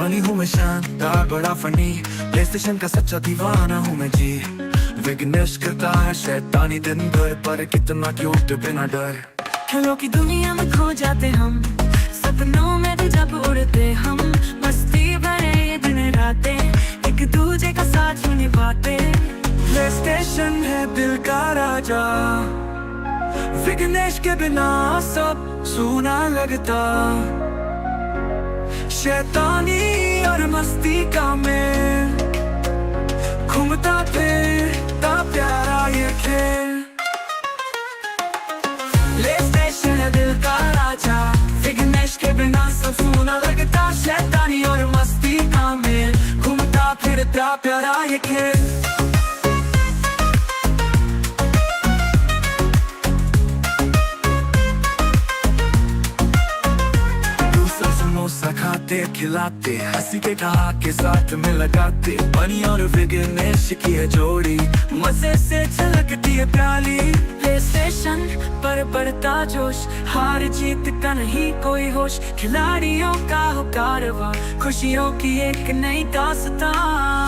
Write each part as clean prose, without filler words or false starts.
बनी हूँ मैं शानदार बड़ा फनी, प्ले स्टेशन का सच्चा दीवाना हूँ मैं जी। विघ्नेश करता है शैतानी दिन भर, पर कितना क्यूट बिना डर। खेलों की दुनिया में खो जाते हम, सपनों में भी जब उड़ते हम, मस्ती भरे ये दिन रातें, एक दूजे का साथ यूं निभाते। प्ले स्टेशन है दिल का राजा, विघ्नेश के बिना सब सूना लगता। शैतानी और मस्ती का मेल, घूमता फिरता प्यारा ये खेल। प्ले स्टेशन है दिल का राजा, विघ्नेश के बिना सब सूना लगता। शैतानी और मस्ती का मेल, घूमता फिरता प्यारा ये खेल। समोसा खाते खिलाते, हंसी के कहा के साथ में लगाते। बनी और विघ्नेश की है जोड़ी, मजे से छलकती है प्याली। प्ले स्टेशन पर बढ़ता जोश, हार जीत का नहीं कोई होश, खिलाड़ियों का हो कारवां, खुशियों की एक नई दास्तां।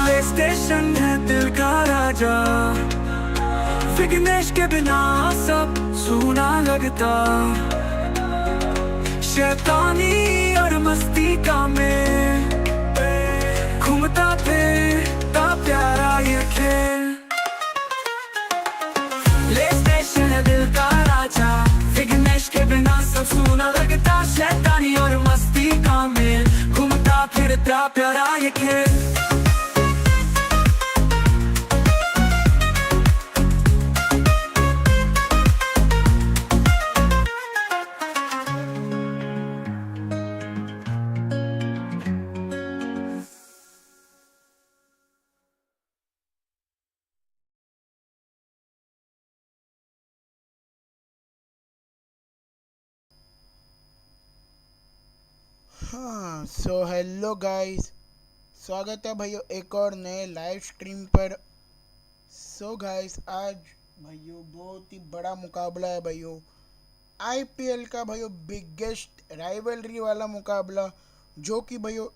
प्ले स्टेशन है दिल का राजा, विघ्नेश के बिना सब सूना लगता। शैतानी और मस्ती का मेल, घूमता फिरता प्यारा ये खेल। प्ले स्टेशन है दिल का राजा, विघ्नेश के बिना सब सूना लगता। शैतानी और मस्ती का मेल, घूमता फिरता प्यारा ये खेल। हाँ, सो हेलो गाइस, स्वागत है भाइयों एक और नए लाइव स्ट्रीम पर। सो गाइस, आज भाइयों बहुत ही बड़ा मुकाबला है भाइयों, आईपीएल का भाइयों बिगेस्ट राइवलरी वाला मुकाबला, जो कि भाइयों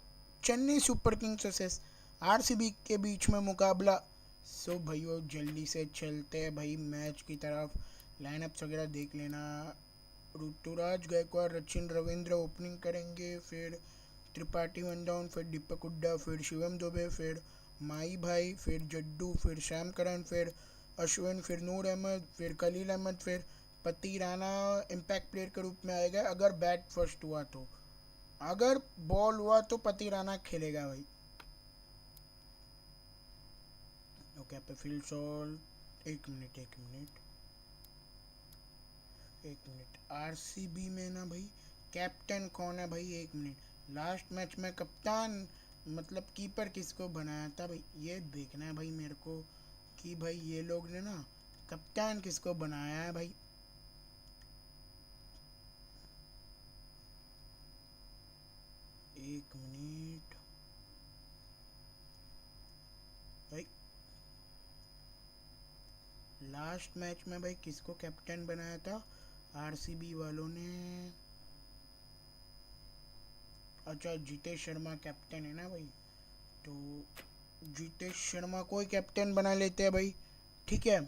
Chennai super Kings versus RCB के बीच में मुकाबला। सो भाइयों जल्दी से चलते हैं भाई मैच की तरफ। लाइनअप्स वगैरह देख लेना। ऋतुराज गायकवाड़, सचिन रविंद्र ओपनिंग करेंगे, फिर त्रिपाठी वन डाउन, फिर दीपक हुड्डा, फिर शिवम दुबे, फिर माई भाई, फिर जड्डू, फिर श्याम करन, फिर अश्विन, फिर नूर अहमद, फिर खलील अहमद, फिर पति राणा इम्पैक्ट प्लेयर के रूप में आएगा अगर बैट फर्स्ट हुआ तो। अगर बॉल हुआ तो पति राणा खेलेगा भाई। ओके, पे फील्ड सॉल। एक मिनट आरसीबी में ना भाई कैप्टन कौन है भाई? एक मिनट। लास्ट मैच में कप्तान मतलब कीपर किसको बनाया था भाई, ये देखना है भाई मेरे को कि भाई ये लोग ने ना कप्तान किसको बनाया है भाई। एक मिनट भाई, लास्ट मैच में भाई किसको कैप्टन बनाया था आरसीबी वालों ने? अच्छा, जीतेश शर्मा कैप्टन है ना भाई, तो जीतेश शर्मा को ही कैप्टन बना लेते हैं भाई। ठीक है,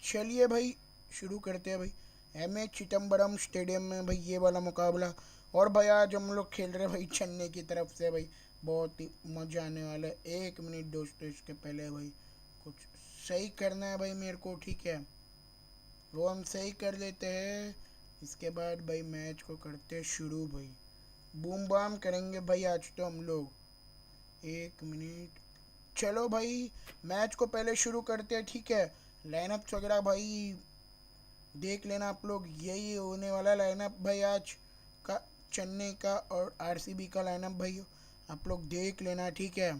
चलिए भाई शुरू करते हैं भाई। एमए चिदम्बरम स्टेडियम में भाई ये वाला मुकाबला। और भाई आज हम लोग खेल रहे हैं भाई चेन्नई की तरफ से भाई, बहुत ही मजा आने वाला है। एक मिनट दोस्तों, इसके पहले भाई कुछ सही करना है भाई मेरे को। ठीक है, वो हम सही कर लेते हैं, इसके बाद भाई मैच को करते हैं शुरू भाई। बूम बाम करेंगे भाई आज तो हम लोग। एक मिनट, चलो भाई मैच को पहले शुरू करते हैं। ठीक है, लाइनअप वगैरह भाई देख लेना आप लोग, यही होने वाला लाइनअप भाई आज का चेन्नई का और आरसीबी का लाइनअप भाई आप लोग देख लेना। ठीक है,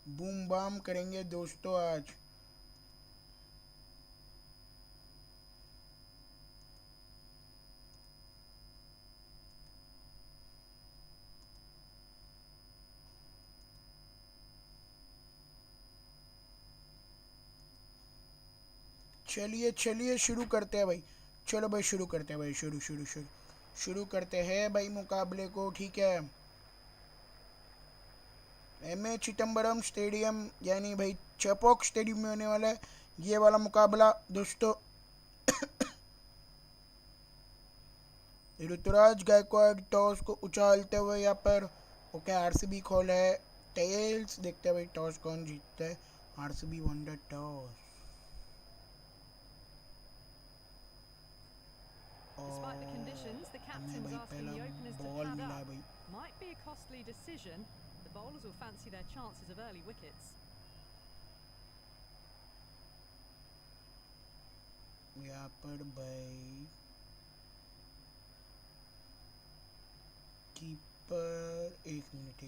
बूम बाम करेंगे दोस्तों आज। चलिए शुरू करते हैं भाई। चलो भाई शुरू करते हैं भाई, शुरू शुरू शुरू। शुरू करते हैं भाई मुकाबले को। ठीक है, एम ए चिदम्बरम स्टेडियम यानी भाई चेपॉक स्टेडियम में होने वाला है ये वाला मुकाबला दोस्तों। ऋतुराज गायकवाड़ टॉस को उछालते हुए यहाँ पर। ओके, आरसीबी खोल है टेल्स। देखते हैं भाई टॉस कौन जीतता है। RCB one the toss. Despite the conditions, the हमें captain's भाई asking पहला the openers to ball pad मिला है up. भाई। Might be a costly decision. The bowlers will fancy their chances of early wickets. यहाँ पर भाई कीपर, एक मिनट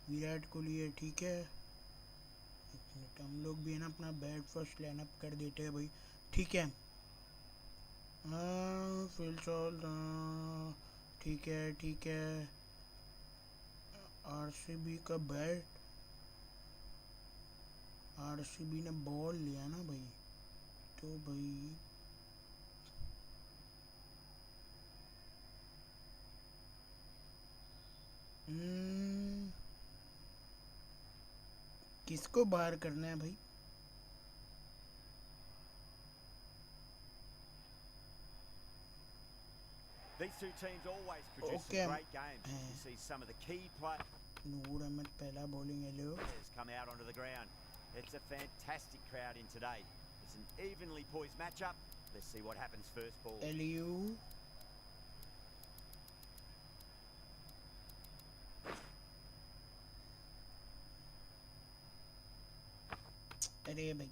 विराट कोहली है। ठीक है, एक मिनट हम लोग भी है ना अपना बैट फर्स्ट लाइनअप कर देते हैं भाई। ठीक है, हाँ फिल चल, ठीक है। आरसीबी का बैट, आरसीबी ने बॉल लिया ना भाई, तो भाई किसको बाहर करना है भाई? These two teams always produce Okay, some great games. You can see some of the key players नूर अहमद पहला bowling hello. come out onto the ground. It's a fantastic crowd in today. It's an evenly poised matchup. Let's see what happens first ball. एलियू, अरे भाई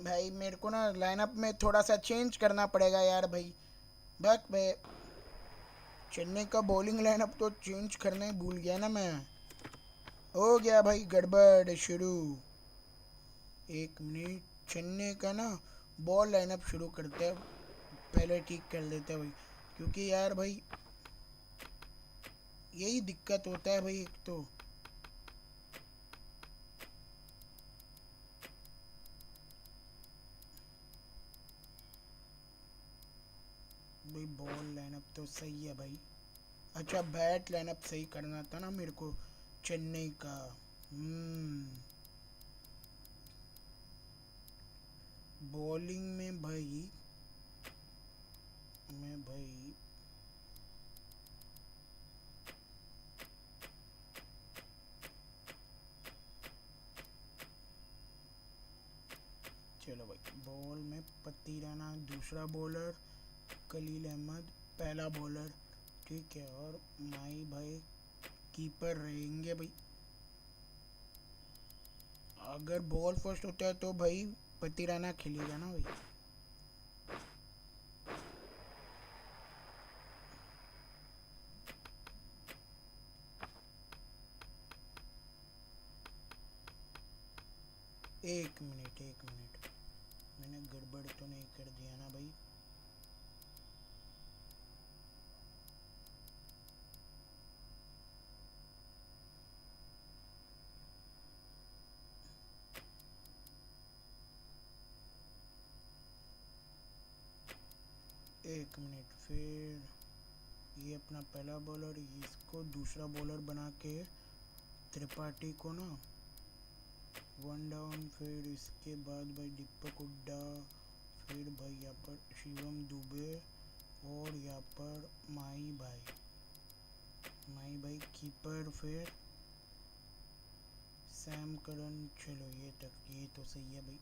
भाई मेरे को ना lineup में थोड़ा सा चेंज करना पड़ेगा यार भाई। बक भाई चेन्नई का बॉलिंग लाइनअप तो चेंज करने ही भूल गया ना मैं। हो गया भाई गड़बड़ शुरू। एक मिनट, चेन्नई का ना बॉल लाइनअप शुरू करते हैं, पहले ठीक कर देते हैं भाई, क्योंकि यार भाई यही दिक्कत होता है भाई। एक तो भाई बॉल लाइनअप तो सही है भाई। अच्छा, बैट लाइनअप सही करना था ना मेरे को चेन्नई का। बॉलिंग में भाई मैं भाई चलो भाई बॉल में पत्ती राना दूसरा बॉलर, खलील अहमद पहला बॉलर। ठीक है, और माई भाई कीपर रहेंगे भाई। अगर बॉल फर्स्ट होता है तो भाई पत्ती राना खेलेगा ना भाई। एक मिनट मैंने गड़बड़ तो नहीं कर दिया ना भाई? एक मिनट, फिर ये अपना पहला बॉलर, इसको दूसरा बॉलर बना के त्रिपाठी को ना वन डाउन, फिर इसके बाद भाई दीपक हुड्डा, फिर भाई यहाँ पर शिवम दुबे, और यहाँ पर माई भाई कीपर, फिर सैम करन। चलो ये तो सही है भाई।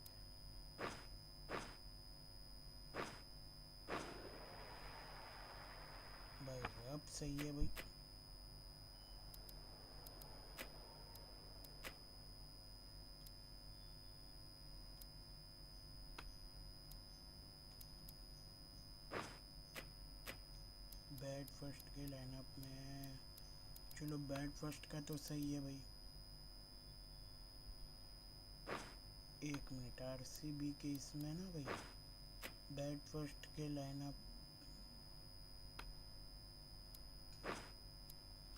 भाई अब सही है भाई। बैट फर्स्ट के लाइनअप में, चलो बैट फर्स्ट का तो सही है भाई। एक मिनट, आरसीबी के इसमें ना भाई बैट फर्स्ट के लाइनअप,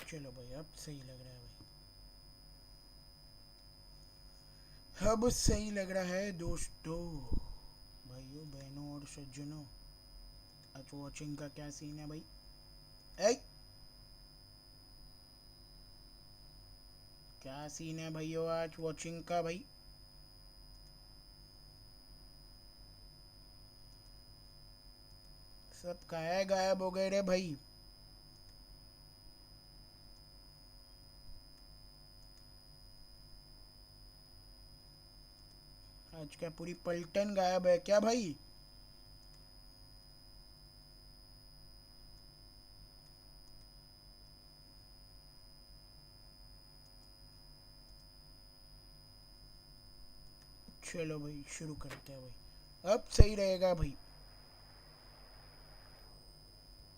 चलो भाई अब सही लग रहा है भाई, अब सही लग रहा है दोस्तों, भाइयों बहनों और सज्जनों। आज वॉचिंग का क्या सीन है भाई? ए क्या सीन है भाइयों आज वॉचिंग का भाई? सब कहाँ गायब हो गए रे भाई? आज क्या पूरी पलटन गायब है क्या भाई? चलो भाई शुरू करते हैं भाई, अब सही रहेगा भाई।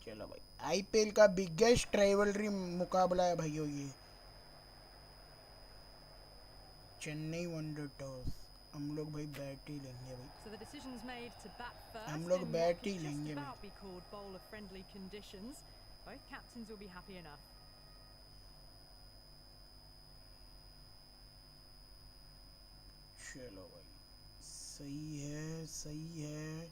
चलो भाई, आईपीएल का बिगेस्ट राइवलरी मुकाबला है भाइयों ये। चेन्नई वनडर टॉस, हम लोग भाई बैट ही लेंगे भाई। So the decision's made to bat first हम लोग in what bat could he just लेंगे भाई। about be called bowl of friendly conditions. Both captains will be happy enough. चलो भाई, सही है सही है,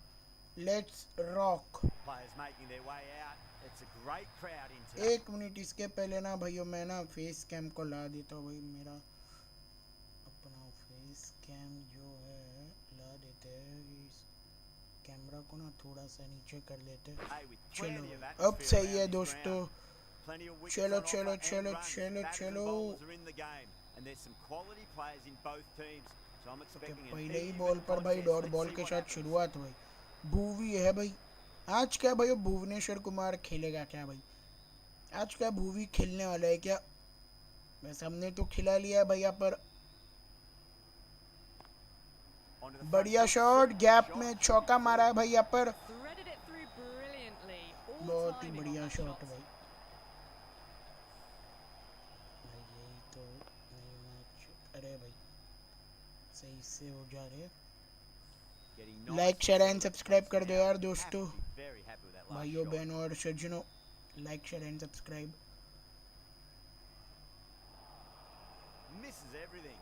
let's rock. Players making their way out. It's a great crowd in today. एक minute, इसके पहले ना भाइयों मैं ना फेस कैम को ला देता हूँ भाई। मेरा अपना फेस कैम जो है ला देते हैं, इस कैमरा को ना थोड़ा सा नीचे कर लेते हैं। Hey, with चलो plenty of भाई, अब atmosphere सही है around this दोस्तों। ground. Plenty of wickets चलो on चलो offer चलो and runs. चलो Batters चलो। and bowlers are in the game, and there's some quality players in both teams. So I'm okay, expecting an पहले ही even ball पर भाई contest. Dot Let's ball see के what साथ happens. शुरुआत भाई। भूवी है भाई। आज क्या भाई भुवनेश्वर कुमार खेलेगा क्या भाई? आज क्या भूवी खेलने वाला है क्या? बस हमने तो खिला लिया है भैया पर। Onto the front बढ़िया foot. Shot, Super gap shot. में चौका मारा है भैया पर। Threaded it through brilliantly. All बहुत ही timing on बढ़िया that शॉट shot. भाई। भाई यही तो नहीं मैच। अरे भाई सही से हो जा रहे। Getting nice like share and and subscribe कर दो now. यार Have to दोस्तों, be very happy with that last भाइयों shot. बहनों और सज्जनों। Like share and subscribe. Misses everything.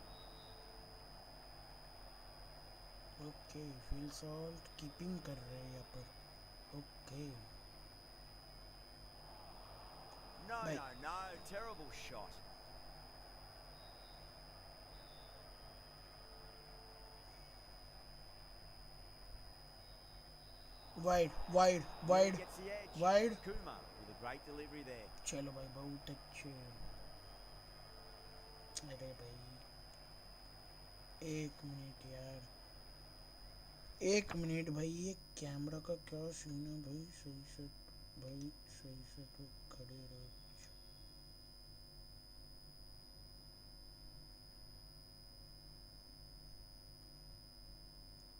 Okay, field salt keeping कर रहे हैं यहाँ पर। Okay No, Mate. no, no. Terrible shot. Wide wide wide Gets the edge. Wide. Kumar with a great delivery there. चलो भाई बहुत अच्छे। अरे भाई एक मिनट यार, एक मिनट भाई, ये कैमरा का क्या सीन है भाई? सही से भाई, सही से तो खड़े रहो।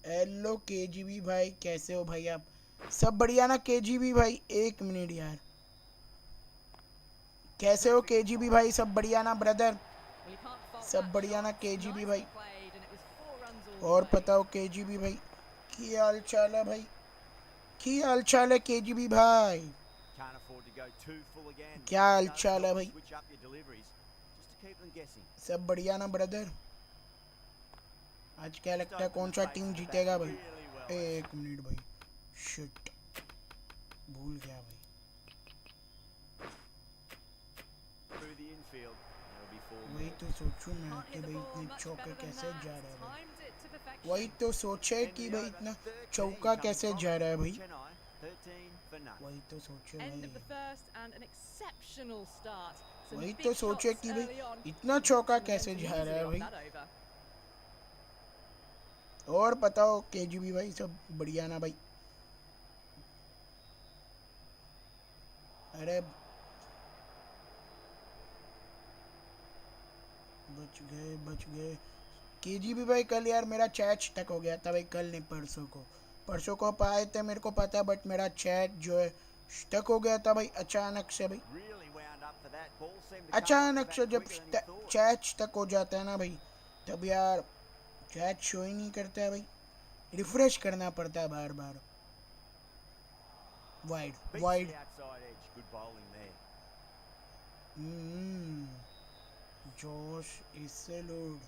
हेलो केजीबी भाई, कैसे हो भाई आप? सब बढ़िया ना केजीबी भाई? एक मिनट यार, कैसे हो केजीबी भाई? सब बढ़िया ना brother? Well, you can't fault सब that बढ़िया ना shot. केजीबी Nicely भाई? played, and it was 4 runs all the और way. बताओ केजीबी भाई, की हाल चाल है भाई? की हाल चाल है केजीबी भाई? Can't afford to go too full again. क्या हाल Does चाल है help to भाई? switch up your deliveries just to keep them guessing. सब बढ़िया ना ब्रदर? आज क्या लगता है कौन सा टीम जीतेगा भाई? Really well. एक मिनट भाई, शिट भूल गया भाई। Through the infield. That'll be 4 वही more. तो सोचूं मैं Can't कि hit the भाई ball इतने much चौके better than कैसे that. जा रहा है भाई? Timed it to perfection. वही तो सोचे End कि of the भाई over. इतना 13 चौका coming कैसे from जा रहा है भाई? Chennai, 13 for none. वही तो सोचे End of the भाई, first and an exceptional start. Some वही big तो सोचे shots कि भाई early on. इतना चौका Some कैसे momentum जा रहा है easily भाई? off that over. और बताओ केजीबी भाई, सब बढ़िया ना भाई? अरे बच गए केजीबी भाई। कल यार मेरा चैट स्टक हो गया था भाई, कल नहीं परसों को पाए थे मेरे को पता, बट मेरा चैट जो है स्टक हो गया था भाई अचानक से भाई। Really wound up for that. Ball seemed to come अचानक back से जब quicker than he thought. Chat stuck हो जाता है ना भाई, तब यार चैट शो ही नहीं करता है भाई, रिफ्रेश करना पड़ता है बार बार। Wide Beats wide. the outside edge. Good bowling there. जोश इससे लोड।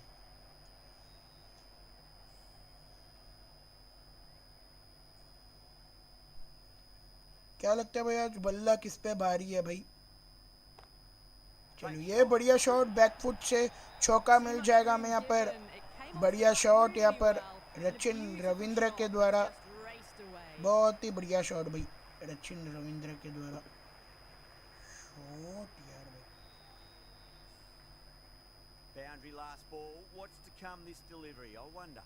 क्या लगता है भाई आज बल्ला किस पे भारी है भाई? चलो ये बढ़िया शॉट बैक फुट से चौका मिल जाएगा हमें यहाँ पर। बढ़िया शॉट यहाँ पर रचिन रविंद्र के द्वारा, बहुत ही बढ़िया शॉट भाई रचिन रविंद्र के द्वारा। शॉट यार भाई, Boundary last ball. What's to come this delivery? I wonder.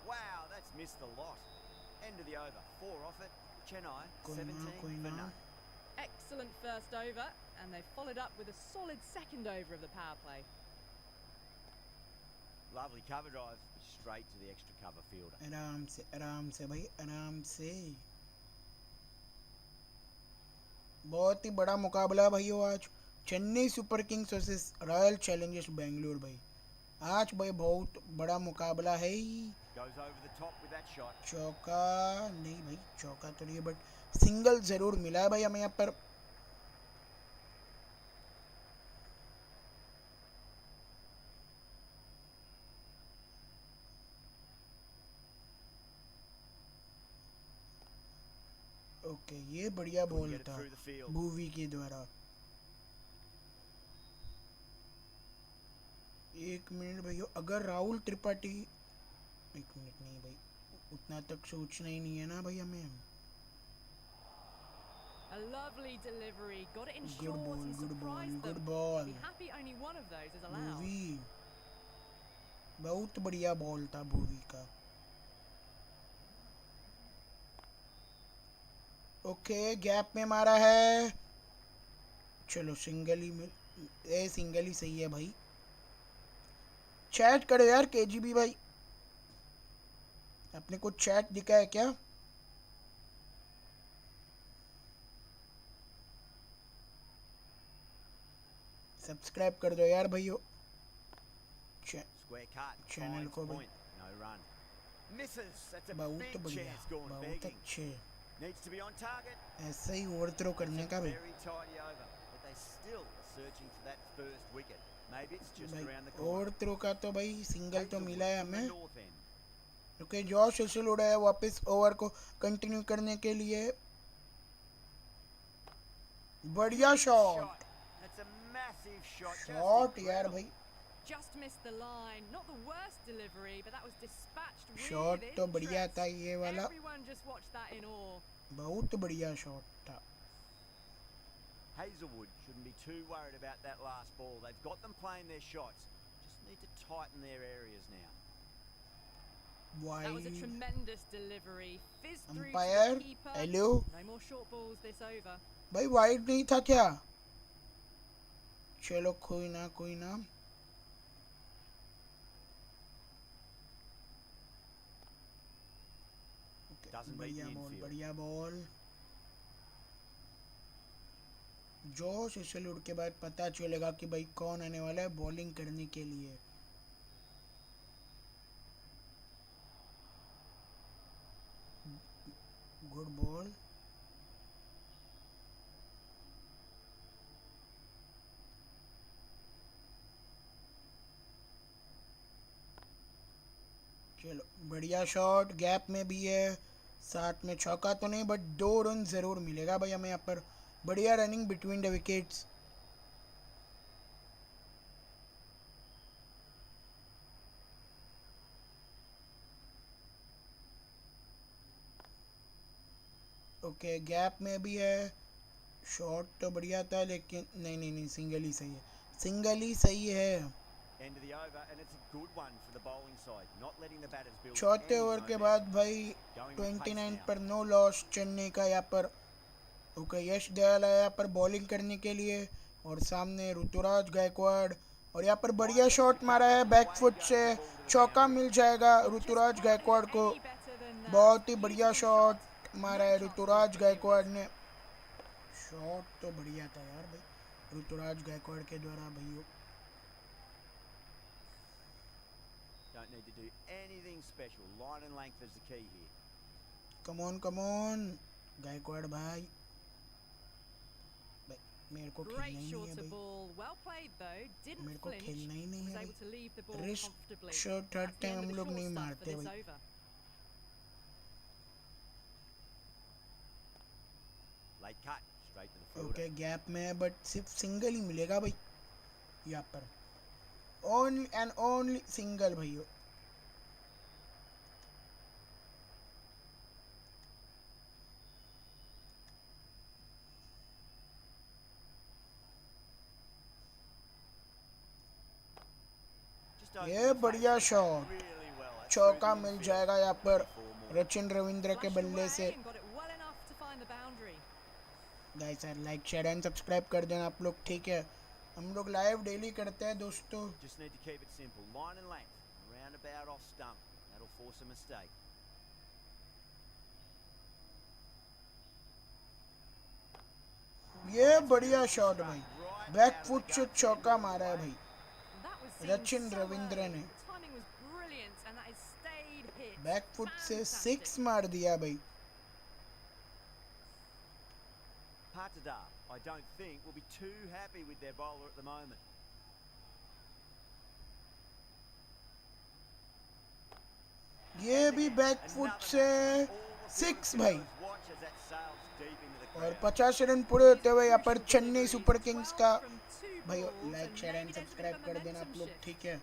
Wow, that's missed a lot. End of the over. 4 off it. Chennai, 17 for none. Excellent first over, and they followed up with a solid second over of the power play. Lovely cover drive, straight to the extra cover fielder. आराम से भाई, आराम से। बहुत ही बड़ा मुकाबला भाई आज, Chennai super Kings versus royal Challengers Bengaluru भाई। आज भाई बहुत बड़ा मुकाबला है। Goes over the top with that shot. चौका नहीं भाई, चौका तो नहीं, बट सिंगल जरूर मिला है भाई हमें यहाँ पर। ओके ये बढ़िया बॉल था भूवी के द्वारा। 1 मिनट भैया, अगर राहुल त्रिपाठी, 1 मिनट नहीं भाई, उतना तक सोचना ही नहीं है ना भाई हमें। A lovely delivery, got it in Good short ball, and good ball, surprised good them. ball. Be happy only one of those is allowed. Bhuvi, बहुत बढ़िया बॉल था भूवी का। ओके गैप में मारा है, चलो सिंगल ही मिल, सिंगल ही सही है भाई। चैट करो यार केजीबी भाई, अपने को चैट दिखा है क्या? सब्सक्राइब कर दो यार भाइयों चैनल को भाई। बहुत बढ़िया, बहुत अच्छे, ऐसे ही ओवर थ्रो करने का भाई। ओवर थ्रो का तो भाई सिंगल तो मिला है हमें, क्योंकि जॉश हेजल उड़ा है वापस ओवर को कंटिन्यू करने के लिए। बढ़िया शॉट, शॉट यार भाई, Just missed the line. Not the worst delivery, but that was dispatched with shot तो बढ़िया interest. था ये वाला, Everyone just watched that in awe. बहुत बढ़िया शॉट था। Hazelwood shouldn't be too worried about that last ball. They've got them playing their shots. Just need to tighten their areas now. That was a wide tremendous delivery. Fizzed through to Umpire, the keeper. hello? No more short balls this over. भाई wide नहीं था क्या? चलो कोई ना कोई ना। बढ़िया बॉल, बढ़िया बॉल। जोश हेजलवुड के बाद पता चलेगा कि भाई कौन आने वाला है बॉलिंग करने के लिए। गुड बॉल, चलो बढ़िया शॉट, गैप में भी है, साथ में चौका तो नहीं बट 2 रन जरूर मिलेगा भाई हमें यहाँ पर। बढ़िया running between the wickets. Okay gap में भी है, शॉट तो बढ़िया था लेकिन नहीं नहीं नहीं, सिंगल ही सही है, सिंगल ही सही है। चौथे ओवर के बाद भाई 29 पर नो लॉस चेन्नई का यहाँ पर। ओके यश दयाल आया यहाँ पर बॉलिंग करने के लिए, और सामने ऋतुराज गायकवाड़, और यहाँ पर बढ़िया शॉट मारा है बैक फुट से, चौका मिल जाएगा ऋतुराज गायकवाड़ को। बहुत ही बढ़िया शॉट मारा है ऋतुराज गायकवाड़ ने। शॉट तो बढ़िया था यार भाई ऋतुराज गायकवाड़ के द्वारा भाइयों। Don't need to do anything special. Line and length is the key here. Come on Gaikwad भाई, मेरे को खेलना Great ही नहीं short है to भाई, ball. Well played though. मेरे Didn't को flinch. खेलना ही नहीं Was है able to leave the ball भाई। Risk comfortably. Shot her That's the time end of हम the लोग short नहीं stuff for मारते this भाई। over. They cut straight to the fielder. Okay gap में है बट सिर्फ सिंगल ही मिलेगा भाई यहाँ पर, ओनली एंड ओनली सिंगल भाइयों। Just over ये the बढ़िया face shot, really well. That's चौका through the मिल infield. जाएगा यहाँ पर 24 more. रचिन रविंद्र के Flashed बल्ले से। away and got it well enough to find the boundary. Guys यार लाइक शेयर एंड सब्सक्राइब कर देना आप लोग, ठीक है। हम लोग लाइव डेली करते हैं दोस्तों। Just need to keep it simple. Line and length. Roundabout off stump. That'll force a mistake. ये बढ़िया शॉट भाई, बैक फुट से चौका मारा है भाई That was seen Rachin so Ravindra early. ने। The timing was brilliant and that has stayed hit. Back foot से Fantastic. 6 मार दिया भाई। Patada, I don't think, will be too happy with their bowler at the moment. ये भी back foot से 6 भाई, Watch as that sails deep into the और crowd. 50 run पूरे होते हुए यहाँ पर चेन्नई सुपर किंग्स का 12 from two भाई balls like and share and maybe there's a bit subscribe of a कर देना आप momentum लोग, shift. ठीक है।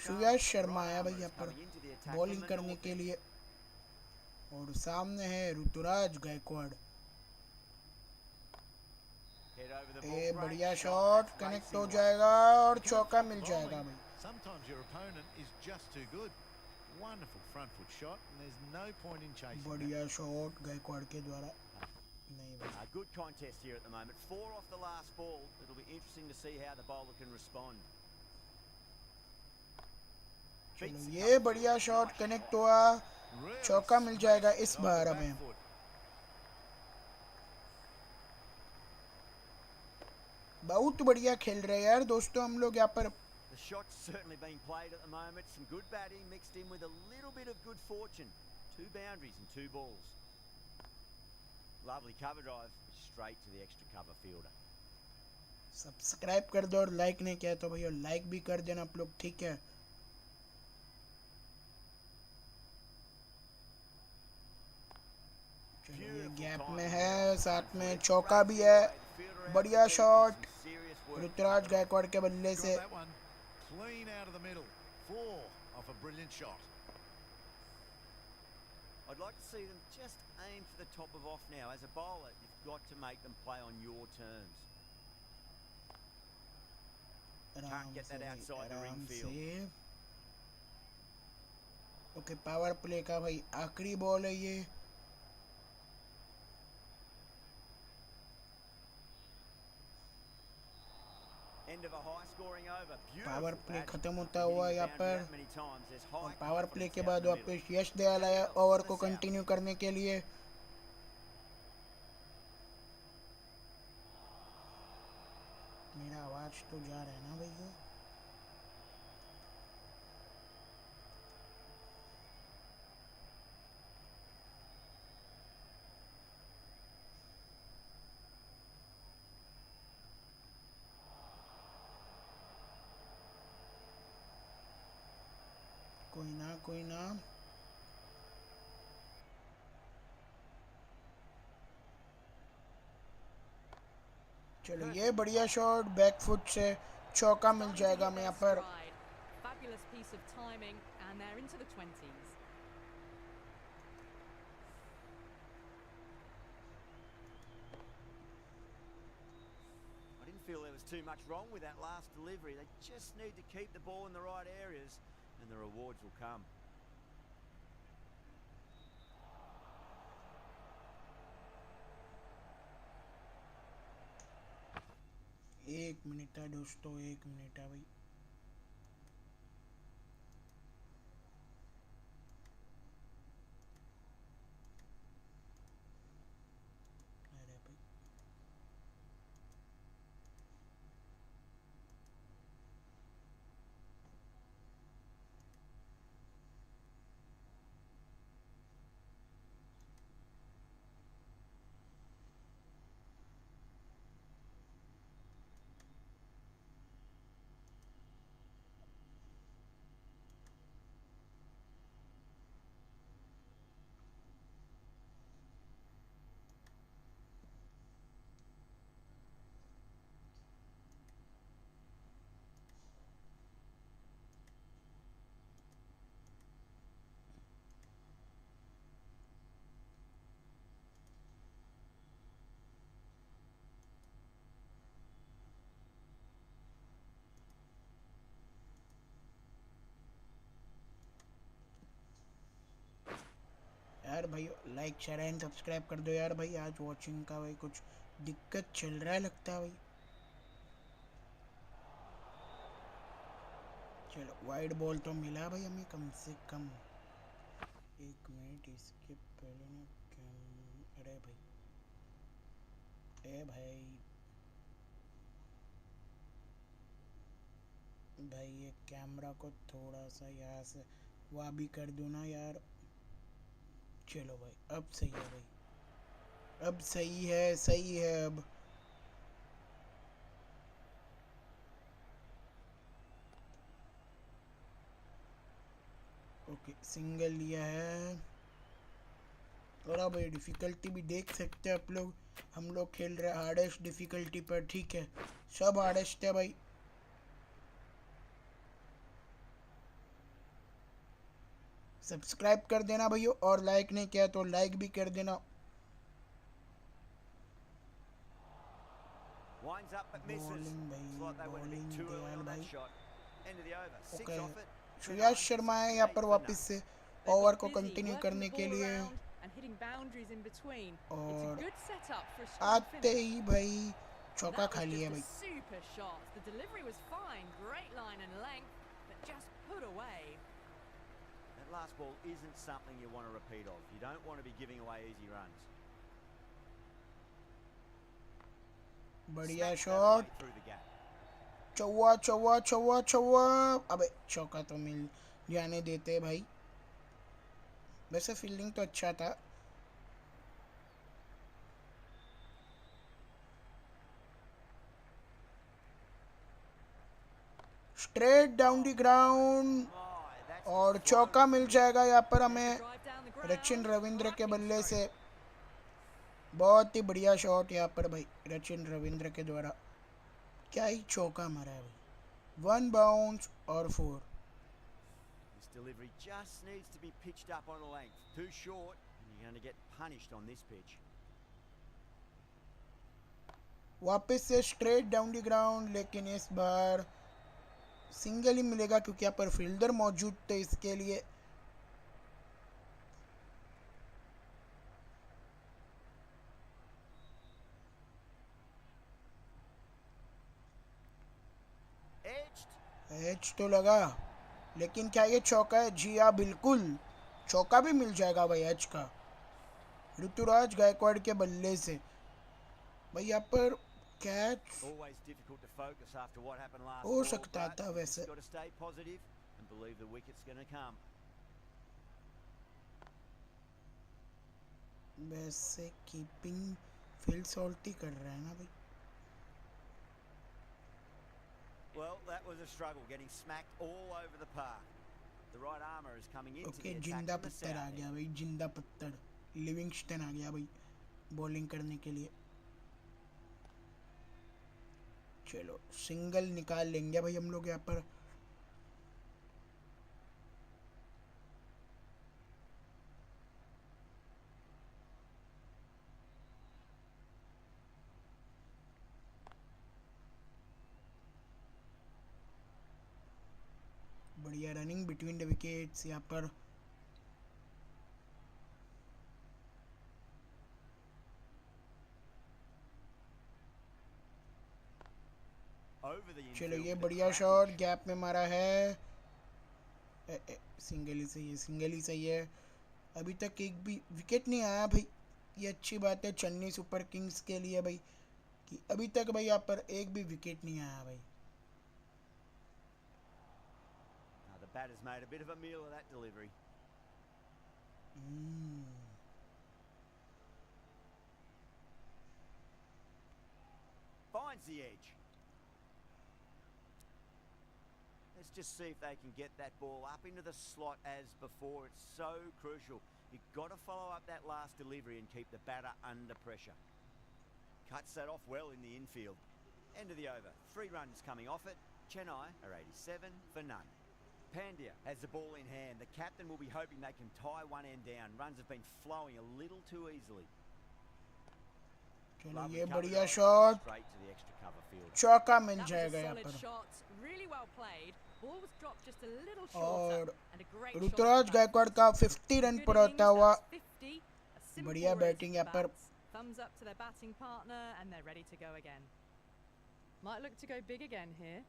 सुयश शर्मा आया भाई यहाँ पर बॉलिंग करने के लिए, और सामने है Ruturaj Gaikwad. Head over the ball. ये Great बढ़िया shot. Shot That's connect racing हो away. जाएगा और चौका मिल जाएगा भाई। Sometimes your opponent is just too good. Wonderful front foot shot, and there's no point in chasing that. बढ़िया शॉट गायकवाड़ के द्वारा, नहीं भाई। A good contest here at the moment. 4 off the last ball. It'll be interesting to see how the bowler can respond. चलो ये बढ़िया shot connect हुआ, Real चौका मिल जाएगा इस smash बार off the हमें। back foot. बहुत बढ़िया खेल रहे हैं यार दोस्तों हम लोग यहाँ पर। The shot's certainly being played at the moment. Some good batting mixed in with a little bit of good fortune. 2 boundaries and 2 balls. Lovely cover drive, straight to the extra cover fielder. Subscribe कर दो, और like नहीं किया तो भैया like भी कर देना आप लोग, ठीक है। चलो ये गैप में है, साथ में चौका भी है, बढ़िया शॉट ऋतुराज गायकवाड़ के बल्ले से। Got that one clean out of the middle. 4 off a brilliant shot. I'd like to see them just aim for the top of off now. As a bowler, you've got to make them play on your terms. आराम get that से outside the ring आराम field. से। Okay power play का भाई आखिरी ball है ये। End of a high-scoring over. Power Beautiful play batting. खत्म होता Hitting हुआ the यहाँ boundary पर, that many times. There's और high पावर प्ले confidence के out बाद in the middle. वापस यश दयाल आया ओवर को कंटिन्यू करने के लिए। मेरा आवाज तो जा रहा है ना भैया? कोई ना कोई ना। चलो ये बढ़िया शॉट बैक फुट से चौका मिल जाएगा हमें यहाँ पर। Fabulous piece of timing and they're into the 20s. I didn't feel there was too much wrong with that last delivery. They just need to keep the ball in the right areas and the rewards will come. एक minute है दोस्तों, एक minute है भाई। अरे भाई भाई like share and subscribe कर दो यार भाई। आज वॉचिंग का भाई कुछ दिक्कत चल रहा है लगता है भाई। चलो वाइड बॉल तो मिला भाई हमें कम से कम। एक मिनट इसके पहले ना अरे भाई ए भाई भाई ये कैमरा को थोड़ा सा यहाँ से वहाँ भी कर दो ना यार। चलो भाई अब सही है भाई, अब सही है, सही है अब। ओके सिंगल लिया है। और अब ये डिफ़िकल्टी भी देख सकते हैं आप लोग, हम लोग खेल रहे हैं हार्डेस्ट डिफ़िकल्टी पर। ठीक है सब हार्डेस्ट है भाई। सब्सक्राइब कर देना भैया, और लाइक नहीं किया तो लाइक भी कर देना। Winds up but misses. Bowling भाई, Looks like they went a bit bowling too early Dayal on that भाई। shot. End of the over. 6 okay off it. Suyash Sharma है यहाँ पर वापस से They've ओवर got को busy कंटिन्यू working करने the के ball लिए। around and hitting boundaries in between. It's a और good setup for a strong आते finish. ही भाई चौका That खा was लिया just a भाई। super shot. The delivery was fine, great line and length, but just put away. That last ball isn't something you want to repeat of. You don't want to be giving away easy runs. बढ़िया Smashed that away shot. through the gap. चौवा चौवा चौवा चौवा। अबे चौका तो मिल जाने देते भाई। वैसे fielding तो अच्छा था। Straight down the ground Oh, that's और the चौका flow मिल from जाएगा यहाँ पर There's हमें the drive down the Rachin ground. Ravindra के Cracking बल्ले से। stroke. बहुत ही बढ़िया शॉट यहाँ पर भाई रचिन रविंद्र के द्वारा। क्या ही चौका मारा है भाई। 1 बाउंस और 4। This delivery just needs to be pitched up on a length. Too short, and you're going to get punished on this pitch. वापस से स्ट्रेट डाउन द ग्राउंड, लेकिन इस बार सिंगल ही मिलेगा क्योंकि यहाँ पर फील्डर मौजूद थे इसके लिए। Edged. एच तो लगा, लेकिन क्या ये चौका है? जी हाँ बिल्कुल, चौका भी मिल जाएगा भाई एच का ऋतुराज गायकवाड़ के बल्ले से। भाई यहाँ पर catch Always difficult to focus after what happened last हो ball, सकता but था you've वैसे। just got to stay positive and believe the wicket's going to come. वैसे कीपिंग फील्ड सॉल्टी कर रहा है ना भाई। Well, that was a struggle, getting smacked all over the park. The right armour is coming into okay the attack जिंदा from the पत्थर आ south गया end. भाई, जिंदा पत्थर लिविंगस्टन आ गया भाई बॉलिंग करने के लिए। चलो सिंगल निकाल लेंगे भाई हम लोग यहाँ पर। बढ़िया रनिंग बिटवीन द विकेट्स यहाँ पर। Over the चलो infield ये with a बढ़िया cracking शॉट shot. गैप में मारा है। सिंगल ही सही है, सिंगल ही सही है। अभी तक एक भी विकेट नहीं आया भाई, ये अच्छी बात है चेन्नई सुपर किंग्स के लिए भाई कि अभी तक भाई यहाँ पर एक भी विकेट नहीं आया भाई। Now, the batter's made a bit of a meal of that delivery. Finds the edge. Let's just see if they can get that ball up into the slot as before. It's so crucial. You've got to follow up that last delivery and keep the batter under pressure. Cuts that off well in the infield. End of the over. 3 runs coming off it. Chennai are 87 for none. Pandya has the ball in hand. The captain will be hoping they can tie one end down. Runs have been flowing a little too easily. चलो Lovely ये cover बढ़िया drive shot, straight to the extra cover field. चौका मिल That was जाएगा a यहाँ solid पर। shot, really well played. Ball was dropped just a little और shorter and a great shot. Rituraj Gaekwad का 50 run Good पर होता innings, हुआ that's 50 Simple बढ़िया race बैटिंग for यहाँ the पर। bats. Thumbs up to their batting partner and they're ready to go again. Might look to go big again here.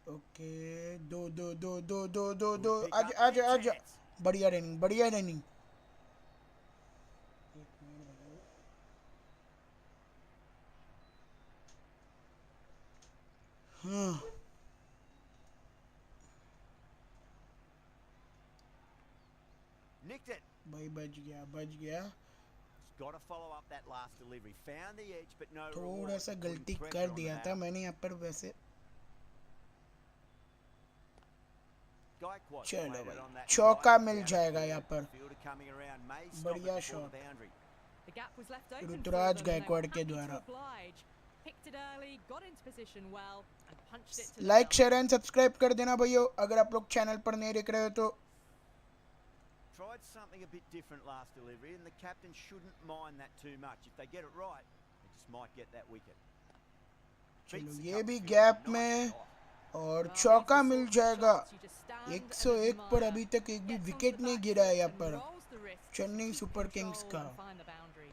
Okay, दो दो दो दो दो दो Good दो, pick आजा up, आजा big आजा, chance. बढ़िया रनिंग, बढ़िया रनिंग। हाँ Nicked it. भाई, बच गया बच गया। He's got to follow up that last delivery. Found the edge, but no थोड़ा reward. सा Putting गलती pressure कर on the दिया था batter. मैंने यहाँ पर वैसे। Gaikwad चलो played it भाई, on that चौका right मिल down जाएगा forward. यहाँ पर। Fielder coming around may stop it बढ़िया before shot the boundary. The gap was left open for Ruturaj them and they were Gaikwad के happy to द्वारा। oblige. Picked it early, got into position well and punched it to the like, share boundary. And subscribe कर देना भैया अगर आप लोग channel पर नए देख रहे हो तो। Tried something a bit different last delivery, and the captain shouldn't mind that too much. If they get it right, they just might get that wicket. चलो Beats the ये cover भी field. गैप Nice में shot. और Well, चौका these are the mill sort of जाएगा। shots you just stand 101 and पर admire. अभी तक एक भी Gets onto विकेट the नहीं back गिरा है foot यहाँ and पर rolls the wrist to Chennai keep super Kings control का। and find the boundary.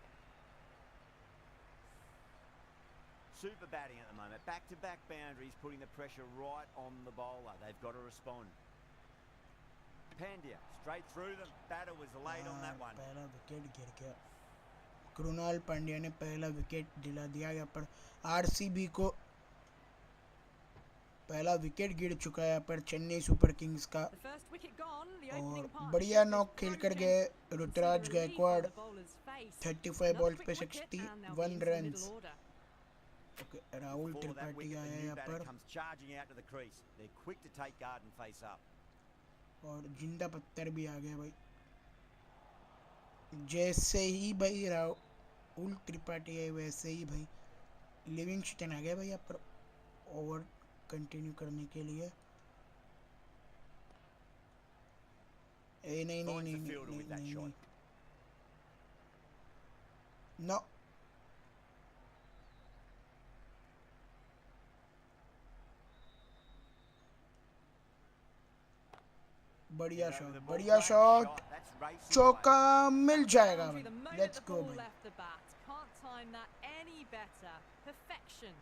Super batting at the moment. Back-to-back boundaries, putting the pressure right on the bowler. They've got to respond. Pandya, straight through them. Batter was late on that one. पहला wicket गिर गया। कृणाल पांड्या ने पहला wicket दिला दिया यहाँ पर RCB को। पहला विकेट गिर चुका है यहाँ पर चेन्नई सुपर किंग्स का। The first wicket gone, the और opening partnership बढ़िया is नॉक खेल कर plunging. गए You can see the Ruturaj relief Gaikwad. on the bowler's face. 35 Another balls quick पे wicket and they'll be 61 into the runs. middle order. Okay, Rahul Before that Tripathi wicket, the आया new यहाँ batter पर comes charging out to the crease. They're quick to take guard and face up. और जिंदा पत्थर भी आ गया भाई। जैसे ही भाई राहुल त्रिपाठी आए वैसे ही भाई लिविंगस्टन आ गया भाई यहाँ पर ओवर कंटिन्यू करने के लिए। ए नहीं नहीं Finds नहीं the नहीं fielder नहीं with that नहीं shot. नो। बढ़िया Get over shot, the ball. बढ़िया Great shot. shot. That's racing चौका away. मिल जाएगा Boundary भाई। the moment let's the go ball भाई। left the bat. Can't time that any better. Perfection.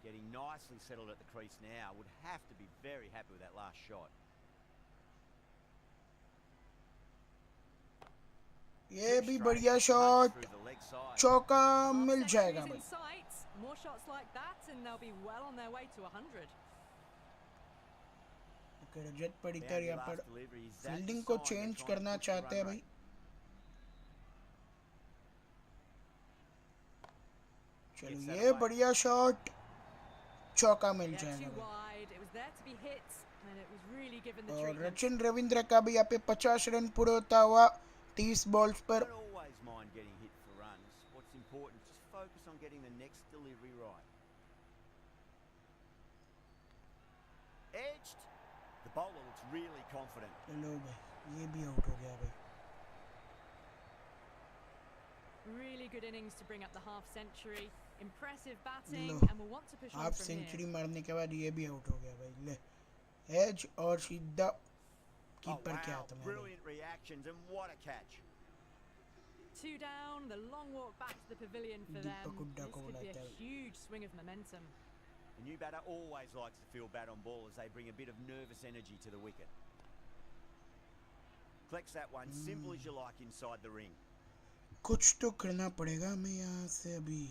Getting nicely settled at the crease now. Would have to be very happy with that last shot. ये भी Straight बढ़िया punch shot. through the leg side. चौका Half मिल centuries जाएगा in भाई। sight. More shots like that and they'll be well on their way to 100. Okay, Rajat Padikkal Boundary यहाँ पर last delivery. Is that the fielding को sign they're change trying to करना push the चाहते हैं run भाई। rate? चलो Gets that ये away. बढ़िया शॉट, चौका मिल Yeah, जाएगा too भाई। wide. It was there to be hit and it was really given the और treatment. रचिन रविंद्र का भी यहाँ पे 50 रन पूरे होता हुआ 30 बॉल्स पर। Don't always mind getting hit for runs. What's important is just focus on getting the next delivery right. Edged. The bowler looks really confident. चलो भाई, ये भी आउट हो गया भाई। Really good innings to bring up the half century. Impressive batting लो, and we'll want to push on half from century here. मारने के बाद ये भी आउट हो गया भाई। ले, एज और सीधा Oh कीपर के wow, हाथ में भाई। brilliant reactions and what a catch. 2 down, the long walk back to the pavilion for Deepak them. Hooda This को could be बुलाता a है। huge swing of momentum. The new batter always likes to feel bad on ball as they bring a bit of nervous energy to the wicket. Collects that one, simple as you like inside the ring. कुछ तो करना पड़ेगा हमें यहाँ से अभी।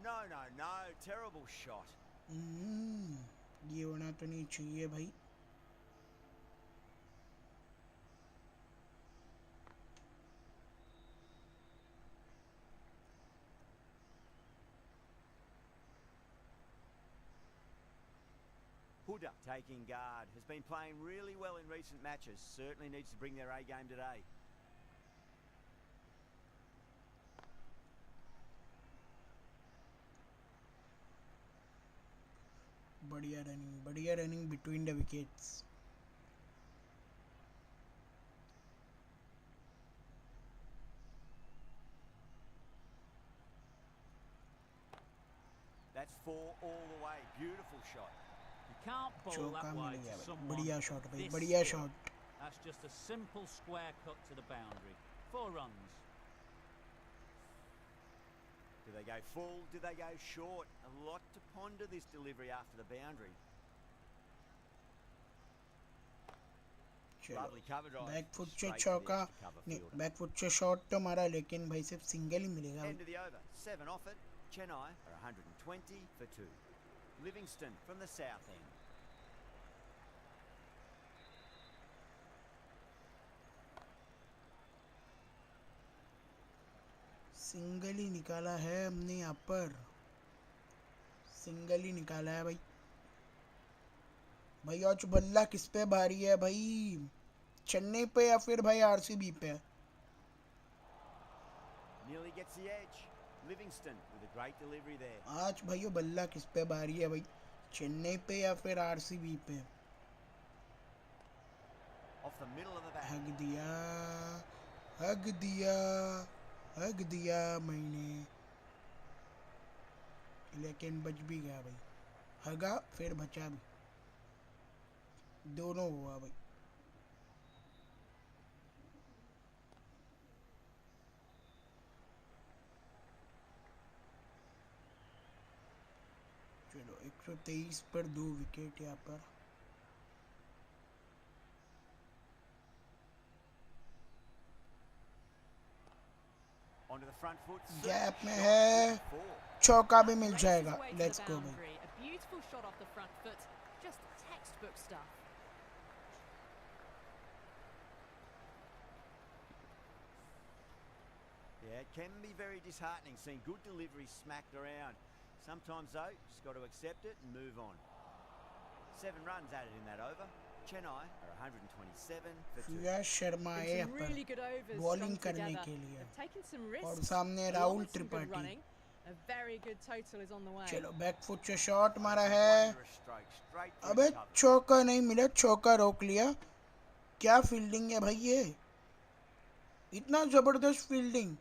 No, no, no, terrible shot. ये होना तो नहीं चाहिए भाई। Hooda taking guard. Has been playing really well in recent matches. Certainly needs to bring their A game today. बढ़िया running between the wickets. That's 4 all the way. Beautiful shot. You can't bowl चौका that mill wide गया to भाई, someone बढ़िया shot भाई, this बढ़िया skilled. Shot. That's just a simple square cut to the boundary. 4 runs. Do they go full? Do they go short? A lot to ponder this delivery after the boundary. चलो Lovely cover drive. Back foot से Straight to the चौका extra cover नहीं, fielder. Back foot से shot तो मारा लेकिन भाई सिर्फ सिंगल ही मिलेगा End भाई। of the over. 7 off it. Chennai are 120 for 2. Livingston from the south end. Single ही निकाला है हमने यहाँ पर, सिंगल ही निकाला है भाई। भाई आज बल्ला किस पे भारी है भाई, चेन्नई पे या फिर भाई आरसीबी पे? Nearly gets the edge. Livingston with a great delivery there. आज भाई बल्ला किस पे भारी है भाई, चेन्नई पे या फिर आरसीबी पे? Off the middle of the bat. हक दिया, हक दिया, हक दिया मैंने, लेकिन बच भी गया भाई। हगा फिर बचा भी, दोनों हुआ भाई। चलो 123 पर 2 विकेट यहाँ पर। Onto the front foot. Gap में Shot है, for 4. चौका भी मिल Races जाएगा। away to लेट्स the गो भाई। boundary. A beautiful shot off the front foot. Just textbook stuff. Yeah, it can be very disheartening seeing good deliveries smacked around. Sometimes though, just got to accept it and move on. 7 runs added in that over. Chennai are 127 for 2. Suyash Sharma Been है यहाँ some पर really good overs bowling strung करने together. के लिए, They've taken some और risks. सामने along Rahul with some good Tripathi. running. A very good total is on the way. चलो back foot से शॉट मारा है, Wondrous stroke, straight through अबे the cover. चौका नहीं मिला, चौका रोक लिया। क्या फील्डिंग है भाई ये, इतना जबरदस्त फील्डिंग।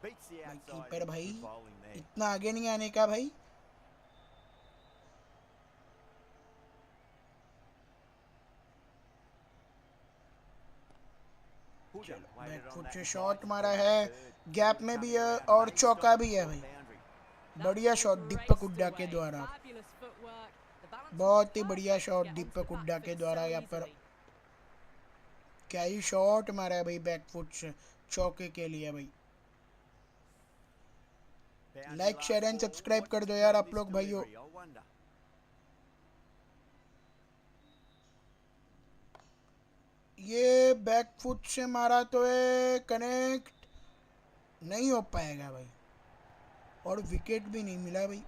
Beats the भाई outside. कीपर भाई Good bowling there. इतना आगे नहीं आने का भाई। Hooda चलो waited back on foot that से and शॉट tried to मारा beat है, the third. गैप में भी है और चौका भी है भाई। बढ़िया शॉट दीपक हुड्डा के द्वारा, Fabulous footwork. The balance was बहुत ही perfect बढ़िया to shot get onto Deepak the back Hooda के foot द्वारा so यहाँ पर। easily. क्या ही शॉट मारा है भाई बैक फुट से चौके के लिए भाई। लाइक शेयर एंड सब्सक्राइब कर दो यार आप लोग भाइयों। ये बैक फुट से मारा तो है, कनेक्ट नहीं हो पाएगा भाई, और विकेट भी नहीं मिला भाई।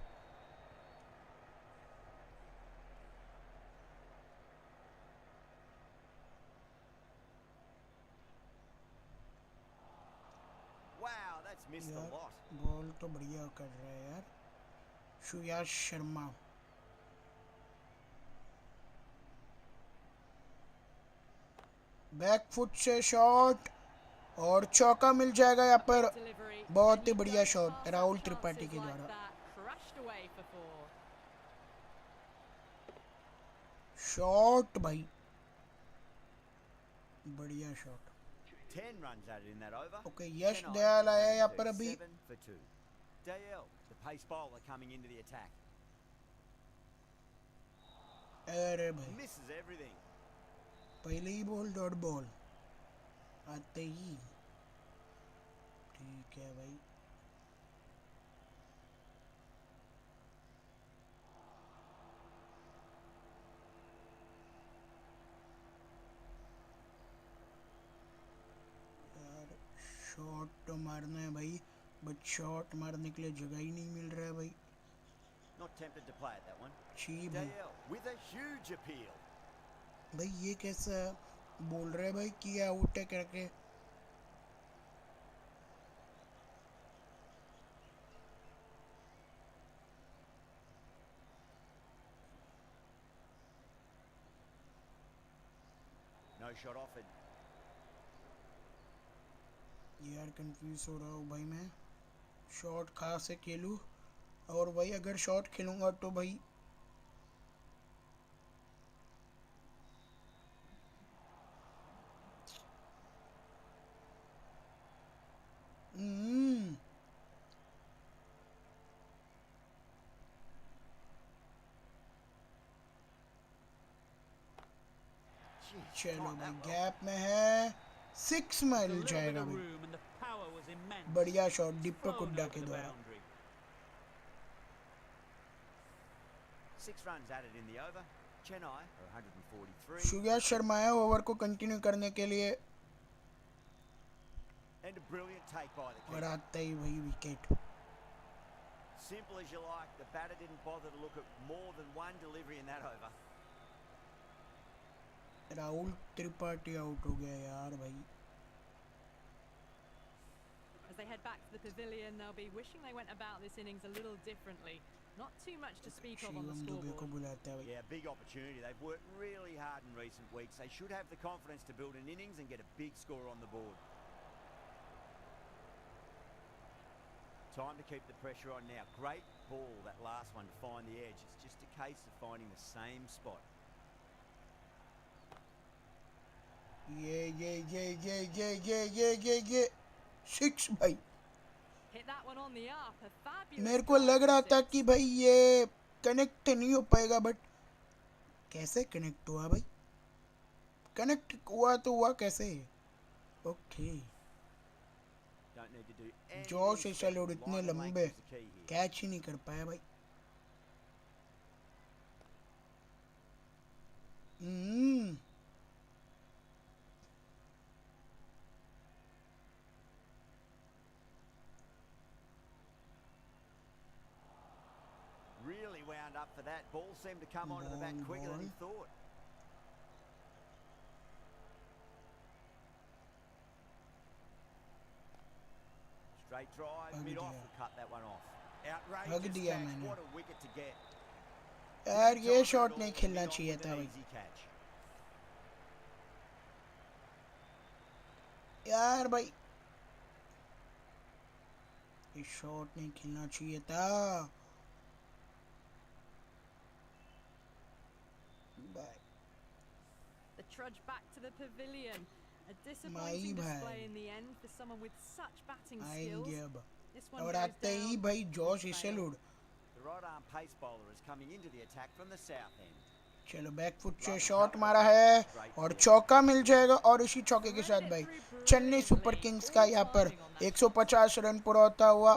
Wow, that's missed a यार lot. बॉल तो बढ़िया कर रहा है यार सुयश शर्मा। बैक फुट से शॉट और चौका मिल जाएगा यहाँ पर। Delivery. बहुत And ही you बढ़िया don't shot pass Rahul up Tripathi chances के like द्वारा। that. Crashed away for 4. Shot भाई, बढ़िया shot. 10 runs added in that over. Okay Yash Chennai Dayal आया यहाँ पर अभी। 7 for 2. Dayal, the pace bowler coming into the attack. अरे भाई Misses everything. पहले ही बॉल डॉट बॉल आते ही, ठीक है भाई। यार शॉट तो मारना है भाई, बट शॉट मारने के लिए जगह ही नहीं मिल रहा है भाई। Not tempted to play at that one. छी भाई, Dayal with a huge appeal. भाई ये कैसा बोल रहे हैं भाई कि आउट है करके। no shot offered. यार कंफ्यूज हो रहा हूँ भाई मैं, शॉट कहाँ से खेलूँ? और भाई अगर शॉट खेलूँगा तो भाई Jeez, चलो timed भाई that well. गैप में है, 6 A मिल little bit जाएगा of भाई। room and the power was immense. बढ़िया shot It's Deepak flown Hooda over के the द्वारा। boundary. 6 runs added in the over. Chennai are 143. Surya Sharma है ओवर को कंटिन्यू करने के लिए, And a brilliant take by the और keeper. आता ही वही wicket. Simple as you like. The batter didn't bother to look at more than one delivery in that over. Rahul Tripathi out हो गया यार भाई। As they head back to the pavilion, they'll be wishing they went about this innings a little differently. Not too much to speak of on the Shivam Dubey को scoreboard. बुलाता है भाई। Yeah, big opportunity. They've worked really hard in recent weeks. They should have the confidence to build an innings and get a big score on the board. Time to keep the pressure on now. Great ball, that last one, to find the edge. It's just a case of finding the same spot. ये 6 भाई। Hit that one on the up. A fabulous मेरे को start लग for रहा था 6. कि भाई ये कनेक्ट नहीं हो पाएगा, बट कैसे कनेक्ट हुआ भाई? कनेक्ट हुआ तो हुआ कैसे? Okay. Don't need to do anything Josh special. Hazlewood इतने Line and length लंबे is the key here. Catch ही नहीं कर पाया भाई। Really wound up for that. Ball seemed to come onto the back Ball, quicker than he ball. thought. Straight drive, Hug mid-off, diya. will cut that one off. Hug Outrageous diya catch. मैंने। What a wicket to get. यार Didn't ये time it shot at नहीं all, खेलना mid-off चाहिए with था an भाई। easy catch. यार भाई ये शॉट नहीं खेलना चाहिए था भाई। The trudge back to the pavilion. A my disappointing display भाई in the end for someone with such batting आएंगे skills. अब, This one और goes आते ही down. भाई जोश Fail. एशलोड। The right-arm pace bowler is coming into the attack from the south end. चलो back foot से shot मारा है और चौका मिल जाएगा, और इसी चौके के साथ भाई चेन्नई सुपर किंग्स का यहाँ पर 150 रन पूरा होता हुआ।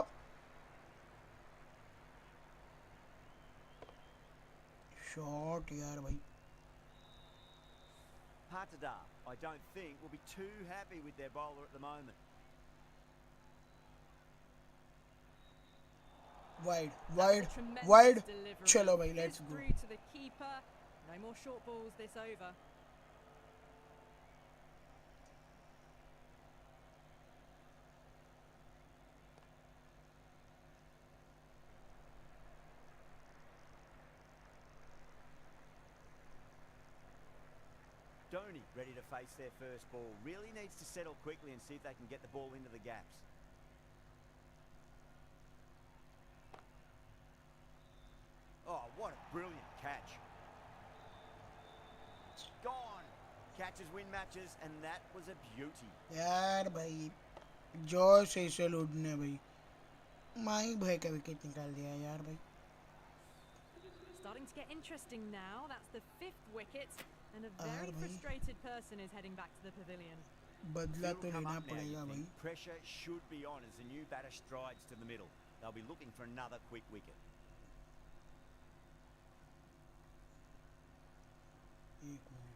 शॉट यार भाई। Patada, I don't think, will be too happy with their bowler at the moment. Wide That's a wide tremendous wide. delivery. चलो भाई This let's go. through to the keeper. No more short balls this over. Dhoni ready to face their first ball. Really needs to settle quickly and see if they can get the ball into the gaps. Oh, what a brilliant catch. Gone. Catches win matches, and that was a beauty. यार भाई जोश एशलोड ने भाई माई भाई का wicket निकाल दिया यार भाई। Starting to get interesting now. That's the 5th wicket, and a यार very भाई frustrated person is heading back to the pavilion. बदला Field तो come लेना up now, you पड़ेगा भाई। think. Pressure should be on as the new batter strides to the middle. They'll be looking for another quick wicket. एक minute.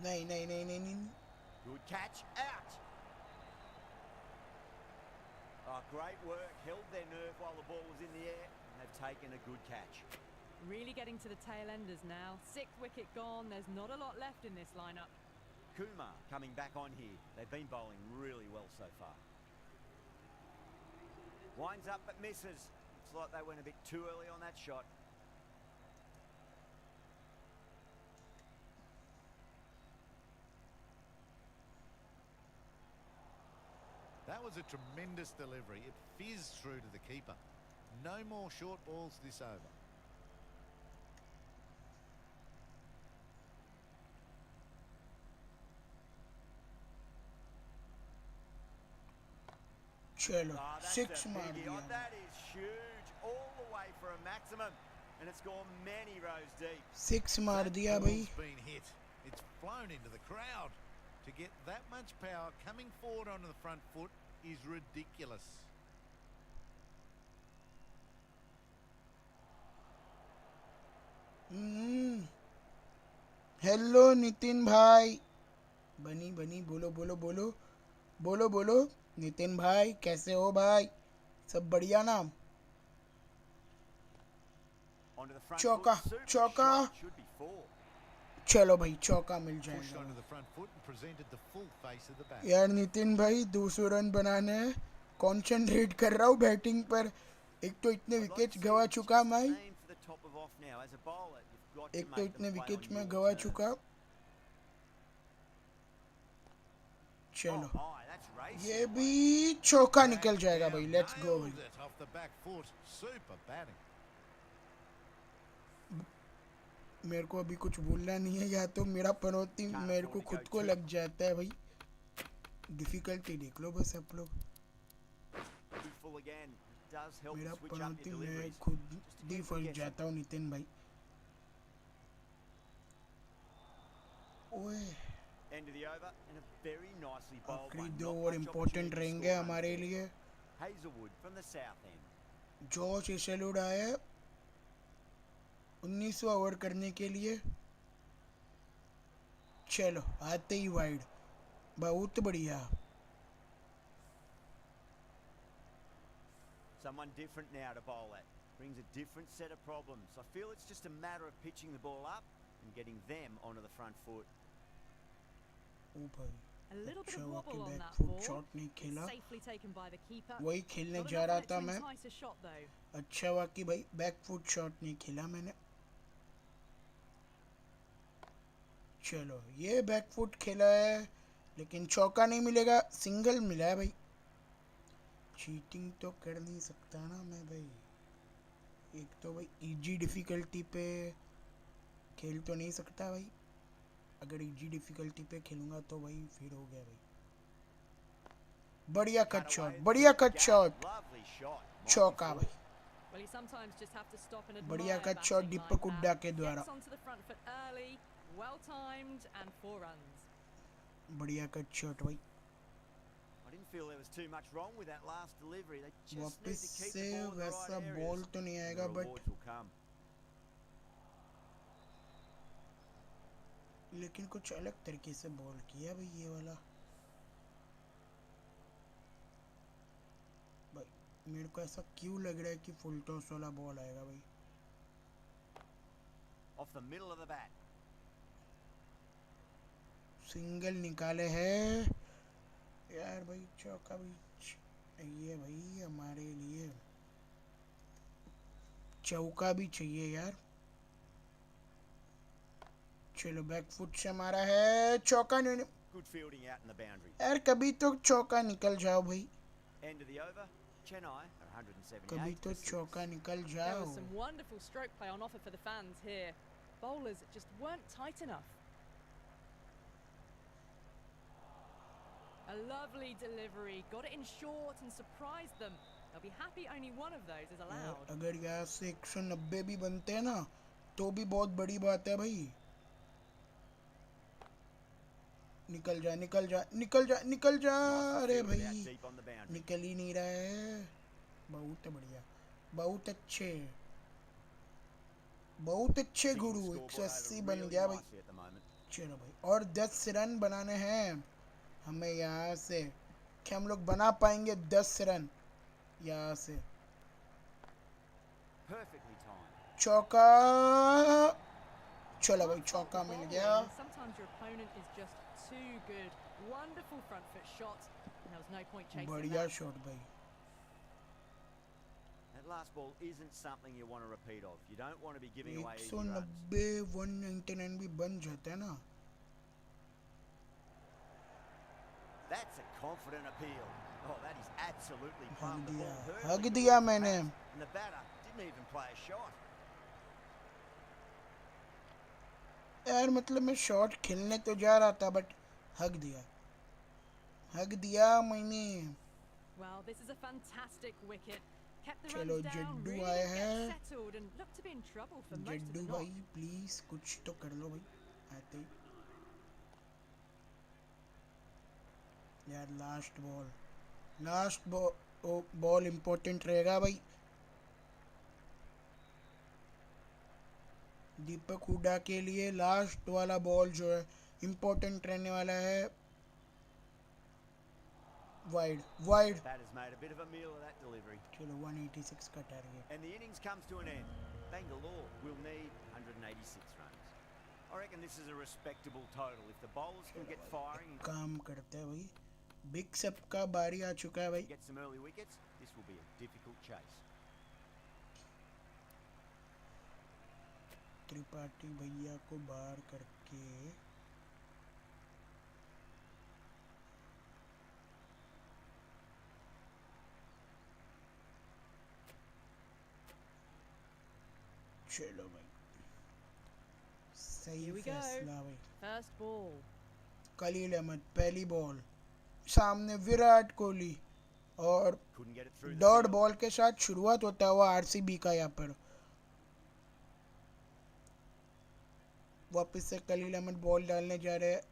नहीं नहीं नहीं नहीं नहीं। Good catch, out. Oh, great work. Held their nerve while the ball was in the air. And they've taken a good catch. Really getting to the tail enders now. 6th wicket gone. There's not a lot left in this lineup. Kumar coming back on here. They've been bowling really well so far. Winds up but misses. Looks like they went a bit too early on that shot. That was a tremendous delivery. It fizzed through to the keeper. No more short balls this over. चलो That's 6 a मार biggie. दिया. That is huge. All the way for a maximum. And it's gone many rows deep. 6 मार That दिया भाई. ball's been hit. It's flown into the crowd. To get that much power coming forward onto the front foot is ridiculous. Hello Nitin भाई. बनी बनी बोलो बोलो बोलो बोलो बोलो. नितिन भाई कैसे हो भाई? सब बढ़िया ना? Onto the front चौका foot. Super चौका. shot. Should be 4. चलो भाई चौका मिल Pushed जाएगा. onto the front foot and presented the full face of the bat. यार नितिन भाई 200 रन बनाने हैं. कंसंट्रेट कर रहा हूँ बैटिंग पर. एक तो इतने I'd like wickets to see गवा you चुका just मैं. aim for the top of off now. As a bowler, you've got to एक तो make इतने them play विकेट्स on में your गवा terms. चुका. चलो Oh, that's racing. ये भी चौका निकल जाएगा भाई. लेट्स गो भाई. Nailed it off the back foot. Super batting. मेरे को अभी कुछ बोलना नहीं है. या तो मेरा पनौती मेरे को खुद को लग जाता है भाई. डिफिकल्टी देख लो बस आप लोग. Too full again. Does help मेरा to switch up Panauti your मैं deliveries. खुद Just to ही keep फंस guessing. जाता हूँ नितिन भाई. ओए End of the over and a very nicely bowled आखिरी one. 2 Not over much important opportunity to रहेंगे score runs हमारे there. लिए. Hazelwood from the south end. George Hazlewood आया 19वां ओवर करने के लिए. चलो आते ही वाइड. बहुत बढ़िया. Someone different now to bowl at. Brings a different set of problems. I feel it's just a matter of pitching the ball up and getting them onto the front foot. ओ भाई A little bit अच्छा of हुआ कि wobble on back that foot ball. Shot नहीं It's खेला. safely taken by the keeper. वही खेलने Not जा enough रहा on it था to मैं. entice a shot though. अच्छा हुआ कि भाई बैक फुट शॉट नहीं खेला मैंने. चलो ये बैक फुट खेला है लेकिन चौका नहीं मिलेगा. सिंगल मिला है भाई. चीटिंग तो कर नहीं सकता ना मैं भाई. एक तो भाई इजी डिफिकल्टी पे खेल तो नहीं सकता भाई. अगर इजी डिफिकल्टी पे खेलूंगा तो भाई फिर हो गया भाई. बढ़िया कट शॉट. बढ़िया cut shot. Lovely shot. Might be चौका full. भाई. Well, you sometimes just have to stop and admire बढ़िया cut batting shot like Deepak that. Hooda के द्वारा. Gets onto the front foot early, well timed, and 4 runs. बढ़िया cut shot भाई. I didn't feel there was too much wrong with that last delivery. They just need वापस to keep से the ball in the वैसा right areas. Ball तो नहीं and आएगा the but rewards will come. लेकिन कुछ अलग तरीके से बॉल किया भाई ये वाला. भाई मेरे को ऐसा क्यों लग रहा है कि फुल टॉस वाला बॉल आएगा भाई. Off the middle of the bat. Single निकाले हैं यार भाई. चौका भी चाहिए भाई हमारे लिए. चौका भी चाहिए यार. चलो बैक फुट से मारा है. चौका नहीं. Good fielding out in the boundary. यार कभी तो चौका निकल जाओ भाई. End of the over. Chennai are 178. कभी तो for 6. चौका निकल There जाओ. was some wonderful stroke play on offer for the fans here. Bowlers just weren't tight enough. A lovely delivery, got it in short and surprised them. They'll be happy only one of those is यार, allowed. अगर यहाँ से 190 भी बनते हैं ना तो भी बहुत बड़ी बात है भाई. निकल जा निकल जा निकल जा निकल जा. अरे Fielded out भाई deep on the boundary. निकल ही नहीं रहा है. बहुत बढ़िया. बहुत अच्छे. बहुत अच्छे Ticking Guru. the scoreboard 180 over बन really गया भाई. nicely at the moment. चलो भाई और 10 रन बनाने हैं हमें यहाँ से. क्या हम लोग बना पाएंगे 10 रन यहाँ से? Perfectly timed. चौका, चलो भाई चौका मिल गया। Sometimes your opponent is just too good. Wonderful front foot shot. And there was no point chasing बढ़िया that. शॉट भाई। That last ball isn't something you want to repeat of. You don't want to be giving away easy runs. 190 199 भी बन जाता है ना। That's a confident appeal. Oh, that is absolutely hug pumped. The दिया, ball hurtling हग towards दिया the मैंने। pads, and the batter didn't even play a shot. यार मतलब मैं शॉट खेलने तो जा रहा था बट हग दिया, हग दिया मैंने। Well, this is a fantastic wicket. Kept the चलो runs down, जड्डू really आए did get हैं। settled and looked to be in trouble for most of Jaddu the भाई knock. प्लीज कुछ तो कर लो भाई आते ही। यार लास्ट बॉल इम्पोर्टेंट रहेगा भाई। दीपक हुडा के लिए लास्ट वाला बॉल जो है इम्पोर्टेंट रहने वाला है। Wide wide, Batter's made a bit of a meal of that delivery. चलो 186 का target. And the innings comes to an end. Bangalore will need 186 runs. I reckon this is a respectable total. If the bowlers can get firing and काम करते हैं भाई, big सब का बारी आ चुका है भाई। get some early wickets, this will be a difficult chase. Tripathi भैया को बाहर करके चलो भाई, सही Here we go. फैसला भाई। First ball. खलील अहमद पहली बॉल, सामने विराट कोहली और Couldn't get it through the dot field. Ball के साथ शुरुआत होता हुआ आरसीबी का यहाँ पर। वापस से खलील अहमद बॉल डालने जा रहे हैं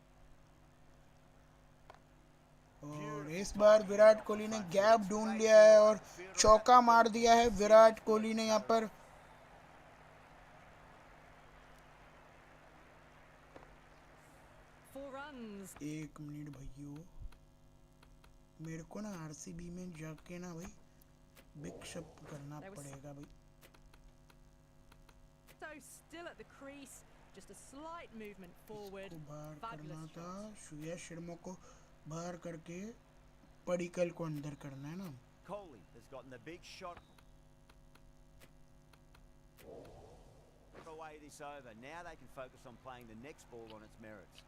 और इस बार विराट कोहली ने गैप ढूंढ लिया है और चौका मार दिया है विराट कोहली ने यहाँ पर। 4 runs. एक मिनट भाइयों, मेरे को ना आरसीबी में जाके ना भाई बिग शॉट करना पड़ेगा भाई। So still at the crease, just a slight movement forward. इसको बाहर करना Fabulous था, shot. श्रेयस शर्मा को बाहर करके पडिक्कल को अंदर करना है ना। Kohli has gotten the big shot. Away this over. Now they can focus on playing the next ball on its merits.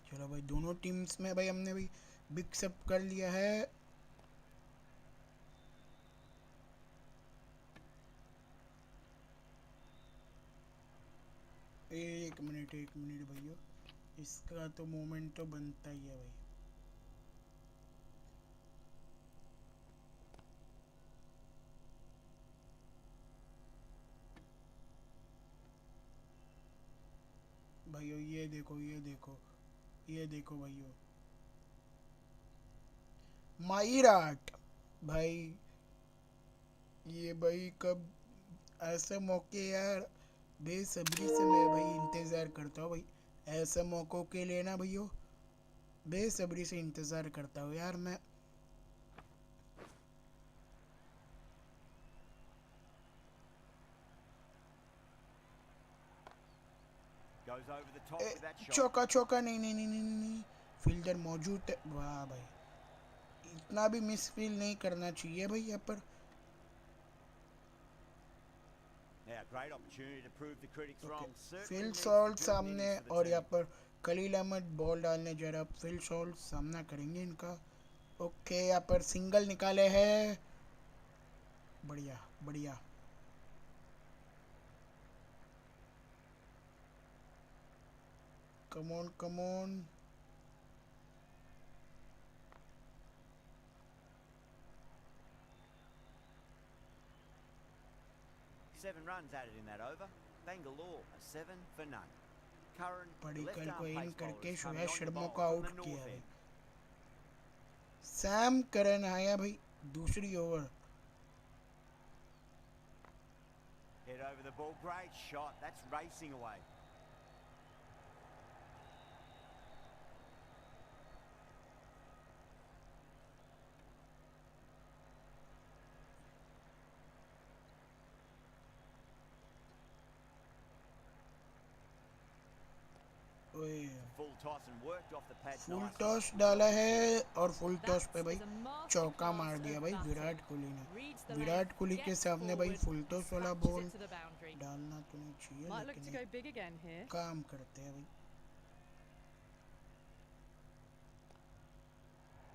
चलो भाई दोनों टीम्स में भाई हमने भाई बिग शॉट कर लिया है। एक मिनट भैया, इसका तो मोमेंट तो बनता ही है भाई। भाइयों ये देखो भाइयों, माइराट भाई, ये भाई कब ऐसे मौके यार बेसब्री से मैं भाई इंतज़ार करता हूँ भाई। ऐसे मौक़ों के लिए ना भैया बेसब्री से इंतज़ार करता हूँ यार मैं। Goes over the top with that shot. चौका नहीं, फील्डर मौजूद है। वाह भाई, इतना भी मिस फील नहीं करना चाहिए भाई यहाँ पर। Now, great opportunity to prove the critics wrong. Certainly Phil needs to Salt do an सामने innings for the और team. यहाँ पर खलील अहमद बॉल डालने जा रहा है। फिल सॉल्ट सामना करेंगे इनका। ओके, यहाँ पर सिंगल निकाले हैं। बढ़िया come on. 7 runs added in that over. Bangalore are 7 for none. Curran, Padikkal left को arm इन pace करके bowlers coming Shreyas on to Sharma bowl को from आउट the किया north है। end. सैम करन आया भाई दूसरी over. Head over the ball, great shot. That's racing away. toss and worked off the pad full nicely. Toss डाला है और full toss पे That भाई is a चौका masterclass मार दिया of भाई batting. विराट कोहली ने। Reads the Virat length, Kohli के gets सामने भाई forward, फुल and टॉस वाला smashes ball it to the boundary. डालना तो नहीं चाहिए, Might look to लेकिन go एक big again here. काम करते हैं भाई।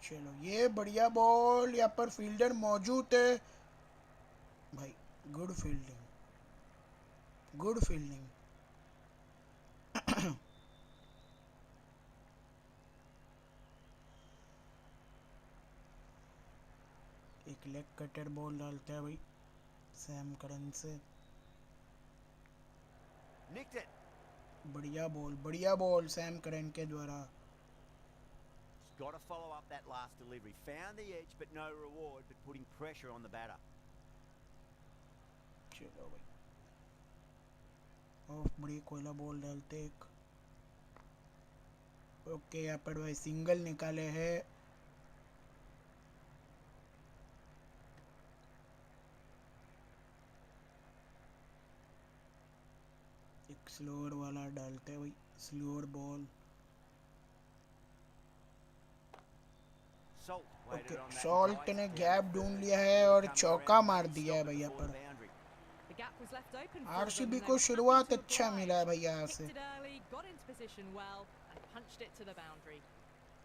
चलो ये बढ़िया बॉल, यहाँ पर फील्डर मौजूद है भाई। Good fielding, good fielding. एक लेग कटर बॉल डालता है भाई सैम करन से। Nicked it. बढ़िया बॉल सैम करन के द्वारा। He's got to follow up that last delivery. Found the edge, but no reward, but putting pressure on the batter. चलो भाई ऑफ ब्रेक वाला बॉल डालते एक। ओके यहाँ पर भाई सिंगल निकाले हैं। एक स्लोअर वाला डालते हैं भाई, slower ball. Salt waited okay on that. Salt Nice ने down गैप the ढूंढ third. लिया है He'll और come चौका around, मार maybe दिया है stop भाई यहाँ before पर। the boundary. The gap was left open for RCB them, and को they were शुरुआत happy to अच्छा oblige. मिला है भाई यहाँ से। Kicked it early, got into position well, and punched it to the boundary.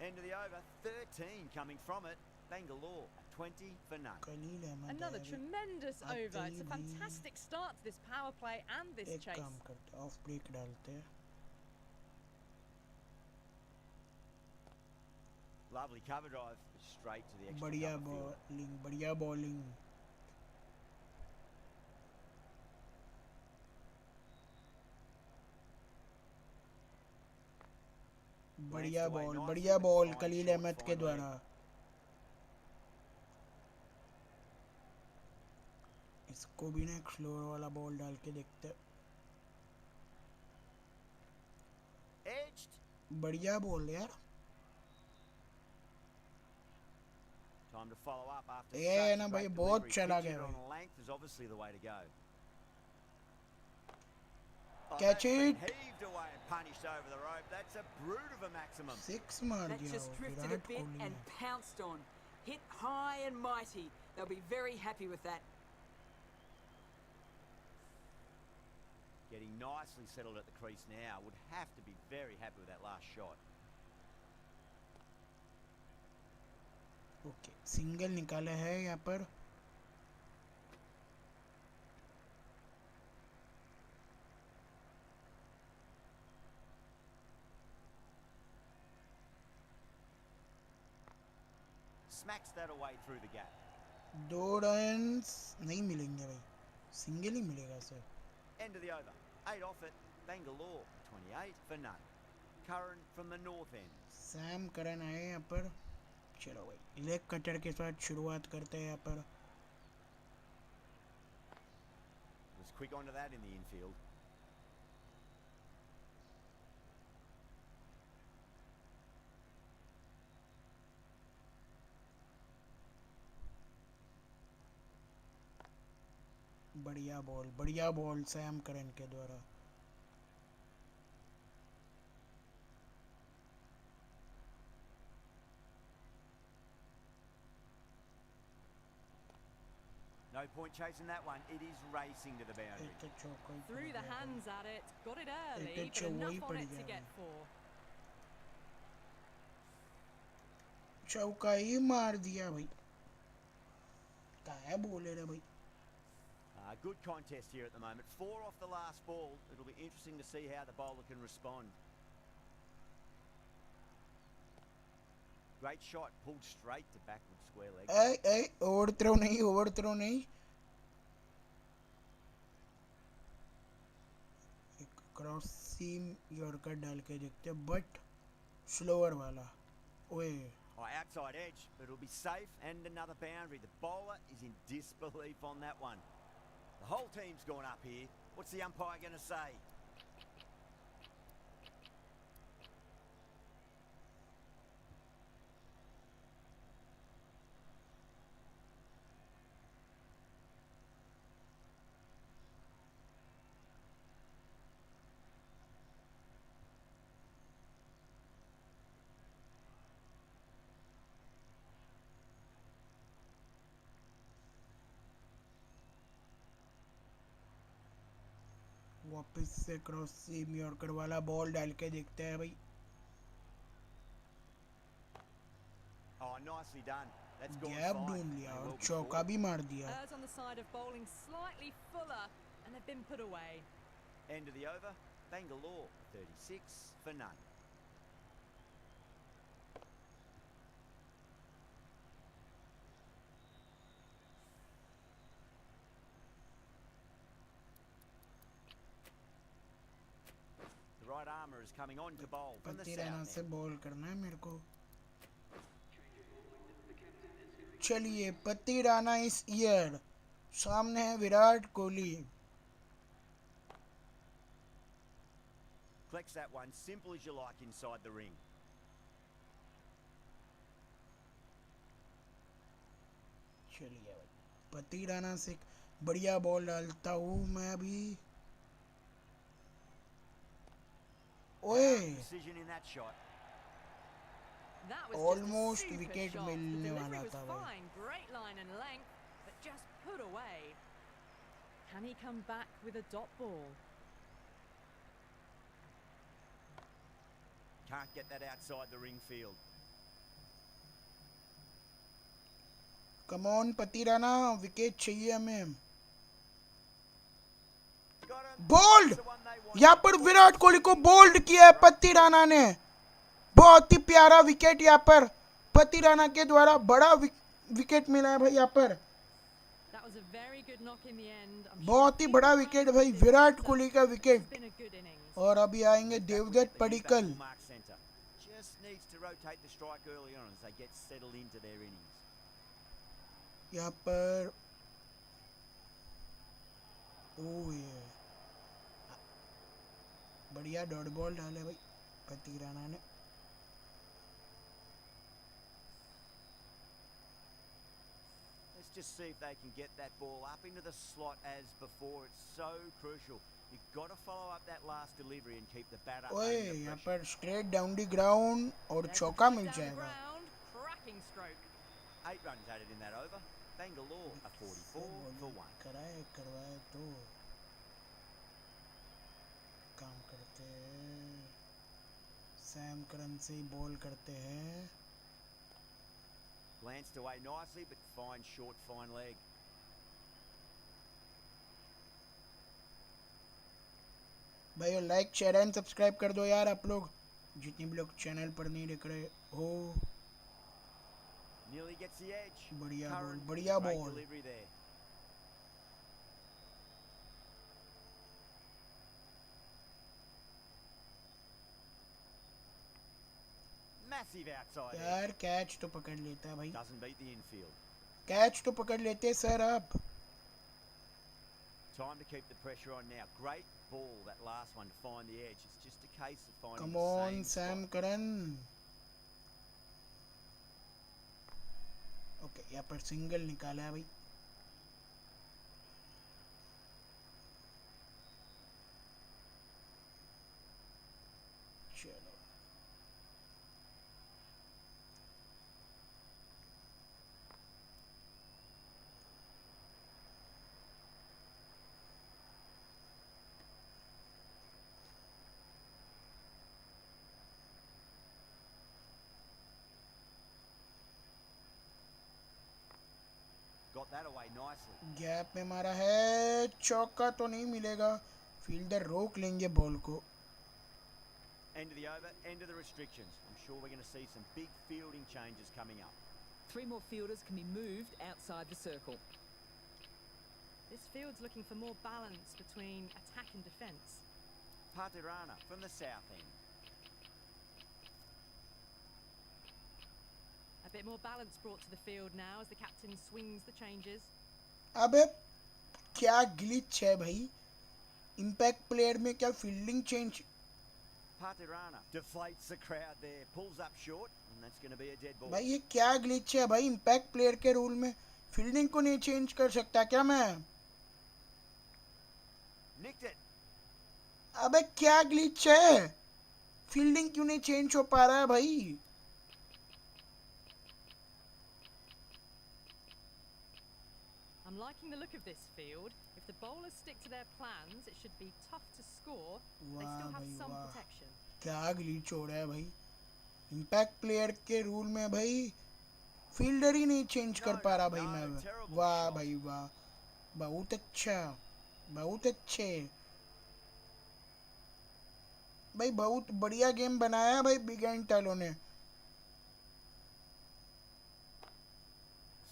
End of the over. 13 coming from it. Bangalore 20 for none. कलील Ahmad Another है tremendous आते over. ही It's a भी fantastic start to this power play and this एक chase. काम करते of break डालते हैं। Lovely cover drive straight to the extra बढ़िया cover field. Bowling, बढ़िया बॉलिंग। बढ़िया बॉल कलील अहमद के द्वारा। इसको भी ना एक स्लोअर वाला बॉल डाल के देखते। Edged. बढ़िया बॉल यार। Time to follow up after ये such ना a भाई great बहुत delivery. चला Pitch गया it भाई। on length is obviously the way to go. Oh, Catch that's been it. heaved away and punished over the rope. That's a brute of a maximum. Six मार That दिया just वो drifted a Virat bit Kohli and ने। pounced on. Hit high and mighty. They'll be very happy with that. Getting nicely settled at the crease now. Would have to be very happy with that last shot. Okay single निकाला है यहाँ पर। Smacks that away through the gap. 2 runs नहीं मिलेंगे भाई, single ही मिलेगा sir. End of the over. 8 off it. Bangalore 28 for none. Curran from the north end. Sam Curran आए यहाँ पर। चलो भाई लेग कटर के साथ शुरुआत करते हैं यहाँ पर। Was quick onto that in the infield. बढ़िया बॉल सैम करन के द्वारा। No point chasing that one. It is racing to the boundary. एक तो चौका ही Threw पड़ the गया hands at it, got it early, तो but चौवा ही enough पड़ on it to गया get 4. चौका ही मार दिया भाई। क्या बोले रे भाई। Good contest here at the moment. 4 off the last ball. It'll be interesting to see how the bowler can respond. Great shot, pulled straight to backward square leg. Over throw नहीं। एक क्रॉस सीम yorker डाल के देखते हैं, but slower वाला। ओए Outside edge, but it'll be safe and another boundary. The bowler is in disbelief on that one. The whole team's gone up here. What's the umpire going to say? वापस से cross सीम yorker वाला ball डाल के देखते हैं भाई। Oh, nicely done. That's gone gap fine. ढूंढ लिया May और well be चौका forward. भी मार दिया। Errs on the side of bowling slightly fuller, and they've been put away. End of the over. Bangalore 36 for none. The right armour is coming on to bowl from the 35 run south से end. Ball करना है मेरे को। चलिए 35 राना इस year, सामने है Virat Kohli. Flex that one, simple as you like inside the ring. चलिए भाई 35 राना से बढ़िया बॉल डालता हूँ मैं अभी। ओए Precision in that shot. That was Almost just a super wicket shot. मिलने The वाला delivery was था भाई। fine, great line and length, but just put away. Can he come back with a dot ball? Can't get that outside the ring field. Come on 35 Rana, wicket चाहिए हमें। Got him. Bowled, That's the one they want. यहाँ पर विराट कोहली को bold किया है 35 राना ने। बहुत ही प्यारा विकेट यहाँ पर 35 राना के द्वारा बड़ा विकेट मिला है भाई यहाँ पर। That was a very good knock in the end. I'm बहुत ही sure बड़ा people विकेट find भाई, this विराट better. कोहली का This wicket. has been a good innings. और अभी आएंगे Devdutt Padikkal. Mark centre. Just needs to rotate the strike early on as they get settled into their innings. यहाँ पर ओए बढ़िया डॉट बॉल डाले भाई 35 राना ने। Let's just see if they can get that ball up into the slot as before. It's so crucial. You've got to follow up that last delivery and keep the batter ओए under यहाँ pressure. पर straight down the ground और There's the चौका drive mill down the जाएगा। ground. Cracking stroke. 8 runs added in that over. Bangalore are 44 for 1. कराए करवाए तो काम करते हैं। सैम करन से ही बॉल करते हैं। Glanced away nicely, but fine short, fine leg. भाई लाइक शेयर एंड सब्सक्राइब कर दो यार आप लोग, जितने भी लोग चैनल पर नहीं देख रहे हो। Nearly gets the edge. बढ़िया बॉल, Curran, बढ़िया great ball. delivery there. Massive outside edge. यार कैच तो पकड़ लेता है भाई, Doesn't beat the infield. Catch तो पकड़ लेते सर आप। Time to keep the pressure on now. Great ball, that last one, to find the edge. It's just a case of finding come the on same Sam spot. Curran. Okay यहाँ पर single निकाला है भाई। चलो Got that away nicely. Gap में मारा है, चौका तो नहीं मिलेगा, फील्डर रोक लेंगे बॉल को। End of the over, end of the restrictions. I'm sure we're going to see some big fielding changes coming up. 3 more fielders can be moved outside the circle. This field's looking for more balance between attack and defence. Patirana from the south end. A bit more balance brought to the field now as the captain swings the changes. अबे क्या glitch है भाई, impact player में क्या fielding change. Patirana deflates the crowd there, pulls up short, and that's going to be a dead ball. भाई ये क्या glitch है भाई, इम्पैक्ट प्लेयर के रूल में फील्डिंग को नहीं चेंज कर सकता क्या मैं। Nicked it. अबे क्या ग्लिच है, फील्डिंग क्यों नहीं चेंज हो पा रहा है भाई। I'm liking the look of this field. If the bowlers stick to their plans, it should be tough to score. They वाह still have भाई some वाह, protection. क्या ग्लिच हो रहा है भाई। इम्पैक्ट प्लेयर के रूल में भाई फील्डर ही नहीं चेंज कर पा रहा भाई मैं। वाह भाई वाह, बहुत अच्छा, बहुत अच्छे भाई, बहुत बढ़िया गेम बनाया भाई बिग एंड टैलो ने।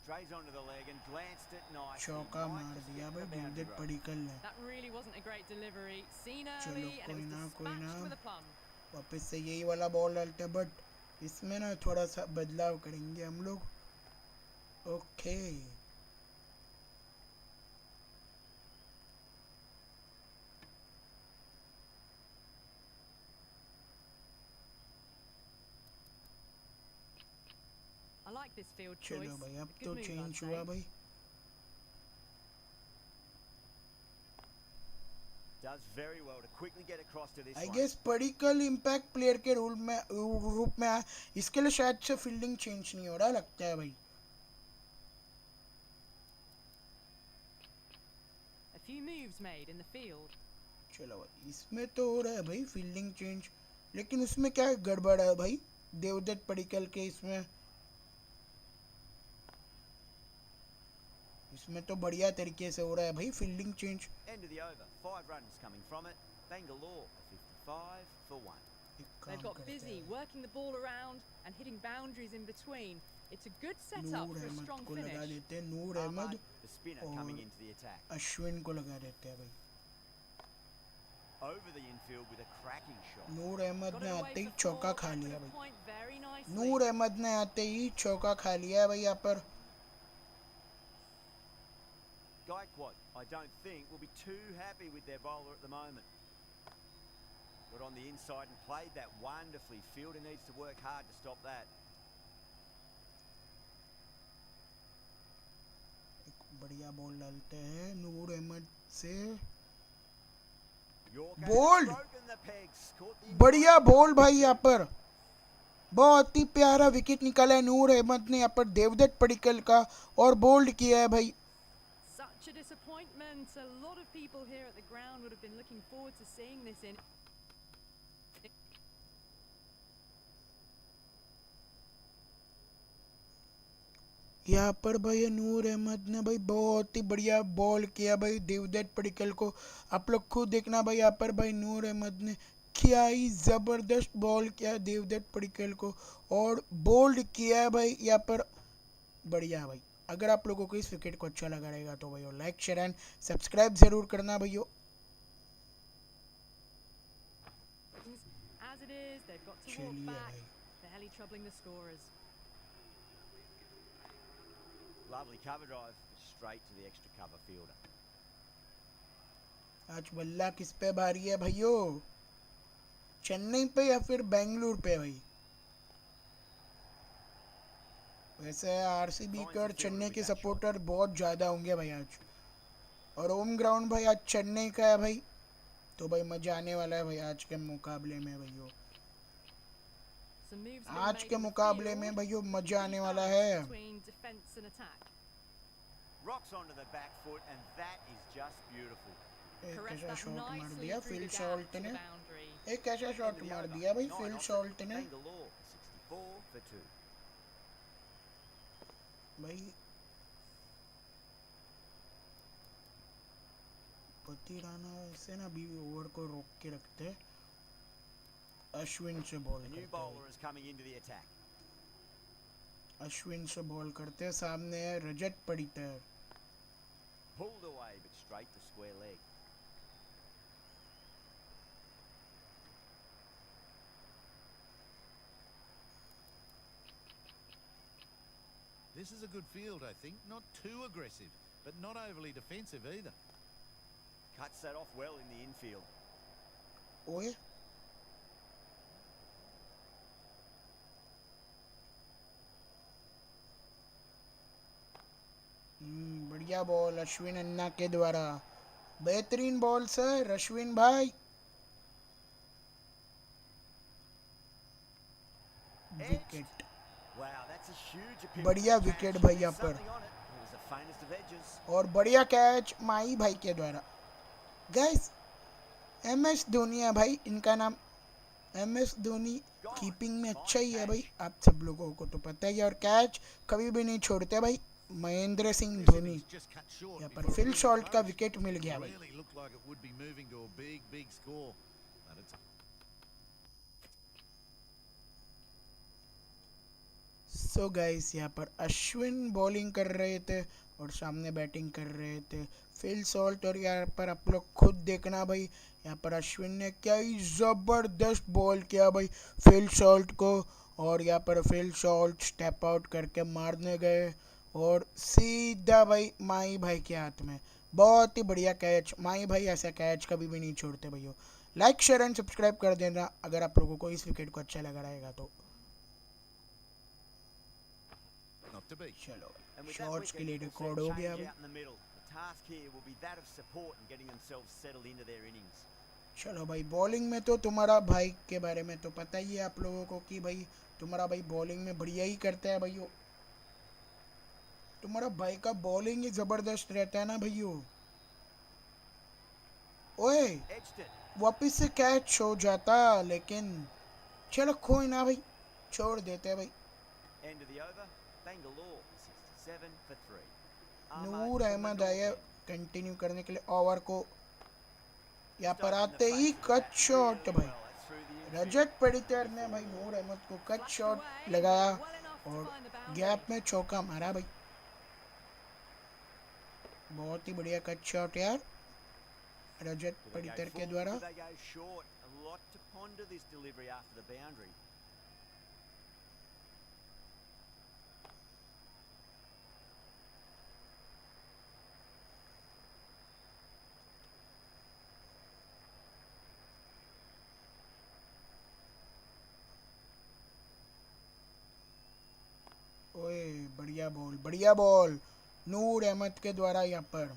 Strays onto the leg and glanced it nicely. चौका Might मार just दिया get भाई the boundary David rope. Padikkal ने। That really wasn't a great delivery. Seen चलो early and it कोई was ना कोई ना, dispatched with a plum. वापस से यही वाला बॉल डालते हैं, बट इसमें ना थोड़ा सा बदलाव करेंगे हम लोग। Okay I like this field choice. चलो भाई, अब A तो good move, I'd change say. हुआ भाई। Does very well to quickly get across to this I one. Guess Padikkal impact player के रूप में आया, इसके लिए शायद से फील्डिंग चेंज नहीं हो रहा लगता है भाई। A few moves made in the field. चलो भाई, इसमें तो हो रहा है भाई फील्डिंग चेंज, लेकिन उसमें क्या गड़बड़ है भाई देवदत्त पडिक्कल के इसमें तो बढ़िया तरीके से हो रहा है भाई fielding change. End of the over. 5 runs coming from it. Bangalore 55 for 1. They've got busy working the ball around and hitting boundaries in between. It's a good setup Noor for a Ahmad strong को लगा finish. देते हैं, नूर Ahmad Ahmad, the spinner coming और into the attack. Ashwin को लगा देते हैं भाई। Over the infield with a cracking shot. Noor Ahmad Got ने it आते away ही for चौका 4, खा back लिया with a भाई। point very nicely. नूर अहमद ने आते ही चौका खा लिया है भाई यहाँ पर। Gaikwad, I don't think, will be too happy with their bowler at the moment. Got on the inside and played that wonderfully. Fielder needs to work hard to stop that. एक बढ़िया बॉल डालते हैं नूर अहमद से, Yorker Bowled. broken the pegs. Caught the बढ़िया ball भाई यहाँ पर, बहुत ही प्यारा विकेट निकाला है नूर अहमद ने यहाँ पर देवदत्त पडिक्कल का और बोल्ड किया है भाई। Such a disappointment. A lot of people here at the ground would have been looking forward to seeing this in. यहाँ पर भाई नूर अहमद ने भाई बहुत ही बढ़िया बॉल किया भाई देवदत्त पडिक्कल को। आप लोग खुद देखना भाई यहाँ पर भाई नूर अहमद ने क्या ही ज़बरदस्त बॉल किया देवदत्त पडिक्कल को और बोल्ड किया है भाई यहाँ पर। बढ़िया भाई, अगर आप लोगों को इस विकेट को अच्छा लगा रहेगा तो भाई लाइक शेयर एंड सब्सक्राइब ज़रूर करना भाइयों। As it is, they've got to walk चलिए back, भाई, barely troubling the scorers. Lovely cover drive, straight to the extra cover fielder. आज बल्ला किस पे भारी है भाइयों, चेन्नई पे या फिर बेंगलुरु पे भाई? वैसे आरसीबी के और चेन्नई के सपोर्टर बहुत ज़्यादा होंगे भाई आज, और होम ग्राउंड भाई आज चेन्नई का है भाई, तो भाई मज़ा आने वाला है भाई आज के मुकाबले में भाइयों। Some moves आज being के made in the मुकाबले field. में भाइयों मज़ा आने Key वाला balance है। between defense and attack. Rocks onto the back foot, and that is just beautiful. एक Caressed ऐसा that शॉट मार nicely दिया through Phil the gap Salt to ने, the boundary. एक ऐसा End शॉट of the मार over. दिया भाई 9 फिल off it. शॉल्ट ने Bangalore 64 for 2. भाई। पति राणा ऐसे ना भी ओवर को रोक के रखते हैं। अश्विन से बॉल The new करते हैं bowler is coming into the attack. Ashwin से बॉल करते हैं, सामने है रजत Padikkal. Pulled away, but straight to square leg. This is a good field, I think. Not too aggressive, but not overly defensive either. Cuts that off well in the infield. ओए बढ़िया ball Ashwin अन्ना के द्वारा, बेहतरीन ball sir Ashwin भाई। Wicket, Wow, that's a huge appeal. बढ़िया Catch. Wicket भाई There's यहाँ पर। something on it. It was a Faintest of edges. और बढ़िया कैच माई भाई के द्वारा। गाइस MS धोनी है भाई इनका नाम, MS धोनी कीपिंग में अच्छा ही है भाई, आप सब लोगों को तो पता ही है। और कैच कभी भी नहीं छोड़ते भाई महेंद्र सिंह धोनी। यहाँ पर फिल शॉल्ट का विकेट मिल गया भाई। सो गाइस यहाँ पर अश्विन बॉलिंग कर रहे थे और सामने बैटिंग कर रहे थे फिल सॉल्ट। और यहाँ पर आप लोग खुद देखना भाई, यहाँ पर अश्विन ने क्या ही ज़बरदस्त बॉल किया भाई फिल सॉल्ट को। और यहाँ पर फिल सॉल्ट स्टेप आउट करके मारने गए और सीधा भाई माई भाई के हाथ में। बहुत ही बढ़िया कैच, माई भाई ऐसा कैच कभी भी नहीं छोड़ते भैया। लाइक शेयर एंड सब्सक्राइब कर देना अगर आप लोगों को इस विकेट को अच्छा लग रहेगा तो। चलो शॉट्स के लिए रिकॉर्ड हो गया भाई। चलो भाई बॉलिंग में तो तुम्हारा भाई के बारे में तो पता ही है आप लोगों को कि भाई तुम्हारा भाई बॉलिंग में बढ़िया ही करता है भाइयों। तुम्हारा भाई का बॉलिंग ही जबरदस्त रहता है ना भैया। ओए वापिस से कैच हो जाता, लेकिन चलो कोई ना भाई, छोड़ देते हैं भाई। नूर अहमद आए कंटिन्यू करने के लिए ओवर को। यहाँ पर आते ही कट शॉट भाई, रजत पडिक्कर ने भाई नूर अहमद को कट शॉट लगाया और गैप में चौका मारा भाई। बहुत ही बढ़िया कट शॉट यार रजत पडिक्कर के द्वारा। ओए बढ़िया बॉल नूर अहमद के द्वारा यहाँ पर।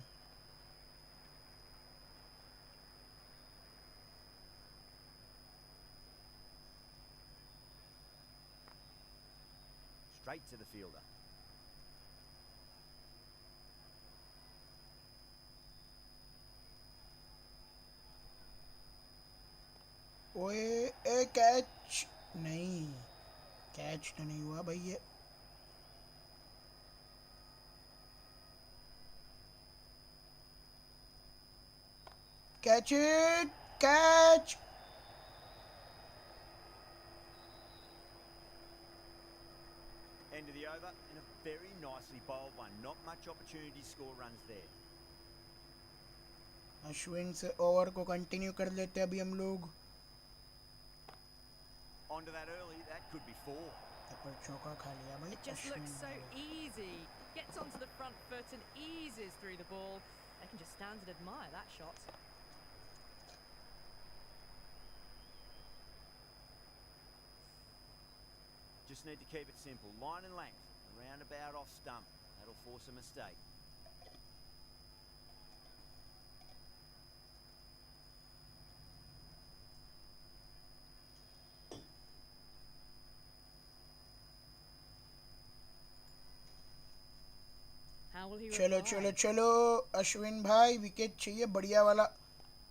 Straight to the fielder. ओए ए कैच नहीं, कैच तो नहीं हुआ भाई ये। Catch it, catch. End of the over and a very nicely bowled one. Not much opportunity to score runs there. Ashwin से ओवर को कंटिन्यू कर लेते हैं अभी हम लोग। Onto that early, that could be 4. पर चौका खा लिया भाई। It just looks so easy. Gets onto the front foot and eases through the ball. They can just stand and admire that shot. Just need to keep it simple. Line and length. Around about off stump. That'll force a mistake. How will he चलो reply? चलो चलो अश्विन भाई wicket चाहिए बढ़िया वाला।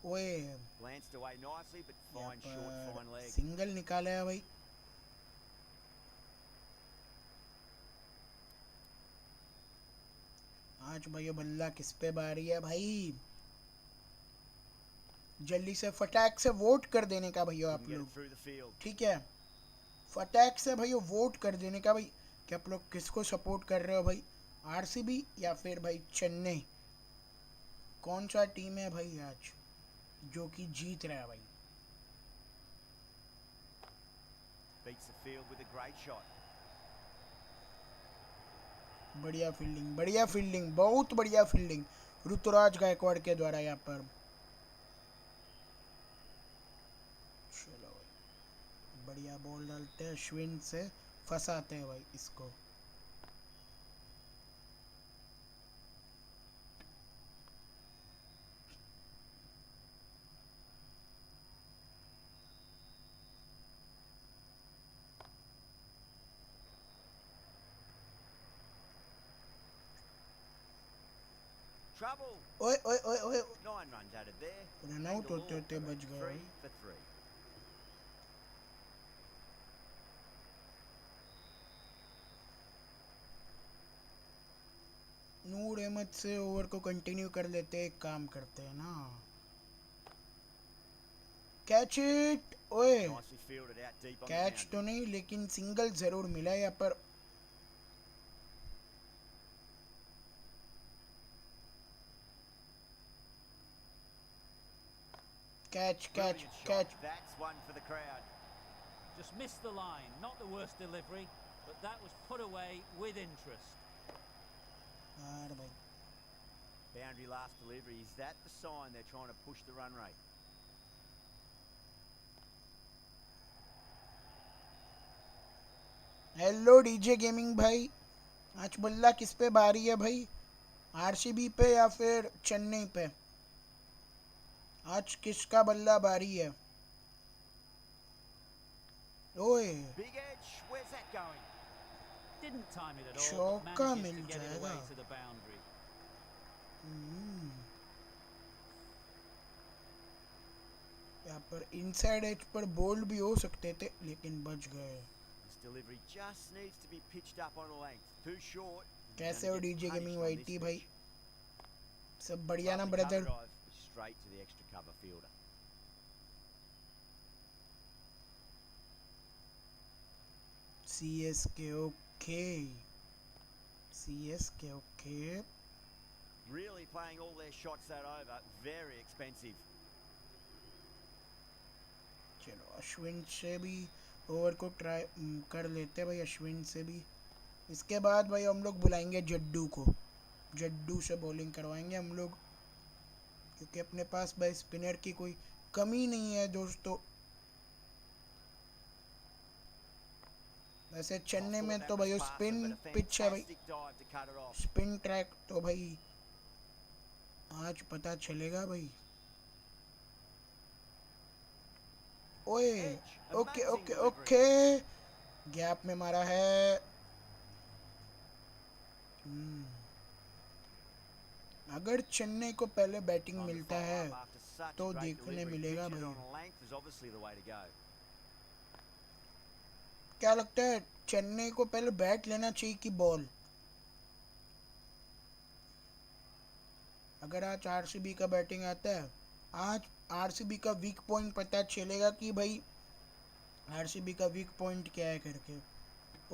ओए Glanced away nicely, but fine short, fine leg. Single निकाला है भाई। आज भाई बल्ला किस पे बारी है भाई, जल्दी से फटाक से वोट कर देने का भैया आप लोग, ठीक है। फटाक से भैया वोट कर देने का भाई कि आप लोग किसको सपोर्ट कर रहे हो भाई, RCB या फिर भाई चेन्नई। कौन सा टीम है भाई आज जो कि जीत रहा है भाई। Beats the field with a great shot. बढ़िया फील्डिंग बहुत बढ़िया फील्डिंग ऋतुराज गायकवाड़ के द्वारा यहाँ पर। चलो भाई बढ़िया बॉल डालते हैं, अश्विन से फंसाते हैं भाई इसको। Trouble. ओए ओए ओए ओए 9 runs added there. Run out Bangalore होते होते are बच गए 3 भाई। for 3. नूर अहमद से ओवर को कंटिन्यू कर लेते, एक काम करते हैं ना। Catch it. ओए Nicely fielded out deep on the catch boundary. तो नहीं, लेकिन सिंगल जरूर मिला यहाँ पर। Catch catch Brilliant shot. Catch. That's one for the crowd. Just missed the line. Not the worst delivery, but that was put away with interest. यार भाई Boundary last delivery. Is that the sign they're trying to push the run rate? Hello DJ gaming भाई, आज बल्ला किस पे बारी है भाई? आरसीबी पे या फिर चेन्नई पे? आज किसका बल्ला बारी है? ओए Big edge. Where's that going? Didn't time it at all, but चौका manages mill to get it away जाएगा। to the boundary. यहाँ पर इनसाइड एज पर बोल्ड भी हो सकते थे, लेकिन बच गए। This delivery just needs to be pitched up on a length. Too short. He's कैसे gonna हो get DJ punished gaming on YT this भाई? pitch. सब बढ़िया ना Lovely cover brother? drive. Straight to the extra cover fielder. CSK okay, CSK okay. Really playing all their shots that over. Very expensive. चलो अश्विन से भी over को try कर लेते हैं भाई, अश्विन से भी। इसके बाद भाई हम लोग बुलाएंगे जड्डू को, जड्डू से बॉलिंग करवाएंगे हम लोग, क्योंकि अपने पास भाई स्पिनर की कोई कमी नहीं है दोस्तों। वैसे चेन्नई में तो भाई स्पिन पिच है भाई, Fantastic dive to cut it off. Spin track तो भाई आज पता चलेगा भाई। ओए ओके ओके ओके, गैप में मारा है। अगर चेन्नई को पहले बैटिंग Time to मिलता follow है up after such a तो great देखने delivery. मिलेगा Pitch it भाई। on a length is obviously the way to go. क्या लगता है चेन्नई को पहले बैट लेना चाहिए कि बॉल? अगर आज आरसीबी का बैटिंग आता है, आज आरसीबी का वीक पॉइंट पता चलेगा कि भाई आरसीबी का वीक पॉइंट क्या है करके।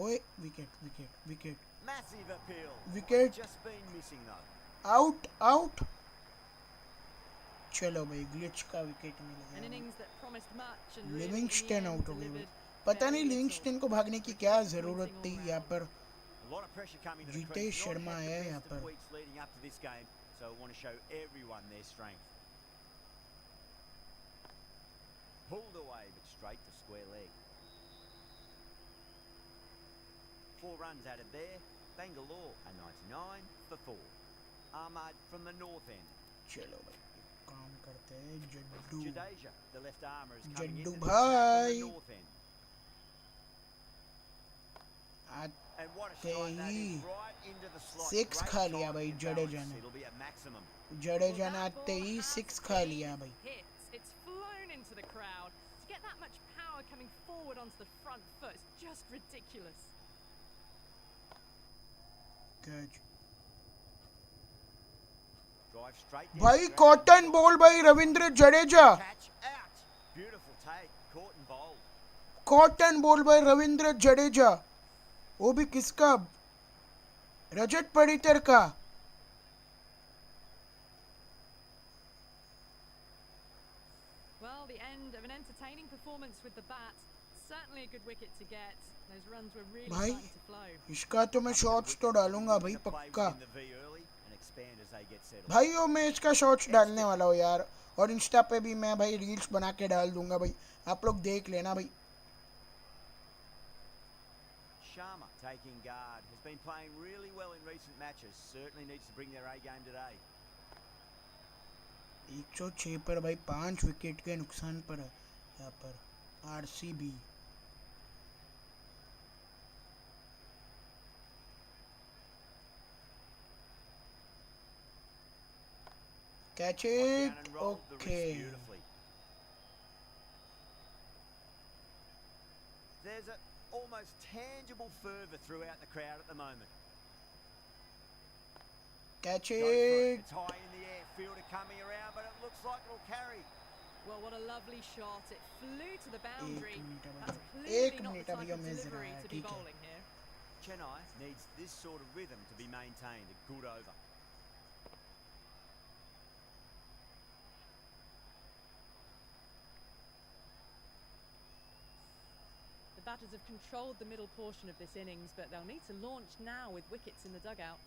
ओए wicket wicket wicket Massive appeal. Wicket. Just been missing though. Out out. चलो भाई ग्लिच का विकेट मिल An गया। innings that promised much and really in the Livingstone end out हो गए भाई। delivered पता very नहीं little. लिविंगस्टन को भागने की क्या जरूरत थी यहाँ पर। A lot of pressure coming to the Jitesh crease. Not Sharma had the आया best यहाँ of पर। weeks leading up to this game, so I want to show everyone their strength. Pulled away, but straight to square leg. 4 runs added there. Bangalore a 99 for 4. Ahmad from the north end. चलो भाई एक काम करते हैं, Jaddu Jadeja, the left armour, is coming Jaddu into the attack from भाई। the north end. And what a आते strike that he is, right into the slot. 6 Great खा लिया timing भाई and जडेजा balance. ने। It'll be a maximum. Jadeja Well, ने that आते ball he has 6 खा been लिया भाई। hit. It's flown into the crowd. To get that much power coming forward onto the front foot is just ridiculous. Catch Drive straight down भाई, the cotton ground. Ball भाई Ravindra Jadeja. Catch out. Beautiful take. Caught and bowled. Cotton ball भाई रविंद्र जडेजा, वो भी किसका? रजत पडिक्कर का। Well, the end of an entertaining performance with the bat. Certainly a good wicket to get. Those runs were really भाई starting to flow. इसका तो मैं shots तो डालूंगा भाई Looking to play पक्का। within the V early and expand as they get settled. भाई वो मैं इसका शॉट्स डालने वाला हूँ यार, और इंस्टा पे भी मैं भाई रील्स बना के डाल दूंगा भाई, आप लोग देख लेना भाई। Sharma taking guard. Has been playing really well in recent matches. Certainly needs to bring their A game today. 106 पर भाई 5 विकेट के नुकसान पर है यहाँ पर RCB. Catch Got down it. and rolled the wrist Okay. beautifully. There's an almost tangible fervour throughout the crowd at the moment. Catch Go for it. it. It's high in the air, fielder coming around, but it looks like it'll carry. Well, what a lovely shot. It flew to the boundary. minute अब That's भैया, clearly एक not minute the अब type भैया of मैं delivery जरा, to be ठीक है. bowling here. Chennai needs this sort of rhythm to be maintained. A good over. The batters have controlled the middle portion of this innings, but they'll need to launch now with wickets in the dugout.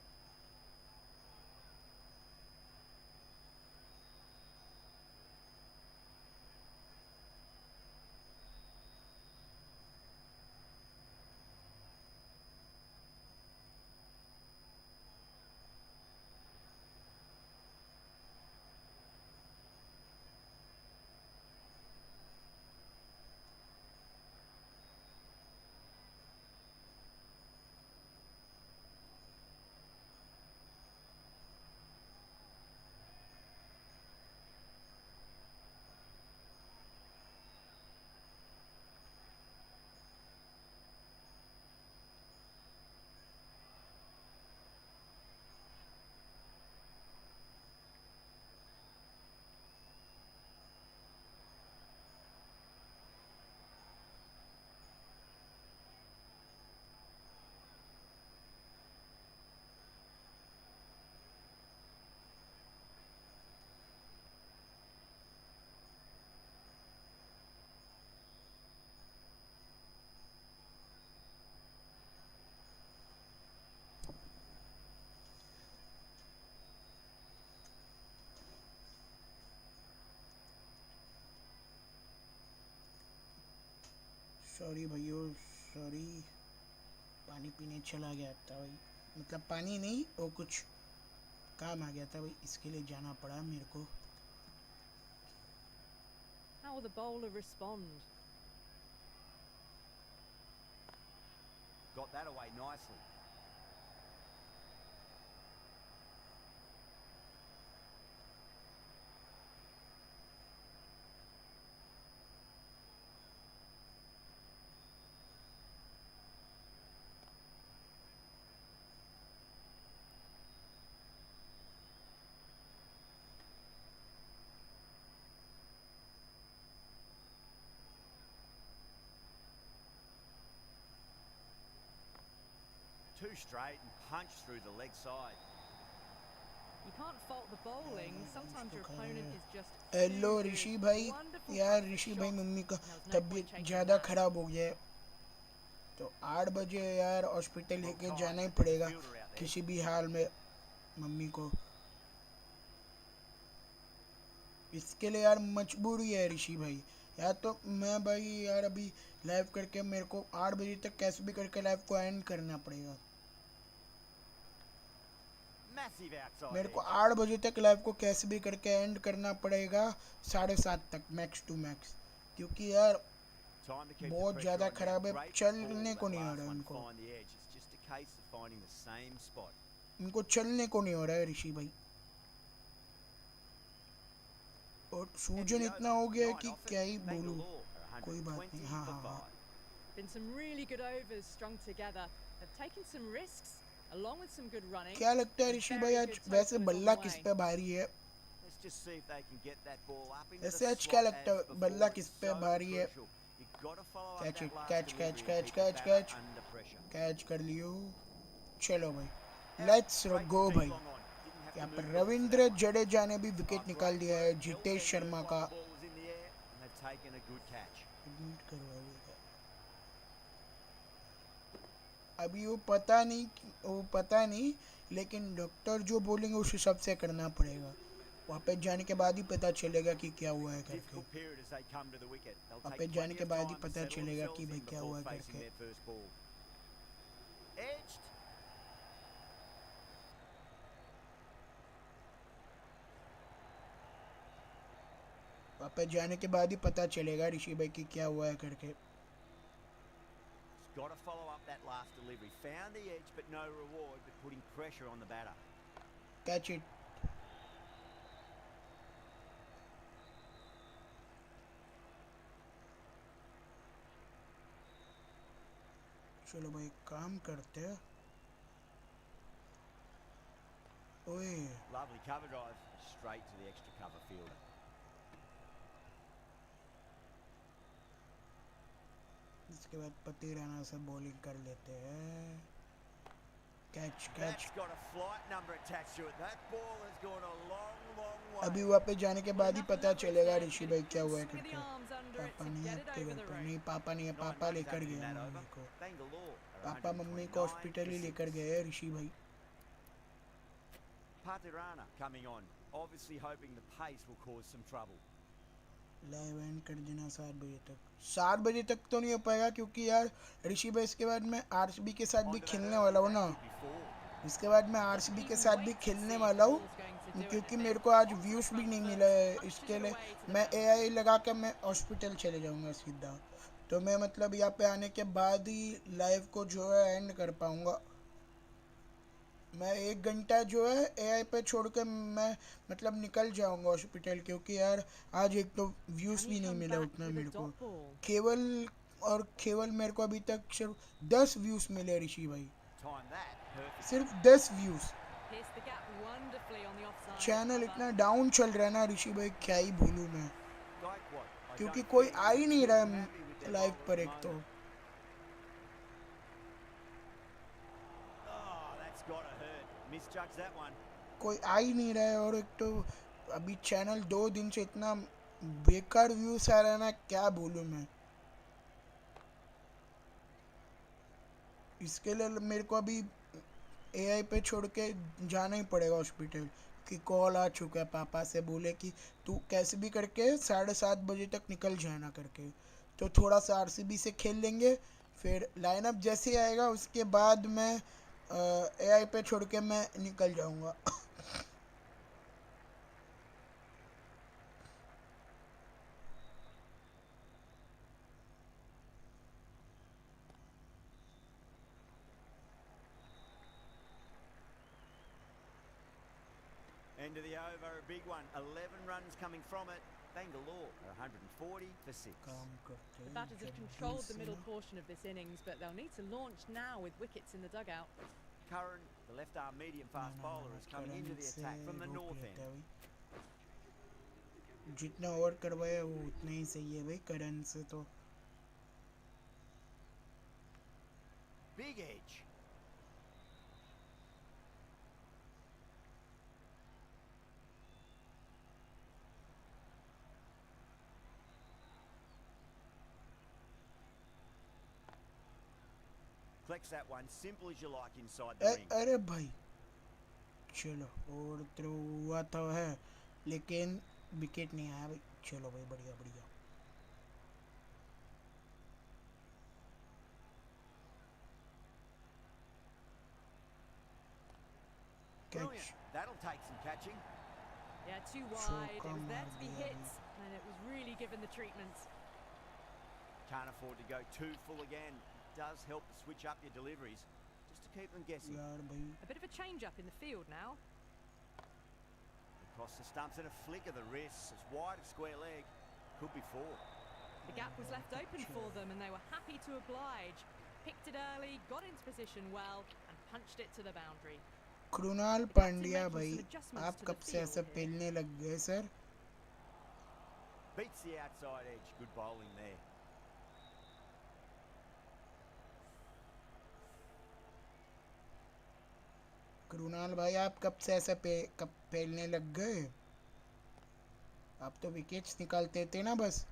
Sorry भैया, sorry. पानी पीने चला गया था भाई. मतलब पानी नहीं, वो कुछ काम आ गया था भाई, इसके लिए जाना पड़ा मेरे को. How will the bowler respond? Got that away nicely. Two straight and punch through the leg side. You can't fault the bowling. Sometimes your opponent is just hello too good. ऋषि भाई. Wonderful यार cut ऋषि shot. भाई mummy का There was no point तबीयत chasing ज़्यादा that. ख़राब हो गया है, तो 8 बजे यार हॉस्पिटल लेके जाना ही पड़ेगा किसी भी हाल में मम्मी को. इसके लिए यार मजबूरी है ऋषि भाई. या तो मैं भाई यार अभी लाइव करके मेरे को 8 बजे तक कैसे भी करके लाइव को एंड करना पड़ेगा. Massive outside मेरे को edge. 8 बजे तक लाइव को कैसे भी करके एंड करना पड़ेगा 7:30 तक मैक्स टू मैक्स, क्योंकि यार Time to keep the बहुत pressure ज़्यादा on now. खराब है. Great चलने ball, को that नहीं हो last रहा है one इनको. find the edge. It's just a case of finding the same spot. इनको चलने को नहीं हो रहा है ऋषि भाई. और सूजन इतना हो गया है कि क्या ही बोलूं. कोई बात नहीं. हाँ हाँ हाँ. Been some really good overs strung together. They've taken some risks along with some good running. क्या लगता है ऋषि भाई आज वैसे बल्ला किस पे भारी है? Let's just see if they can get that ball up into the ऐसे आज slot क्या लगता as है before. बल्ला It's किस पे so भारी है? crucial. You've got to follow up Catch that it, last catch, delivery catch, and catch, keep the catch, batter catch. under pressure. Catch कर लियो. चलो भाई, लेट्स गो भाई. यहाँ पर रविंद्र जडेजा ने भी विकेट निकाल दिया है जितेश शर्मा का. अभी वो पता नहीं लेकिन डॉक्टर जो बोलेंगे उस हिसाब से करना पड़ेगा. वापस जाने के बाद ही पता चलेगा कि क्या हुआ है करके. वापस जाने के बाद ही पता चलेगा कि भाई क्या हुआ है करके. वापस जाने के बाद ही पता चलेगा ऋषि भाई कि क्या हुआ है करके. Got to follow up that last delivery. Found the edge, but no reward, but putting pressure on the batter. Catch it. चलो भाई काम करते हैं। ओए Lovely cover drive, straight to the extra cover fielder. इसके बाद पति राणा से बॉलिंग कर लेते हैं। Catch catch. That's got a flight number attached to it. That ball has gone a long, long way. अभी वापस जाने के बाद ही पता चलेगा ऋषि भाई क्या हुआ है करके। पापा नहीं है आपके घर पर? नहीं पापा नहीं है, पापा लेकर गया मम्मी को। Bangalore are पापा मम्मी को 129 हॉस्पिटल ही for लेकर 6. गए हैं ऋषि भाई। Patirana coming on, obviously hoping the pace will cause some trouble. Live and कर देना 7 बजे तक। 7 बजे तक तो नहीं हो पाएगा क्योंकि यार ऋषि भाई इसके बाद मैं आरसीबी के साथ भी खेलने वाला हूँ ना। इसके बाद मैं आरसीबी के साथ भी खेलने वाला हूँ क्योंकि मेरे को आज व्यूज भी नहीं मिला है। इसके लिए मैं एआई लगा के मैं हॉस्पिटल चले जाऊँगा सीधा। तो मैं मतलब यहाँ पे आने के बाद ही लाइव को जो है एंड कर पाऊँगा। मैं 1 घंटा जो है एआई पे छोड़ के मैं मतलब निकल जाऊंगा हॉस्पिटल क्योंकि यार आज एक तो व्यूज़ भी नहीं मिला उतना मेरे को। केवल मेरे को अभी तक सिर्फ 10 व्यूज़ मिले ऋषि भाई, सिर्फ 10 व्यूज़। चैनल इतना डाउन चल रहा है ना ऋषि भाई, क्या ही बोलूँ मैं, क्योंकि कोई आ ही नहीं रहा है लाइव पर। एक तो कोई आ ही नहीं रहा है और एक तो अभी चैनल 2 दिन से इतना बेकार व्यूज आ रहा है ना, क्या बोलूँ मैं। इसके लिए मेरे को अभी एआई पे छोड़ के जाना ही पड़ेगा हॉस्पिटल कि कॉल आ चुका है पापा से, बोले कि तू कैसे भी करके 7:30 बजे तक निकल जाना करके। तो थोड़ा सा आरसीबी से खेल लेंगे, फिर लाइनअप जैसे ही आएगा उसके बाद मैं एआई पे छोड़ के मैं निकल जाऊंगा। End of the over, a big one. 11 runs coming from it. Bangalore are 140 for 6. The batters have controlled the middle portion of this innings, but they'll need to launch now with wickets in the dugout. Curran, the left-arm medium-fast bowler, is coming into the attack from the north end. जितना over करवाया वो उतना ही सही है भाई करन से। तो Big edge. Flex that one, simple as you like inside the ring. अरे भाई चलो, और थ्रो हुआ तो है लेकिन विकेट नहीं आया भाई। चलो भाई बढ़िया बढ़िया। Brilliant. That'll take some catching. Yeah, too wide. It was there to be hit, and it was really given the treatment. Can't afford to go too full again. It does help to switch up your deliveries, just to keep them guessing. A bit of a change-up in the field now. Across the stumps and a flick of the wrists, as wide a square leg. Could be 4. The gap was left open for them, and they were happy to oblige. Picked it early, got into position well, and punched it to the boundary. Krunal Pandya भाई, आप कब से ऐसा पेलने लग गए sir? Beats the outside edge. Good bowling there. Krunal भाई आप कब से ऐसा पेलने लग गए? आप तो विकेट्स निकालते थे ना बस।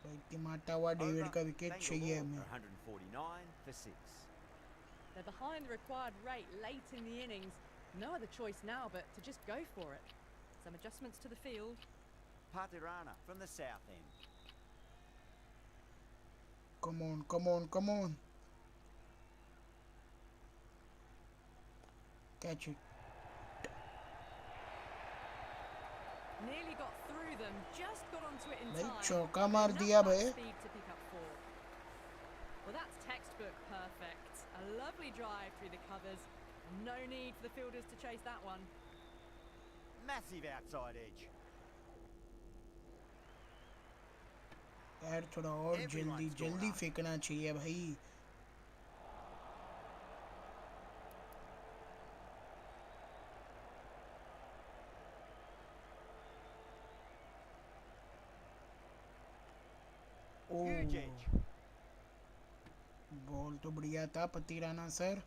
भाई माटा हुआ डेविड का विकेट चाहिए हमें। 149 for 6. They're behind the required rate late in the innings. No other choice now but to just go for it. Some adjustments to the field. Patirana from the south end. Come on, come on, come on. Catch it. Nearly got through them, just got onto it in भाई time. चौका मार दिया भाई। Speed to pick up 4. Well, that's textbook perfect. A lovely drive through the covers. No need for the fielders to chase that one. Massive outside edge. यार थोड़ा और जल्दी Everyone's scored जल्दी up. फेंकना चाहिए भाई. Huge ओह, edge. बॉल तो बढ़िया था पति Rana sir.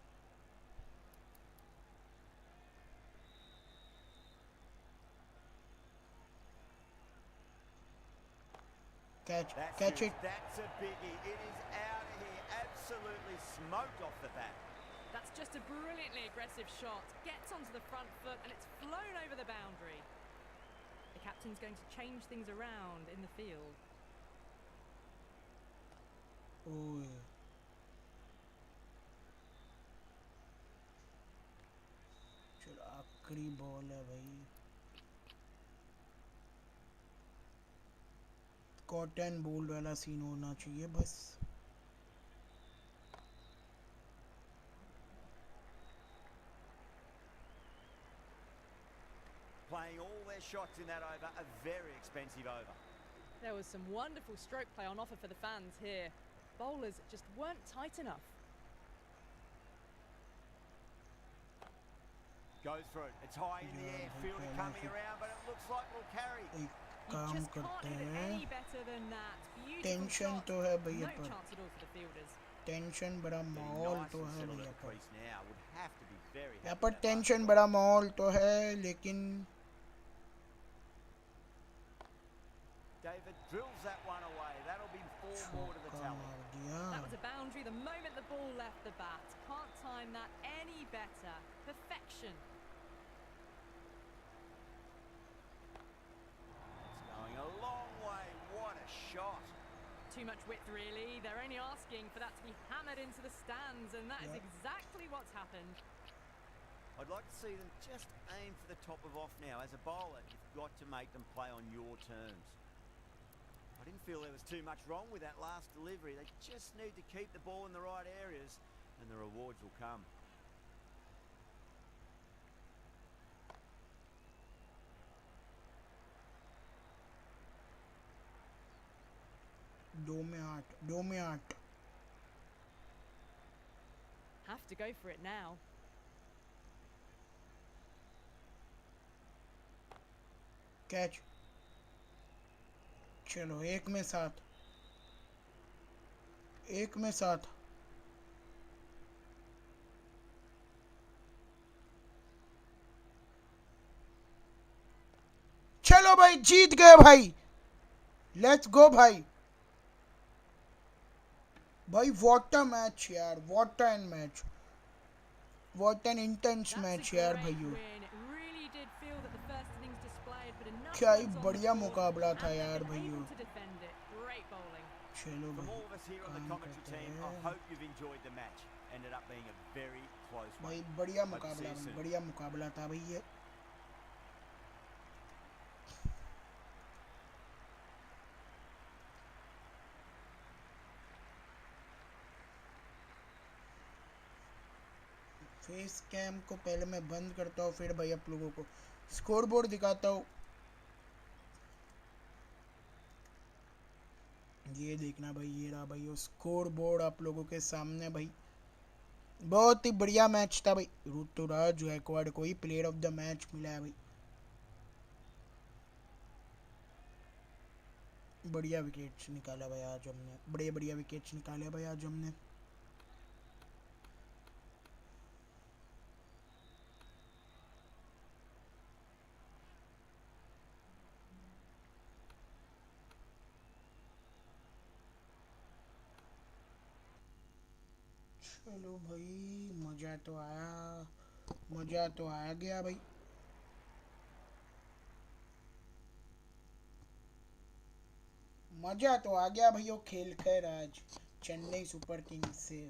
Catch catch it. That's a biggie. It is out of here. Absolutely smoked off the bat. That's just a brilliantly aggressive shot. Gets onto the front foot and it's flown over the boundary. The captain's going to change things around in the field. ओह, चलो आखिरी ball है भाई. Cotton bold वाला scene होना चाहिए बस. Playing all their shots in that over. A very expensive over. There was some wonderful stroke play on offer for the fans here. Bowlers just weren't tight enough. Goes for it. It's high in the air. Fielder coming around, but it looks like it'll carry. एक You काम just can't करते hit it हैं. any better than that. Beautiful tension shot. तो है भैया No पर. chance at all for the fielders. Tension बड़ा Getting माहौल nice तो and है settled भैया at पर. crease now. Would have to be very यहाँ happy पर with that last tension shot. बड़ा माहौल तो है लेकिन David drills that one away. That'll be 4 more to the चौका tally. मार दिया. That was a boundary the moment the ball left the bat. Can't time that any better. Perfection. It's going a long way. What a shot. Too much width, really. They're only asking for that to be hammered into the stands, and that is Yeah. exactly what's happened. I'd like to see them just aim for the top of off now. As a bowler, you've got to make them play on your terms. I didn't feel there was too much wrong with that last delivery. They just need to keep the ball in the right areas and the rewards will come. दो में 8, 2 में 8. Have to go for it now. Catch. चलो 1 में 7. 1 में 7. चलो भाई जीत गए भाई. लेट्स गो भाई. भाई व्हाट अ मैच यार. What an match. What an intense That's match a यार great भाइयों. win. It really did feel that the first innings displayed, but enough क्या ही runs on the बढ़िया board, मुकाबला था and they've यार been भाइयों. able to defend it. Great bowling. चलो From भाई all of us here on the काम commentary करते team, I हैं. hope you've enjoyed the match. Ended up being a very close भाई one. बढ़िया Hope to see मुकाबला. you soon. बढ़िया मुकाबला था भाई ये. फेस कैम को पहले मैं बंद करता हूँ फिर भाई आप लोगों को स्कोर बोर्ड दिखाता हूँ. ये देखना भाई. ये रहा भाई वो स्कोर बोर्ड आप लोगों के सामने भाई. बहुत ही बढ़िया मैच था भाई. ऋतुराज गायकवाड़ को ही प्लेयर ऑफ द मैच मिला है भाई. बढ़िया विकेट्स निकाला भाई आज हमने. बड़े बढ़िया विकेट्स निकाले भाई आज हमने. चलो भाई मज़ा तो आया. मज़ा तो आ गया भाई. मज़ा तो आ गया भाई वो खेल कर आज चेन्नई सुपर किंग्स से.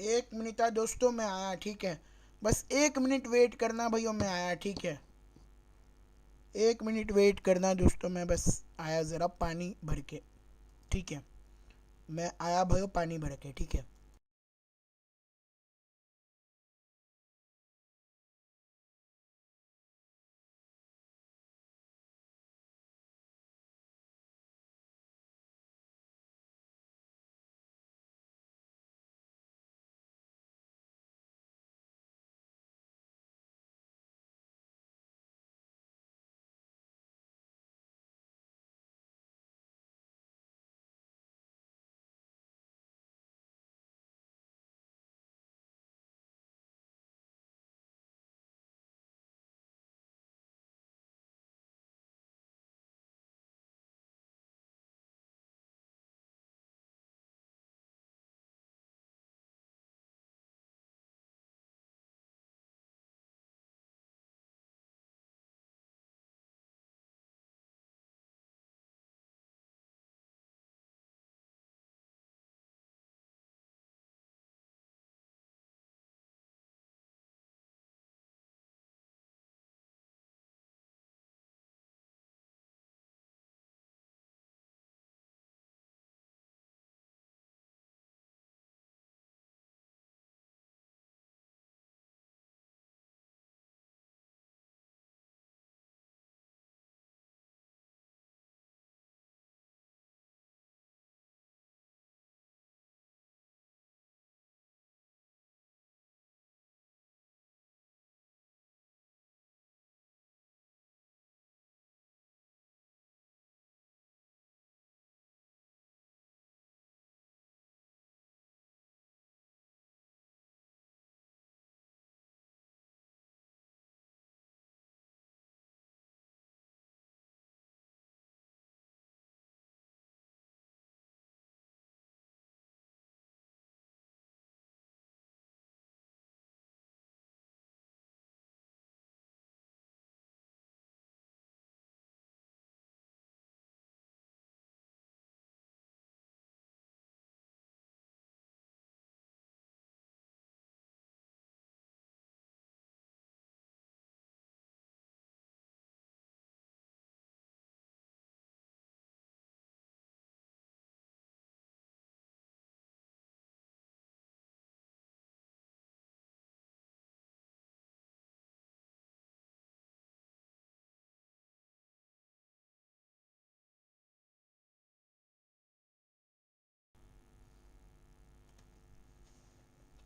एक मिनट दोस्तों, मैं आया, ठीक है। बस 1 मिनट वेट करना भैया, मैं आया, ठीक है। 1 मिनट वेट करना दोस्तों, मैं बस आया, ज़रा पानी भर के, ठीक है। मैं आया भैया पानी भर के, ठीक है।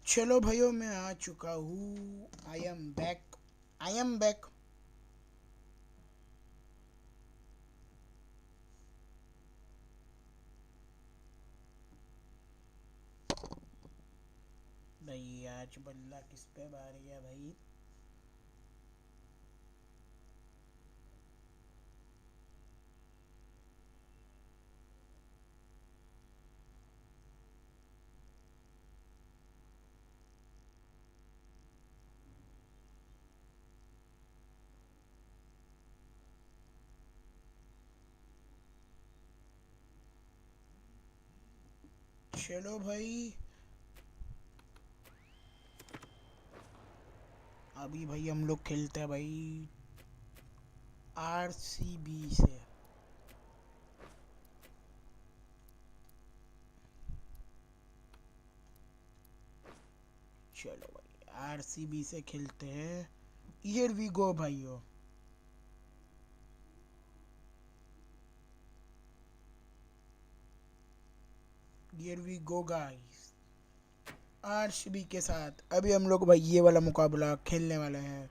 चलो भाइयों, मैं आ चुका हूँ। I am back, I am back. भाई आज बल्ला किस पे मार गया भाई? चलो भाई, अभी भाई हम लोग खेलते हैं भाई आरसीबी से। चलो भाई आरसीबी से खेलते हैं। हियर वी गो भाइयों। Here we go guys. RCB के साथ अभी हम लोग भाई ये वाला मुकाबला खेलने वाले हैं।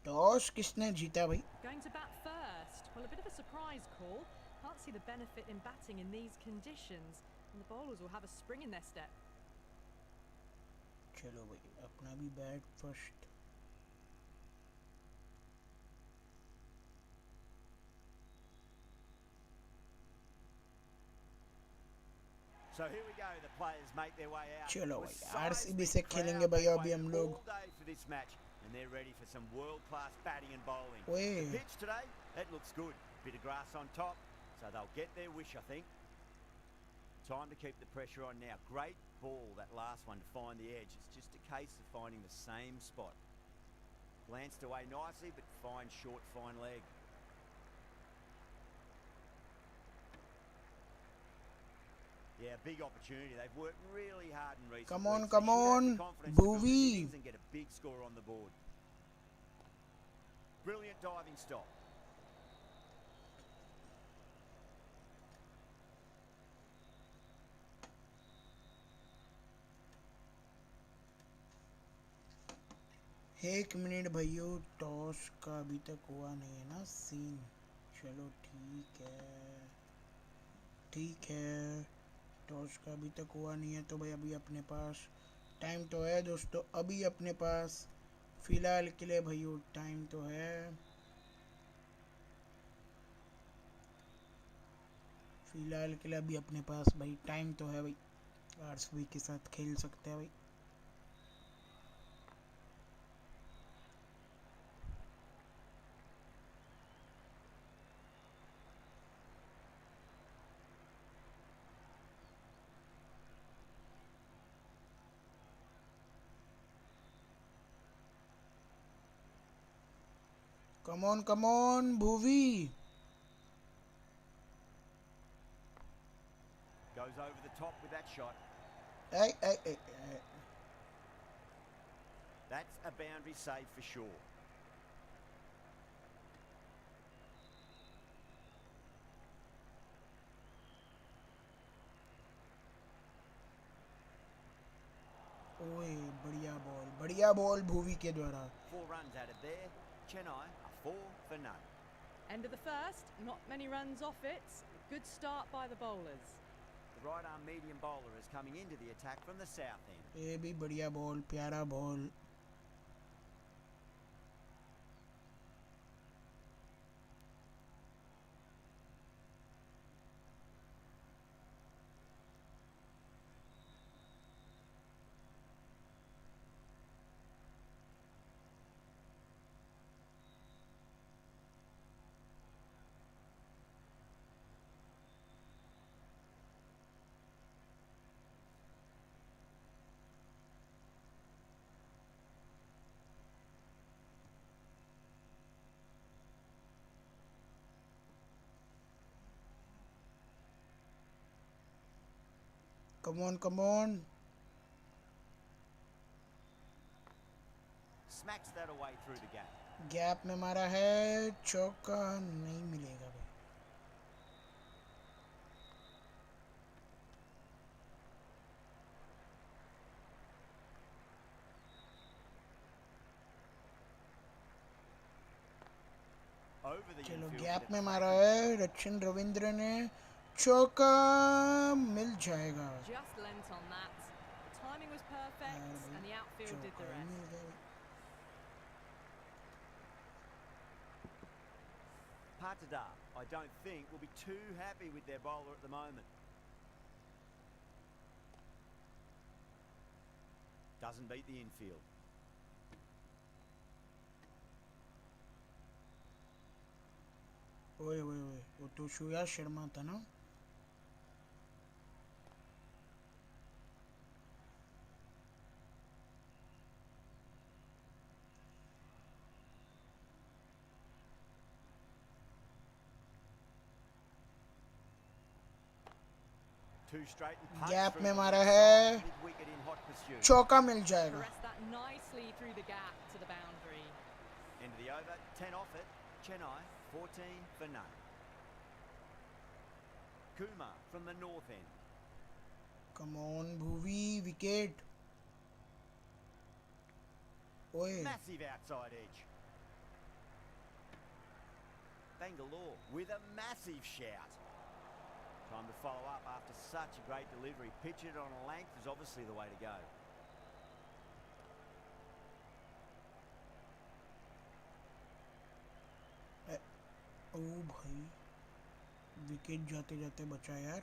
टॉस किसने जीता भाई? Going to bat first. Well, a bit of a surprise call. Can't see the benefit in batting in these conditions, and the bowlers will have a spring in their step. चलो भाई अपना भी bat first. So here we go, the players make their way out. चलो With भाई RCB seismic से खेलेंगे crowd, भाई they अभी हम waited लोग. all day for this match, and they're ready for some world-class batting and bowling. Oi. The pitch today, it looks good. Bit of grass on top, so they'll get their wish, I think. Time to keep the pressure on now. Great ball, that last one, to find the edge. It's just a case of finding the same spot. Glanced away nicely, but fine short, fine leg. Yeah, big opportunity. They've worked really hard in recent Come on, weeks. come They should have on, the confidence to build this Bhuvi. innings and get a big score on the board. Brilliant diving stop. एक minute भाइयों, toss का अभी तक हुआ नहीं है ना scene. चलो ठीक है, टॉस का अभी तक हुआ नहीं है तो भाई अभी अपने पास टाइम तो है दोस्तों. अभी अपने पास फिलहाल के लिए भाइयों टाइम तो है. फिलहाल के लिए अभी अपने पास भाई टाइम तो है भाई. आरसीबी के साथ खेल सकते हैं भाई. Come on, Bhuvi. Goes over the top with that shot. Hey. That's a boundary save for sure. ओए बढ़िया बॉल भुवी के द्वारा. 4 runs out of there. Chennai are 4 for none. End of the first, not many runs off it. Good start by the bowlers. The right arm medium bowler is coming into the attack from the south end. ये भी बढ़िया ball, प्यारा ball. Come on. Smacks that away through the gap. Gap में मारा है, चौका नहीं मिलेगा भाई. Over the चलो infield गैप with में a मारा cracking है, रचिन रविंद्र ने चौका मिल जाएगा. Just lent on that. The timing was perfect, and the outfield did the चौका ही rest. मिल गया. Patada, I don't think, will be too happy with their bowler at the moment. Doesn't beat the infield. ओए वो तो शुया शर्मा था ना. Two straight and punch gap through में the मारा inside, है, mid-wicket in hot pursuit. चौका मिल जाएगा. Caressed that nicely through the gap to the boundary. End of the over, 10 off it. Chennai, 14 for none. Kumar from the north end. Come on Bhuvi, wicket. ओए Massive outside edge. Bangalore with a massive shout. Time to follow up after such a great delivery. Pitch it on a length is obviously the way to go. ओ भाई wicket जाते जाते बचा यार.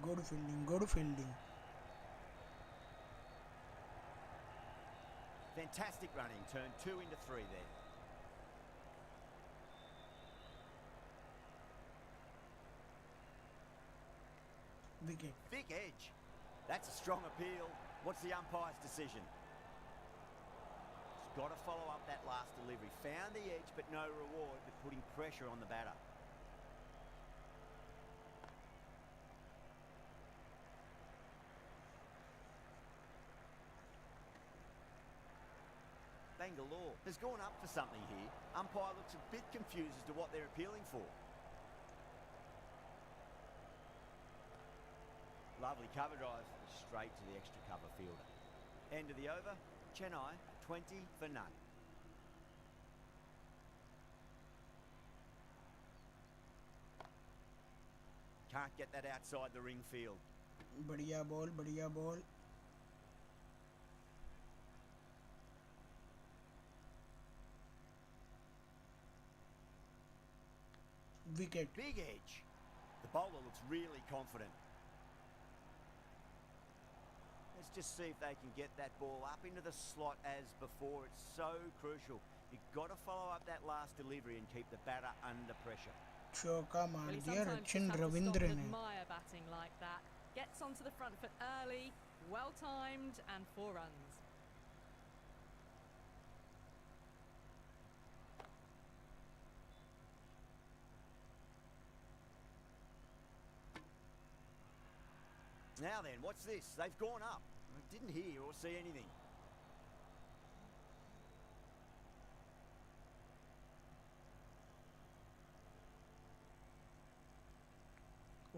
Good fielding, good fielding. Fantastic running. Turn 2 into 3 there. Wicket. Big edge. That's a strong appeal. What's the umpire's decision? He's got to follow up that last delivery. Found the edge, but no reward, but putting pressure on the batter. Bangalore has gone up for something here. Umpire looks a bit confused as to what they're appealing for. Lovely cover drive straight to the extra cover fielder. End of the over, Chennai 20 for none. Can't get that outside the ring field. बढ़िया ball, बढ़िया ball. Wicket. Big edge. The bowler looks really confident. Let's just see if they can get that ball up into the slot as before. It's so crucial. You've got to follow up that last delivery and keep the batter under pressure. चौका मार Well, he दिया sometimes Rachin just has to stop Ravindra and ने. admire batting like that. Gets onto the front foot early, well timed, and 4 runs. Now then, what's this? They've gone up. I didn't hear or see anything.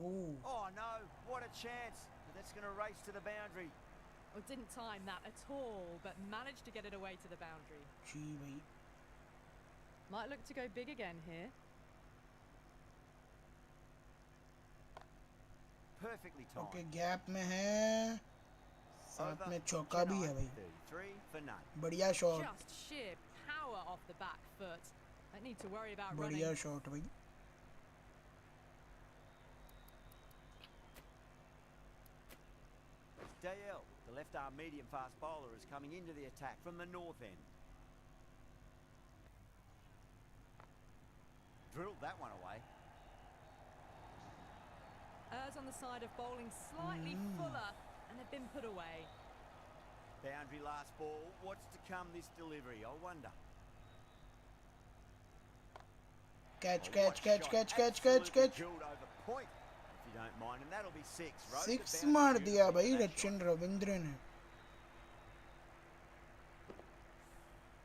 Oh, Oh no, what a chance. But that's going to race to the boundary. Well, didn't time that at all, but managed to get it away to the boundary. जी भाई. Might look to go big again here. Perfectly timed. Okay gap में है. साथ Over, में चौका भी है Chennai, भाई. 33 for none. बढ़िया shot. Just sheer power off the back foot. Don't need to worry about बढ़िया running. शॉट भाई. Dale, the left-arm medium-fast bowler, is coming into the attack from the north end. Drilled that one away. Errs on the side of bowling slightly fuller, and they've been put away. Boundary last ball. What's to come this delivery? I wonder. Catch, Oh, catch, what catch, shot. catch, catch, Absolutely catch, catch. drilled over point, if you don't mind, and that'll be 6. Rode the 6 boundary मार दिया beautifully भाई with that Rachin shot. Ravindra ने.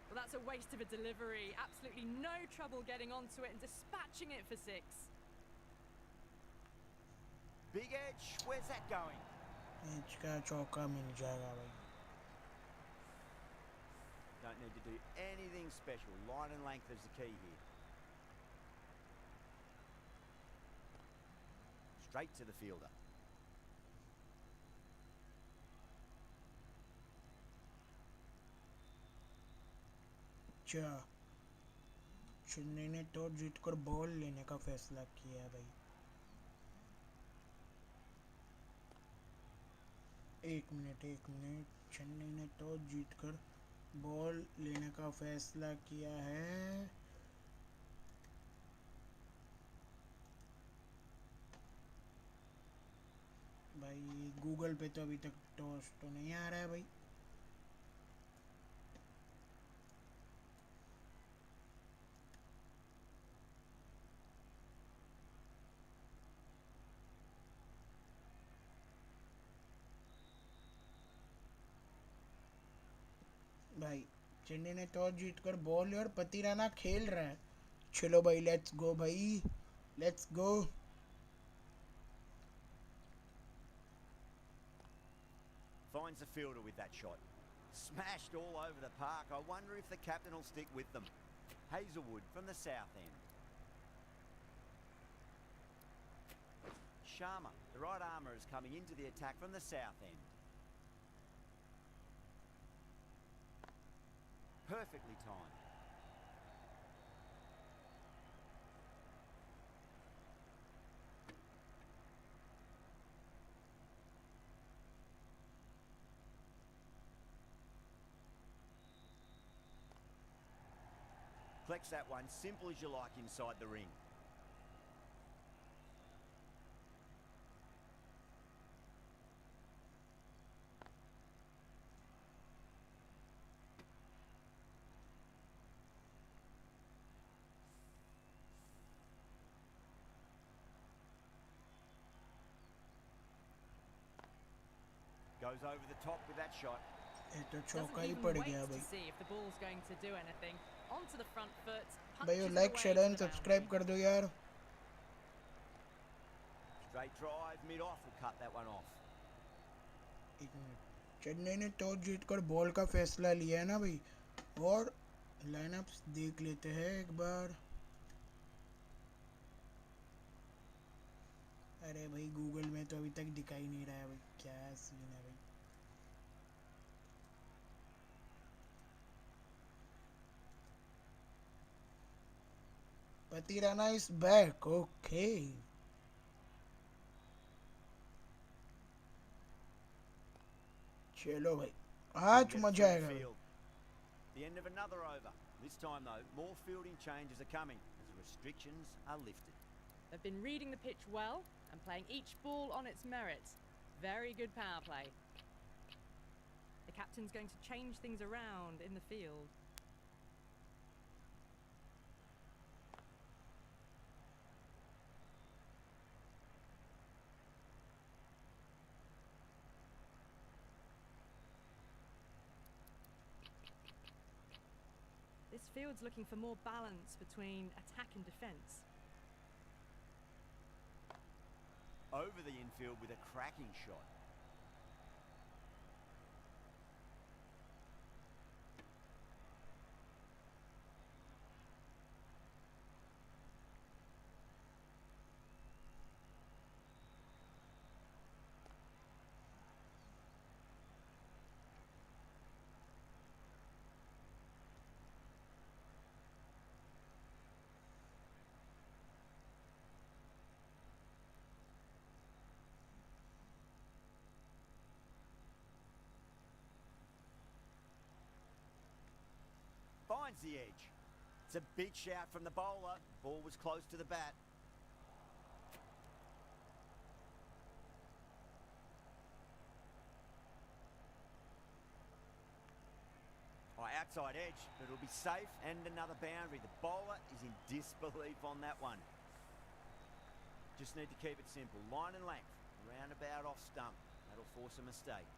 Well, that's a waste of a delivery. Absolutely no trouble getting onto it and dispatching it for 6. Big edge. Where's that going? Match का चौका मिल जाएगा भाई. Don't need to do anything special. Line and length is the key here. Straight to the fielder. अच्छा, चेन्नई ने toss जीतकर ball लेने का फैसला किया है भाई. एक मिनट. चेन्नई ने टॉस जीतकर बॉल लेने का फैसला किया है. भाई गूगल पे तो अभी तक टॉस तो नहीं आ रहा है भाई. भाई चेन्नई ने टॉस जीतकर बॉल और पति राणा खेल रहा है. चलो भाई लेट्स गो भाई, let's go. finds the fielder with that shot. Smashed all over the park. I wonder if the captain will stick with them. Hazelwood from the south end. Sharma, the right armour, is coming into the attack from the south end. Perfectly timed. Collects that one, simple as you like inside the ring. Goes over the top with that shot. ये तो Doesn't चौका ही even पड़ wait गया to भाई. see if the ball's going to do anything. Onto the front foot. भाइयों punches it like away share to and the subscribe boundary. कर दो यार. Straight drive, mid-off will cut that one off. एक minute. Chennai ने toss जीतकर ball का फैसला लिया है ना भाई. और लाइनअप्स देख लेते हैं एक बार. अरे भाई गूगल में तो अभी तक दिखाई नहीं रहा है भाई. क्या सीन है भाई. Patirana is back. Okay. चलो भाई आज मजा आएगा. The end of another over. This time though, more fielding changes are coming as the restrictions are lifted. They've been reading the pitch well and playing each ball on its merit. Very good power play. The captain's going to change things around in the field. This field's looking for more balance between attack and defence. Over the infield with a cracking shot. Finds the edge. It's a big shout from the bowler. Ball was close to the bat. Oh, outside edge, but it'll be safe and another boundary. The bowler is in disbelief on that one. Just need to keep it simple. Line and length, roundabout off stump. That'll force a mistake.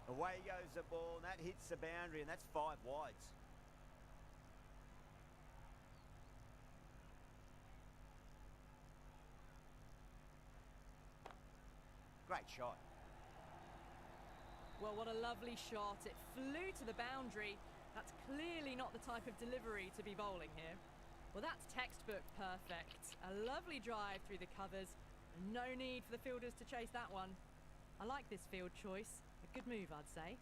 Away goes the ball, and that hits the boundary, and that's 5 wides. Great shot. Well, what a lovely shot. It flew to the boundary. That's clearly not the type of delivery to be bowling here. Well, that's textbook perfect. A lovely drive through the covers. And no need for the fielders to chase that one. I like this field choice. A good move, I'd say.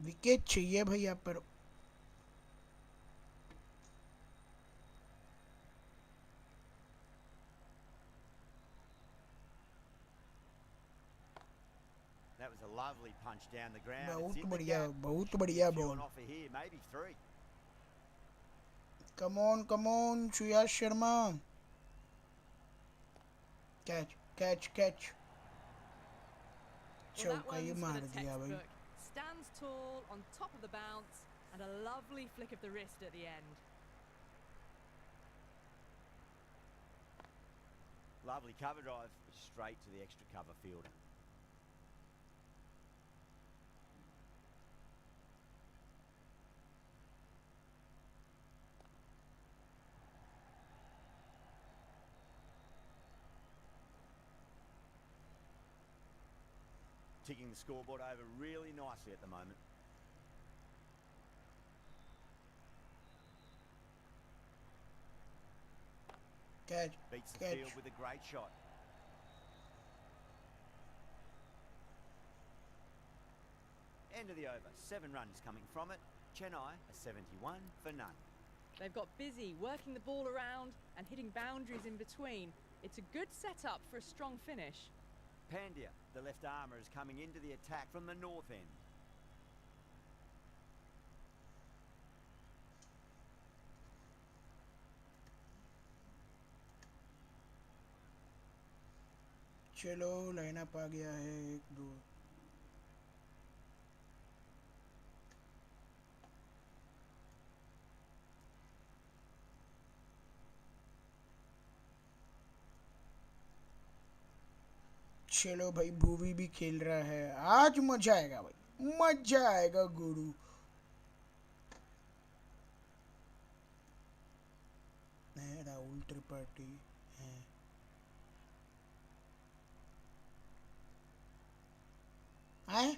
Wicket चाहिए भैया पर. That was a lovely punch down the ground. बहुत बढ़िया ball. Offer here, maybe 3. Come on, Shreyas Sharma. Catch. Well, that चौका ही one's for मार the दिया भाई. textbook. Stands tall on top of the bounce and a lovely flick of the wrist at the end. Lovely cover drive, straight to the extra cover fielder. ticking the scoreboard over really nicely at the moment. Catch. Beats the Catch. field with a great shot. End of the over. 7 runs coming from it. Chennai a 71 for none. They've got busy working the ball around and hitting boundaries in between. It's a good setup for a strong finish. Pandya, the left armour, is coming into the attack from the north end. चलो lineup आ गया है 1-2 चलो भाई भूवी भी खेल रहा है आज मजा आएगा भाई मजा आएगा गुरु राहुल त्रिपाठी है आए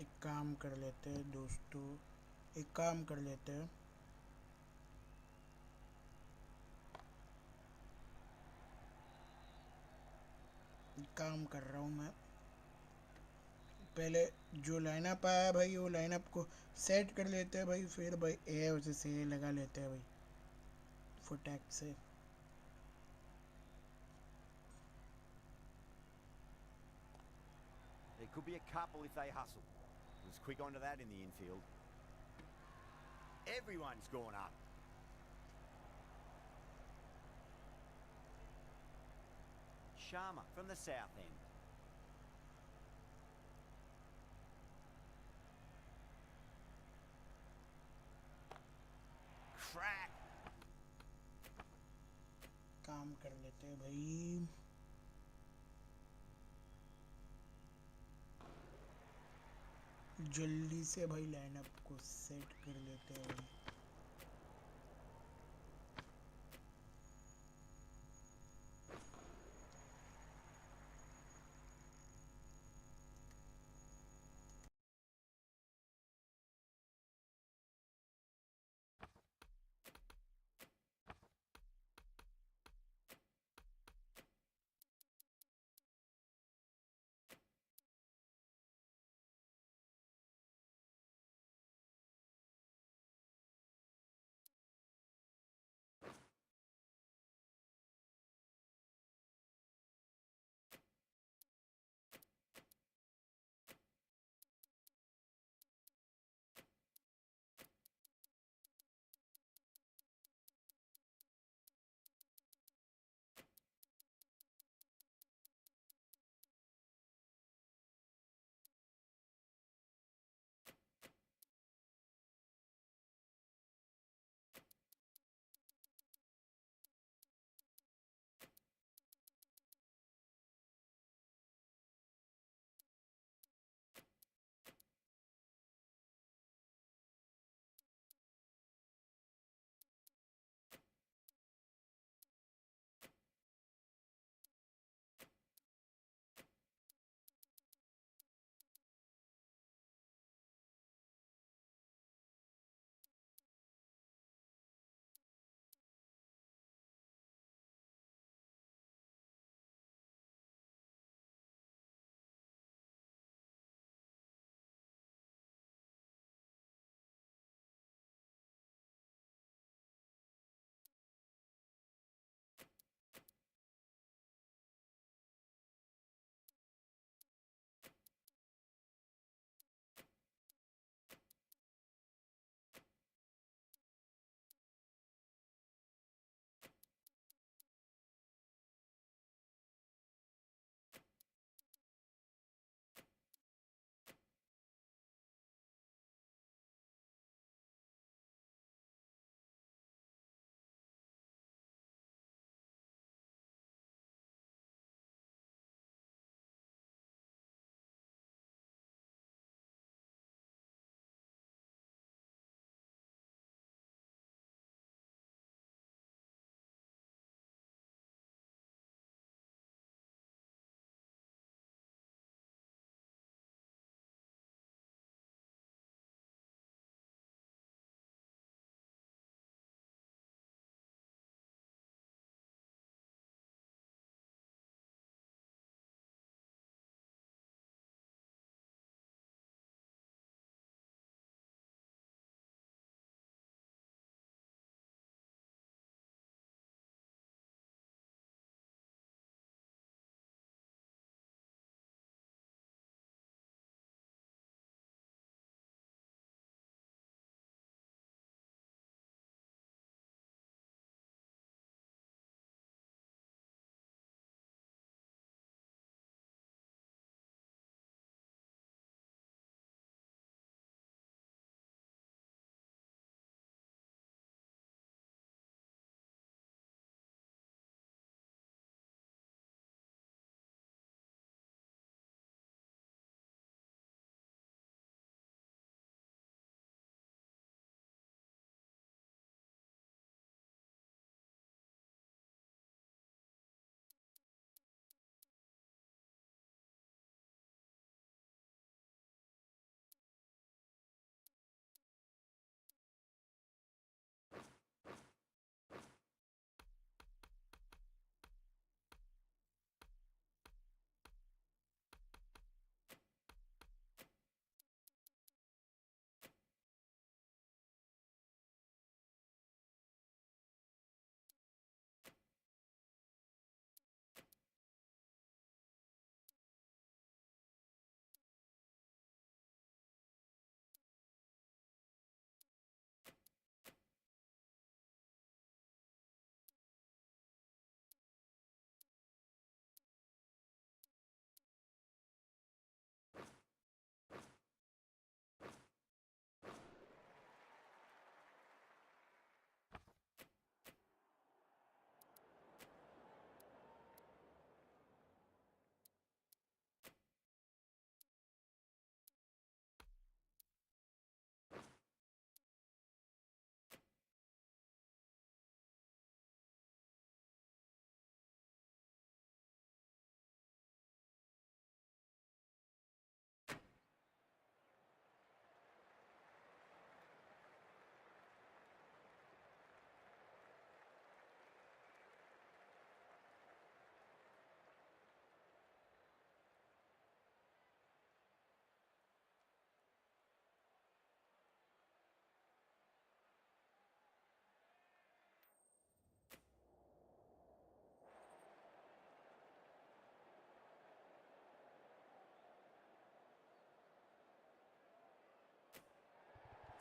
एक काम कर लेते हैं दोस्तों एक काम कर लेते हैं काम कर रहा हूँ मैं पहले जो लाइनअप आया भाई वो लाइनअप को सेट कर लेते हैं भाई फिर भाई ए वजह से ये लगा लेते हैं भाई फुटैक से There could be a couple if they hustle. Was quick onto that in the infield. Everyone's gone up. Sharma from the south end. Crack. काम कर लेते हैं भाई जल्दी से भाई लाइनअप को सेट कर लेते हैं भाई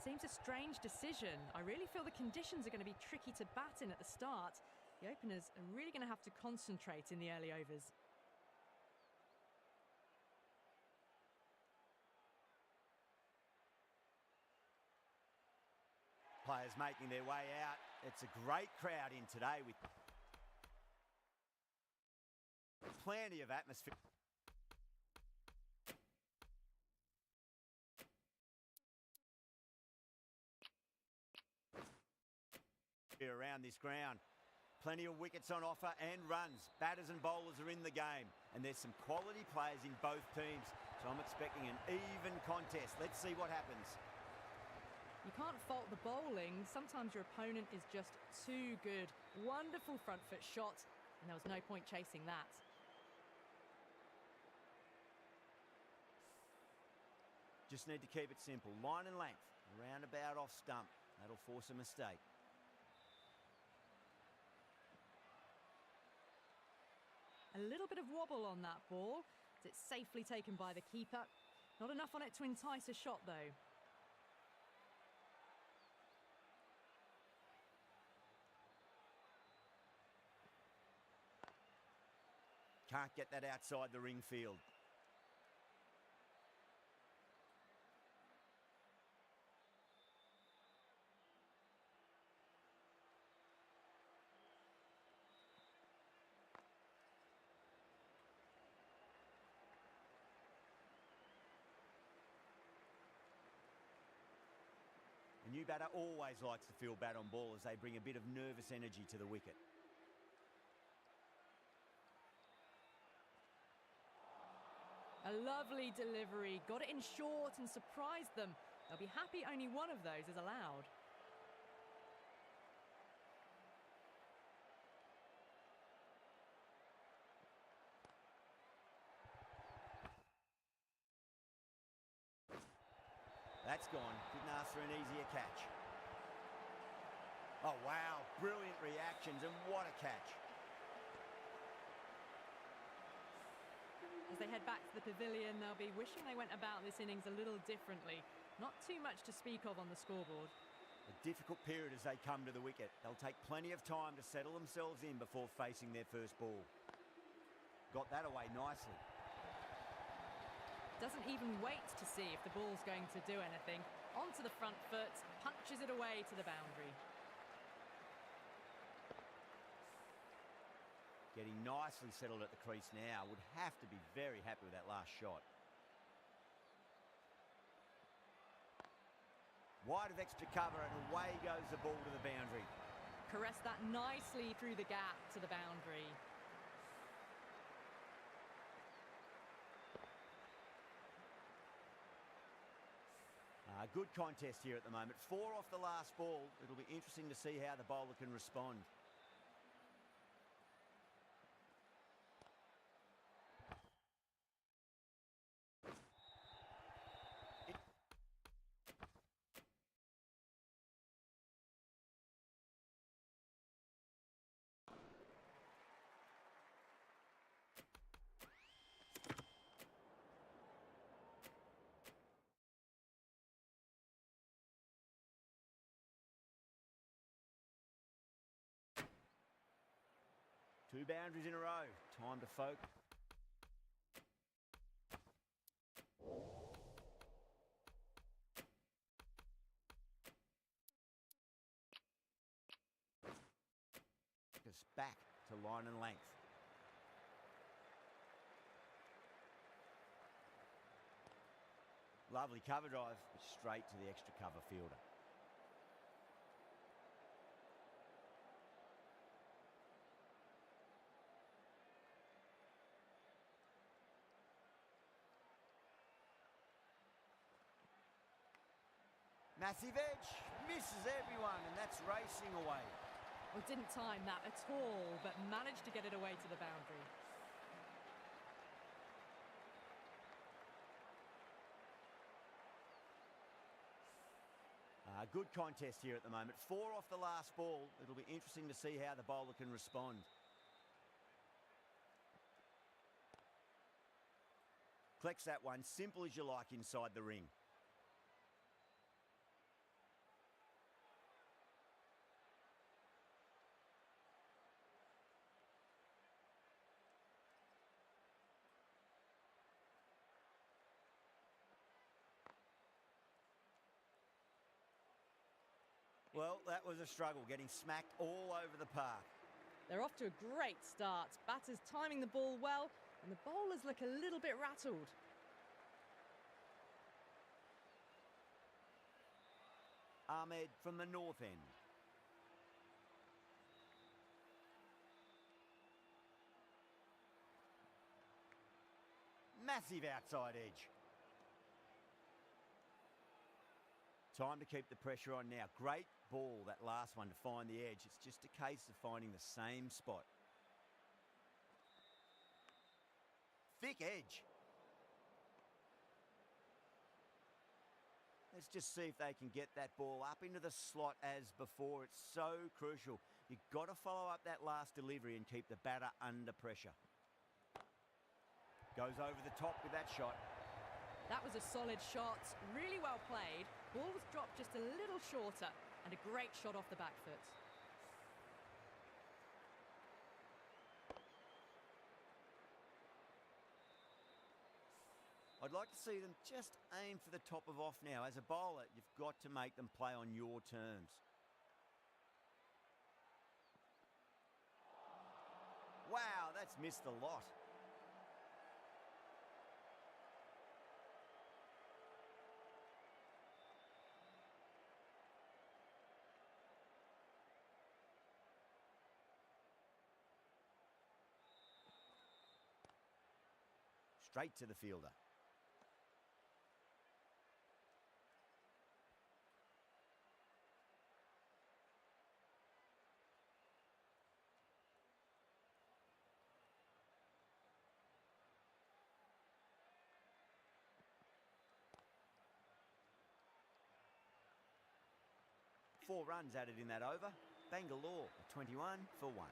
Seems a strange decision. I really feel the conditions are going to be tricky to bat in at the start. The openers are really going to have to concentrate in the early overs. Players making their way out. It's a great crowd in today with plenty of atmosphere. Around this ground. Plenty of wickets on offer and runs. Batters and bowlers are in the game. And there's some quality players in both teams. So I'm expecting an even contest. Let's see what happens. You can't fault the bowling. Sometimes your opponent is just too good. Wonderful front foot shot, and there was no point chasing that. Just need to keep it simple. Line and length. Roundabout off stump. That'll force a mistake. A little bit of wobble on that ball. It's safely taken by the keeper. Not enough on it to entice a shot, though. Can't get that outside the ring field. A new batter always likes to feel bat on ball as they bring a bit of nervous energy to the wicket. A lovely delivery. Got it in short and surprised them. They'll be happy only one of those is allowed. That's gone. Couldn't ask for an easier catch. Oh, wow. Brilliant reactions, and what a catch. As they head back to the pavilion, they'll be wishing they went about this innings a little differently. Not too much to speak of on the scoreboard. A difficult period as they come to the wicket. They'll take plenty of time to settle themselves in before facing their first ball. Got that away nicely. Doesn't even wait to see if the ball's going to do anything. Onto the front foot, punches it away to the boundary. Getting nicely settled at the crease now. Would have to be very happy with that last shot. Wide of extra cover and away goes the ball to the boundary. Caress that nicely through the gap to the boundary. Good contest here at the moment. 4 off the last ball. It'll be interesting to see how the bowler can respond. Two boundaries in a row. Time to focus. Back to line and length. Lovely cover drive, straight to the extra cover fielder. Massive edge, misses everyone, and that's racing away. Well, didn't time that at all, but managed to get it away to the boundary. Good contest here at the moment. 4 off the last ball. It'll be interesting to see how the bowler can respond. Collects that one, simple as you like inside the ring. Well, that was a struggle, getting smacked all over the park. They're off to a great start. Batters timing the ball well, and the bowlers look a little bit rattled. Ahmed from the north end. Massive outside edge. Time to keep the pressure on now. Great ball, that last one, to find the edge. It's just a case of finding the same spot. Thick edge. Let's just see if they can get that ball up into the slot as before. It's so crucial. You've got to follow up that last delivery and keep the batter under pressure. Goes over the top with that shot. That was a solid shot, really well played. Ball was dropped just a little shorter, and a great shot off the back foot. I'd like to see them just aim for the top of off now. As a bowler, you've got to make them play on your terms. Wow, that's missed a lot. Straight to the fielder. Four runs added in that over. Bangalore, a 21 for 1.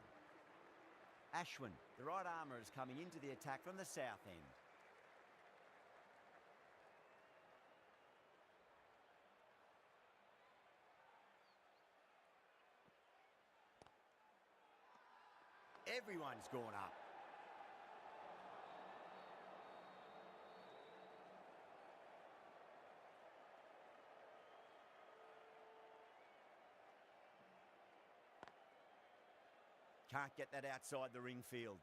Ashwin, the right armour, is coming into the attack from the south end. Everyone's gone up. Can't get that outside the ring field.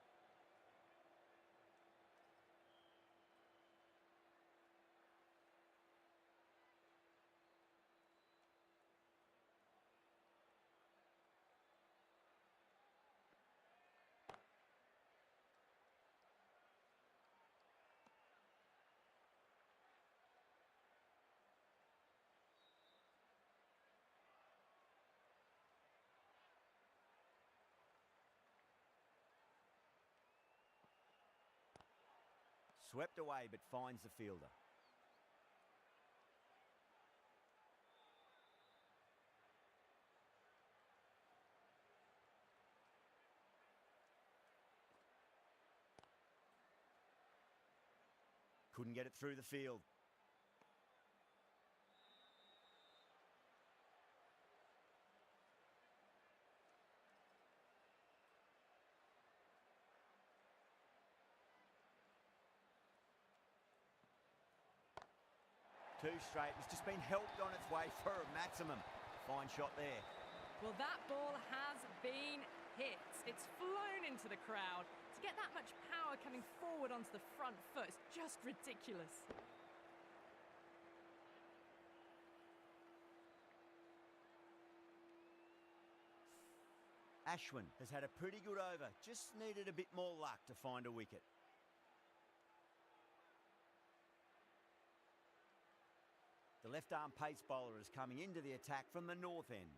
Swept away, but finds the fielder. Couldn't get it through the field. Two straight. It's just been helped on its way for a maximum. Fine shot there. Well, that ball has been hit. It's flown into the crowd. To get that much power coming forward onto the front foot is just ridiculous. Ashwin has had a pretty good over. Just needed a bit more luck to find a wicket. The left-arm pace bowler is coming into the attack from the north end.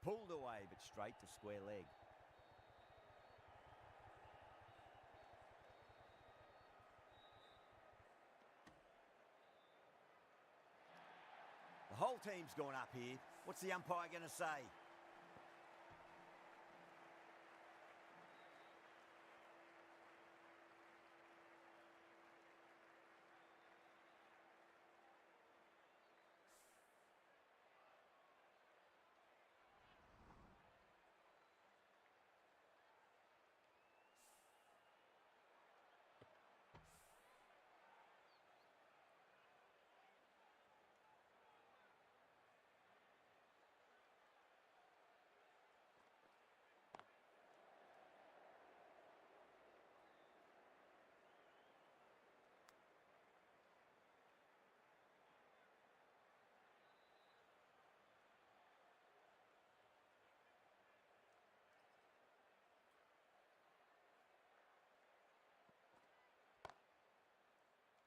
Pulled away, but straight to square leg. The whole team's gone up here. What's the umpire going to say?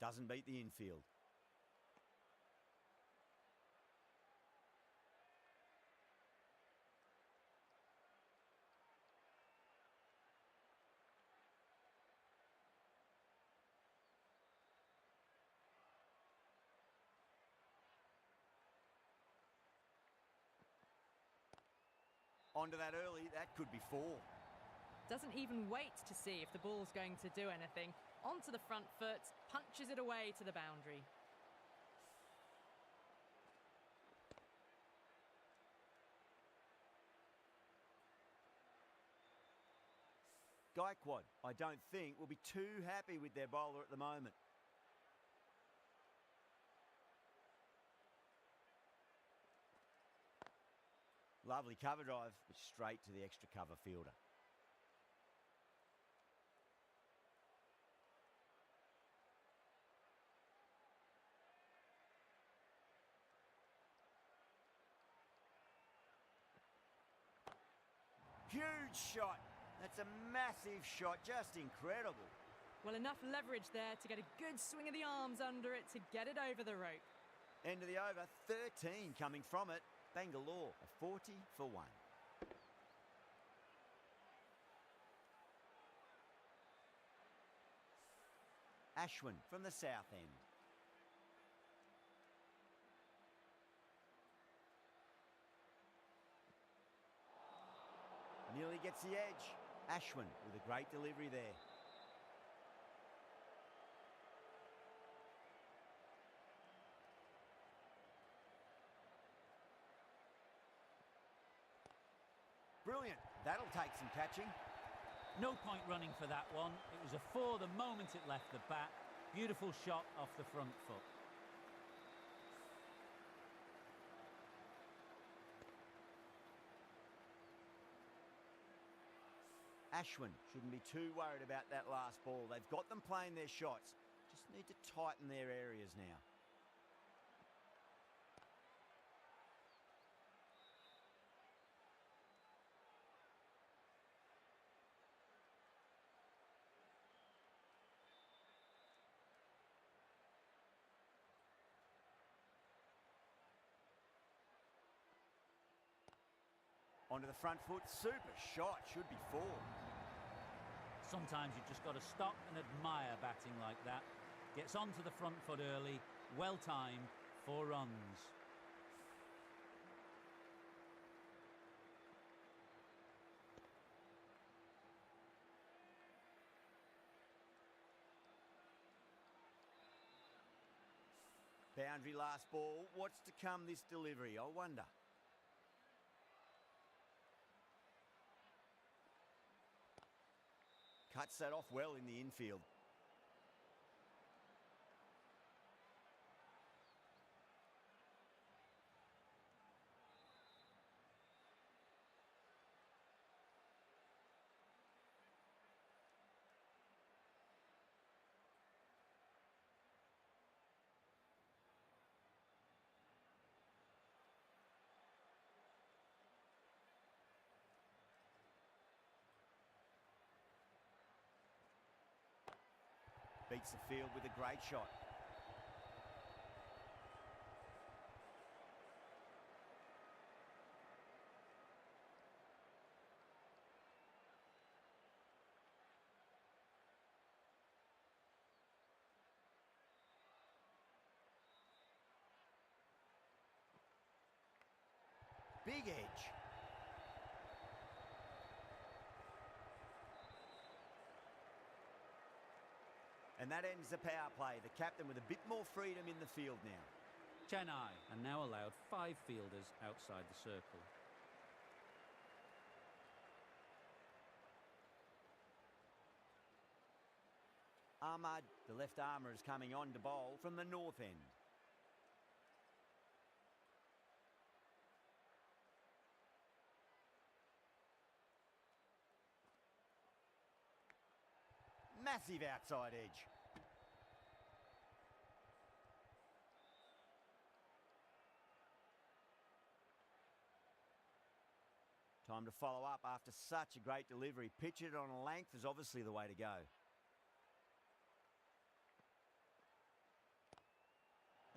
Doesn't beat the infield. Onto that early, that could be 4. Doesn't even wait to see if the ball's going to do anything. Onto the front foot, punches it away to the boundary. Gaikwad, I don't think, will be too happy with their bowler at the moment. Lovely cover drive, but straight to the extra cover fielder. Huge shot. That's a massive shot, just incredible. Well, enough leverage there to get a good swing of the arms under it to get it over the rope. End of the over, 13 coming from it. Bangalore, a 40 for 1. Ashwin from the south end. Nearly gets the edge. Ashwin with a great delivery there. Brilliant. That'll take some catching. No point running for that one. It was a 4 the moment it left the bat. Beautiful shot off the front foot. Ashwin shouldn't be too worried about that last ball. They've got them playing their shots. Just need to tighten their areas now. Onto the front foot, super shot, should be 4. Sometimes you've just got to stop and admire batting like that. Gets onto the front foot early, well timed, 4 runs. Boundary last ball, what's to come this delivery, I wonder. Cuts that off well in the infield. Beats the field with a great shot. Big edge. And that ends the power play. The captain with a bit more freedom in the field now. Chennai are now allowed 5 fielders outside the circle. Ahmad, the left armour, is coming on to bowl from the north end. Massive outside edge. Time to follow up after such a great delivery. Pitch it on a length is obviously the way to go.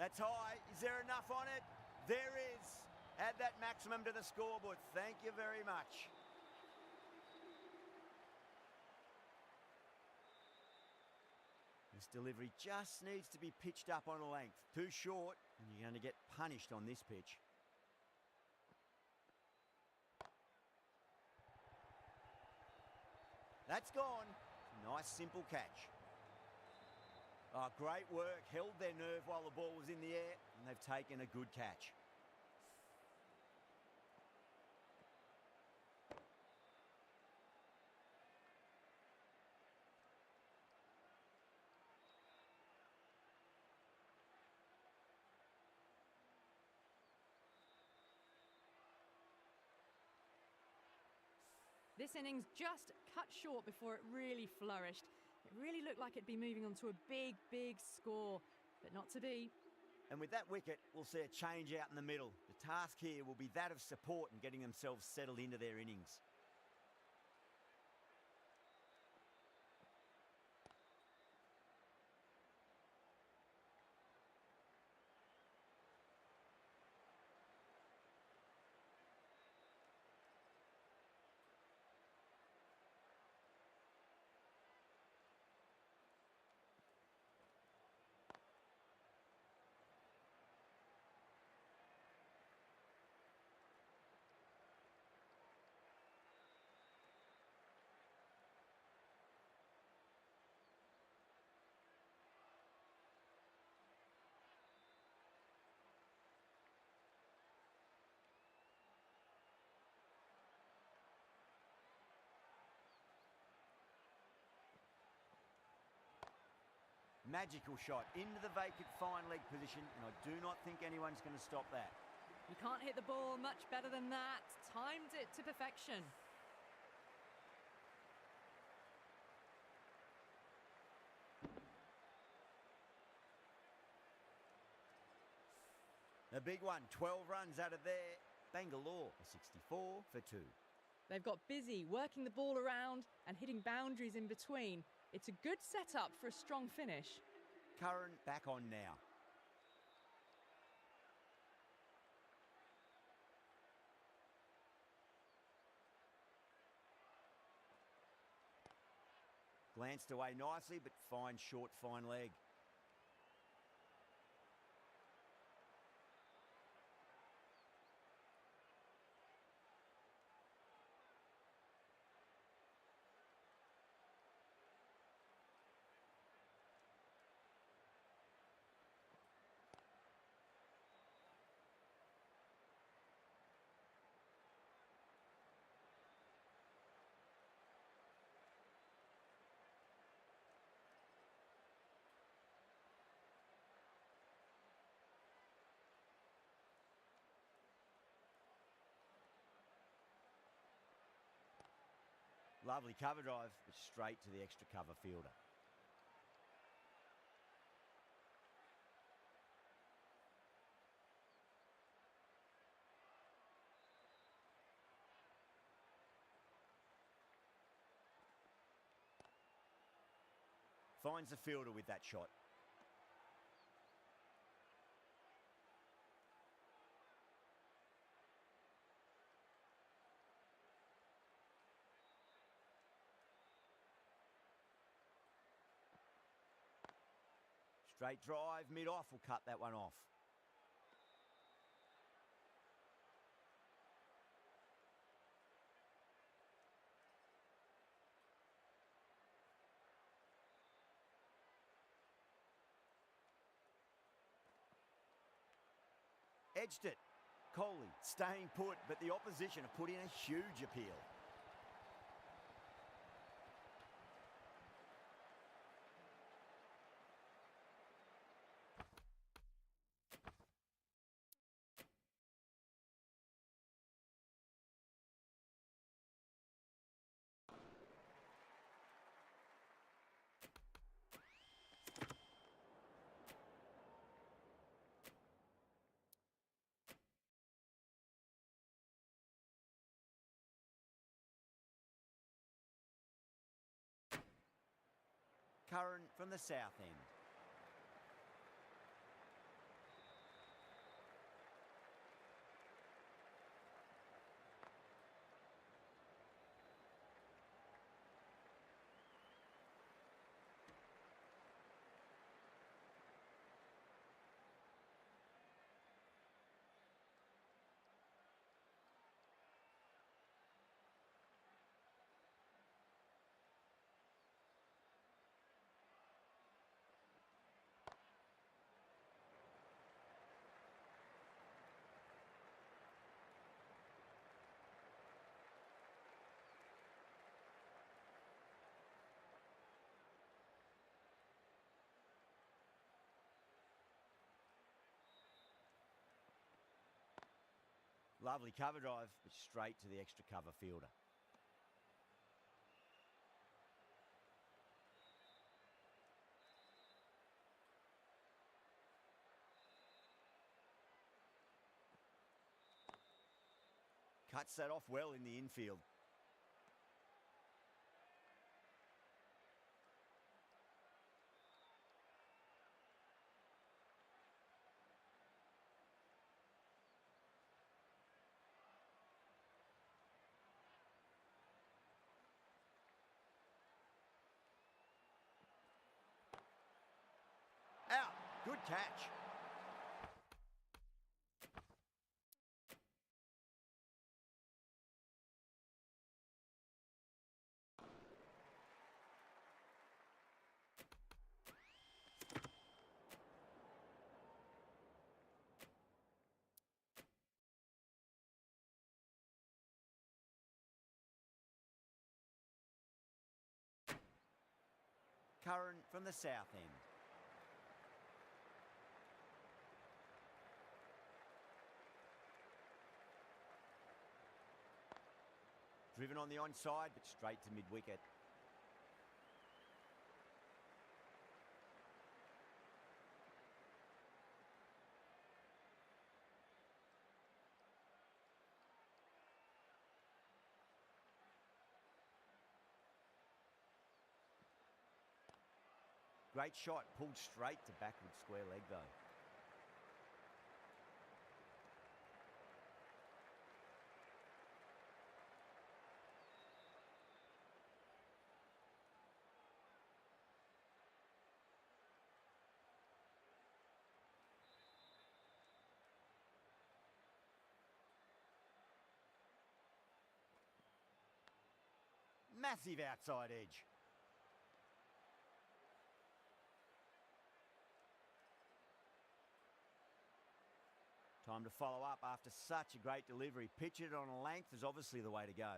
That's high. Is there enough on it? There is. Add that maximum to the scoreboard. Thank you very much. This delivery just needs to be pitched up on a length. Too short, and you're going to get punished on this pitch. That's gone. Nice, simple catch. Oh, great work. Held their nerve while the ball was in the air, and they've taken a good catch. This innings just cut short before it really flourished. It really looked like it'd be moving on to a big, big score, but not to be. And with that wicket, we'll see a change out in the middle. The task here will be that of support and getting themselves settled into their innings. Magical shot into the vacant fine leg position, and I do not think anyone's going to stop that. You can't hit the ball much better than that. Timed it to perfection. A big one, 12 runs out of there. Bangalore, a 64 for 2. They've got busy working the ball around and hitting boundaries in between. It's a good setup for a strong finish. Curran back on now. Glanced away nicely, but fine short, fine leg. Lovely cover drive, but straight to the extra cover fielder. Finds the fielder with that shot. Straight drive, mid-off will cut that one off. Edged it. Kohli staying put, but the opposition have put in a huge appeal. Curran from the south end. Lovely cover drive, but straight to the extra cover fielder. Cuts that off well in the infield. Out. Good catch. Curran from the south end. Driven on the onside, but straight to mid-wicket. Great shot, pulled straight to backward square leg though. Massive outside edge. Time to follow up after such a great delivery. Pitch it on a length is obviously the way to go.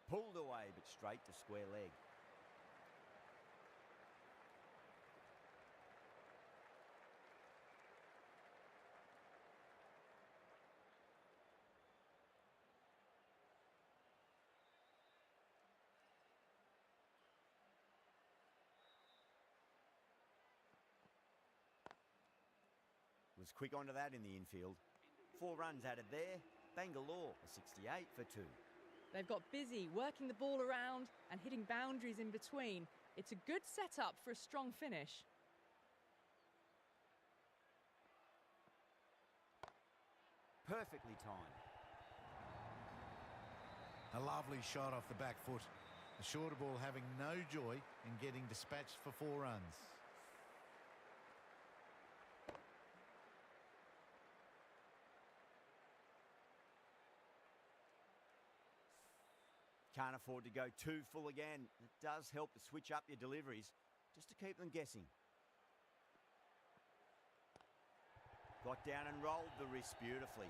Pulled away, but straight to square leg. Was quick onto that in the infield. 4 runs added there. Bangalore, a 68 for 2. They've got busy working the ball around and hitting boundaries in between. It's a good setup for a strong finish. Perfectly timed. A lovely shot off the back foot. The shorter ball having no joy in getting dispatched for 4 runs. Can't afford to go too full again. It does help to switch up your deliveries just to keep them guessing. Got down and rolled the wrist beautifully.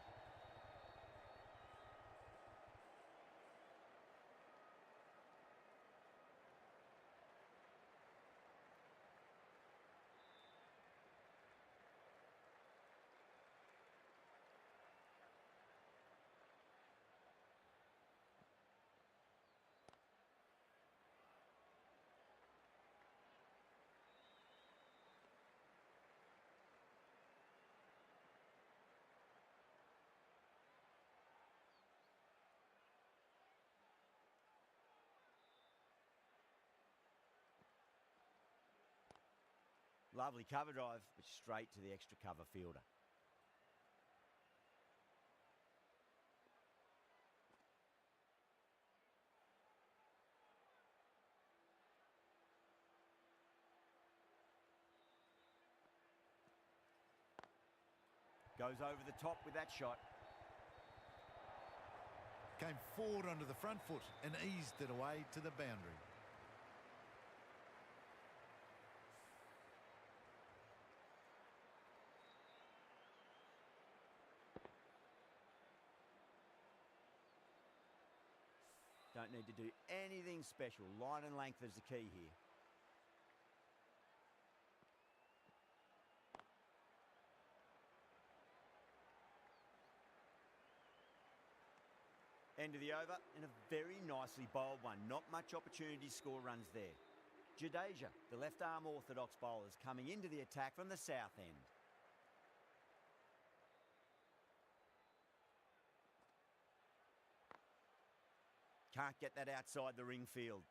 Lovely cover drive, but straight to the extra cover fielder. Goes over the top with that shot. Came forward onto the front foot and eased it away to the boundary. Don't need to do anything special. Line and length is the key here. End of the over, and a very nicely bowled one. Not much opportunity to score runs there. Jadeja, the left-arm orthodox bowler, is coming into the attack from the south end. Can't get that outside the ring field.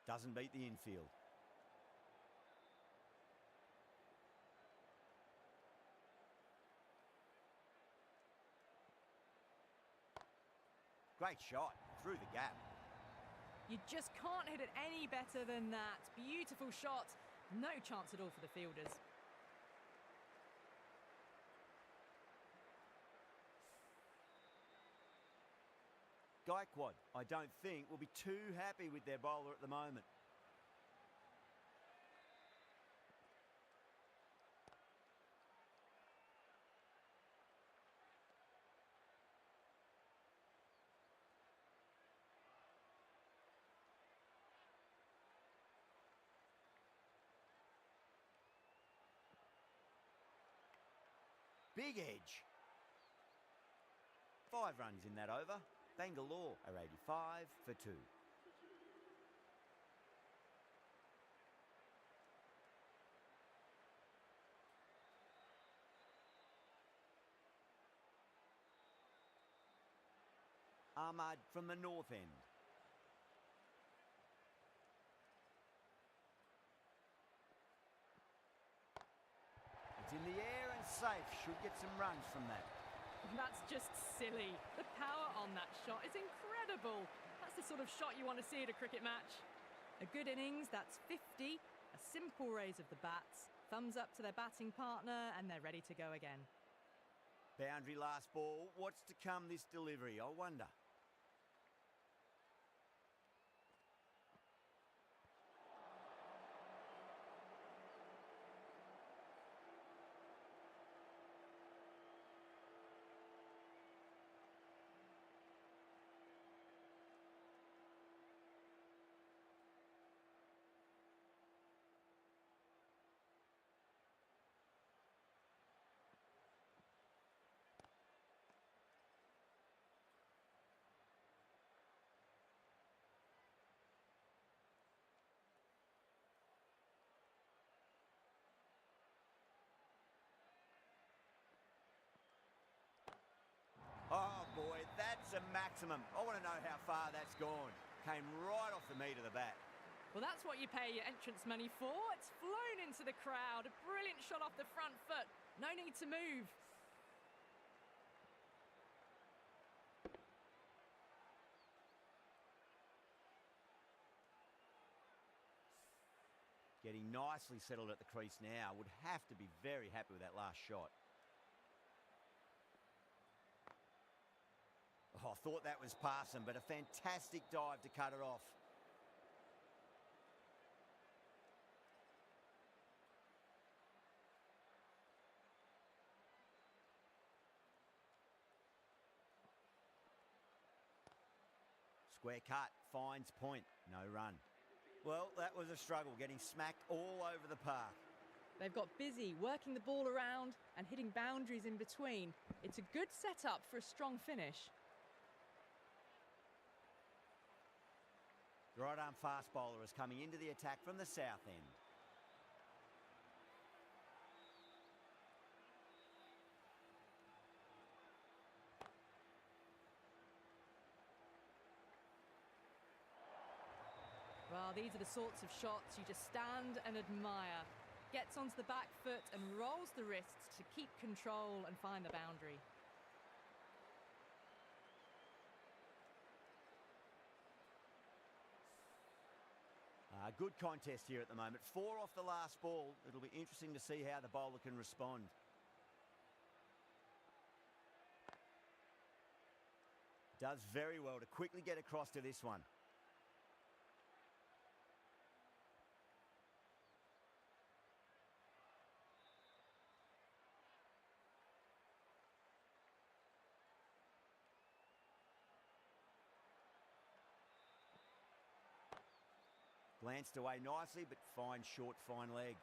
Doesn't beat the infield. Great shot, through the gap. You just can't hit it any better than that. Beautiful shot. No chance at all for the fielders. Gaikwad, I don't think, will be too happy with their bowler at the moment. Big edge. 5 runs in that over. Bangalore are 85 for 2. Ahmad from the north end. It's in the air and safe. Should get some runs from that. That's just silly. The power on that shot is incredible. That's the sort of shot you want to see at a cricket match. A good innings, that's 50. A simple raise of the bats. Thumbs up to their batting partner and they're ready to go again. Boundary last ball. What's to come this delivery, I wonder? Oh boy, that's a maximum. I want to know how far that's gone. Came right off the meat of the bat. Well, that's what you pay your entrance money for. It's flown into the crowd. A brilliant shot off the front foot. No need to move. Getting nicely settled at the crease now. Would have to be very happy with that last shot. Oh, I thought that was passing, but a fantastic dive to cut it off. Square cut, finds point, no run. Well, that was a struggle, getting smacked all over the park. They've got busy working the ball around and hitting boundaries in between. It's a good setup for a strong finish. The right-arm fast bowler is coming into the attack from the south end. Ah, these are the sorts of shots you just stand and admire. Gets onto the back foot and rolls the wrists to keep control and find the boundary. Good contest here at the moment. 4 off the last ball. It'll be interesting to see how the bowler can respond. Does very well to quickly get across to this one. Glanced away nicely, but fine short, fine leg.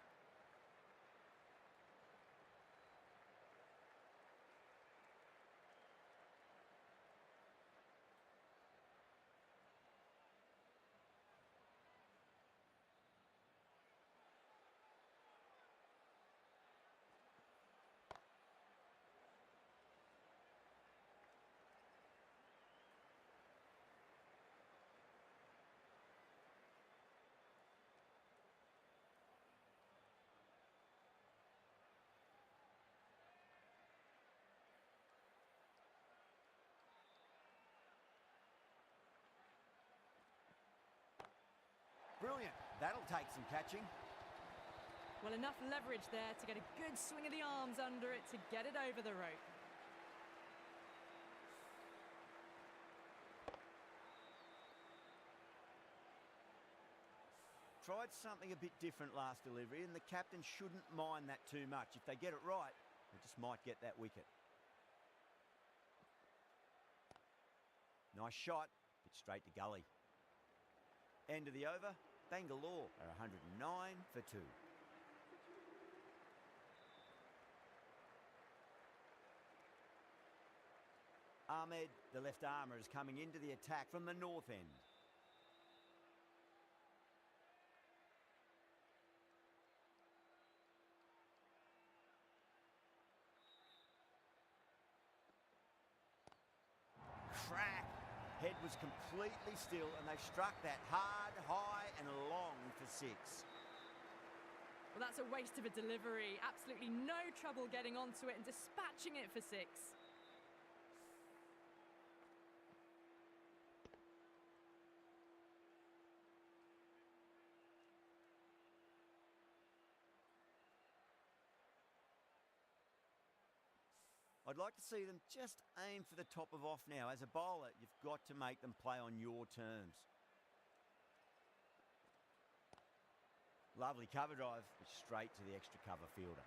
Brilliant. That'll take some catching. Well, enough leverage there to get a good swing of the arms under it to get it over the rope. Tried something a bit different last delivery, and the captain shouldn't mind that too much. If they get it right, they just might get that wicket. Nice shot, bit straight to gully. End of the over, Bangalore are 109 for 2. Ahmed, the left armour, is coming into the attack from the north end. Crack! Head was completely still and they've struck that hard, high and long for 6. Well, that's a waste of a delivery. Absolutely no trouble getting onto it and dispatching it for 6. I'd like to see them just aim for the top of off now. As a bowler, you've got to make them play on your terms. Lovely cover drive, but straight to the extra cover fielder.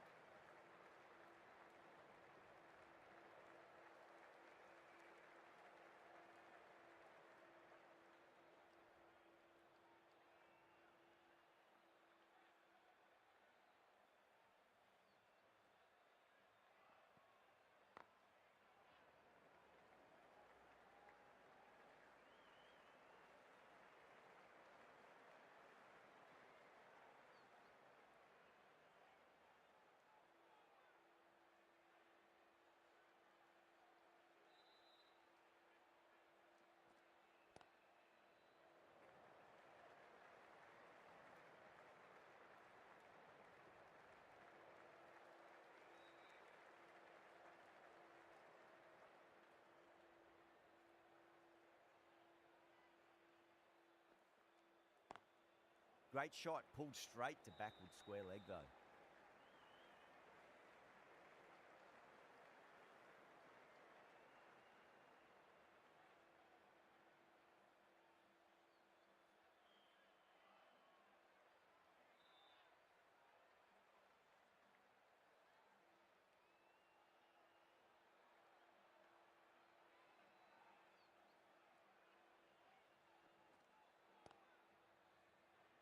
Great shot, pulled straight to backward square leg though.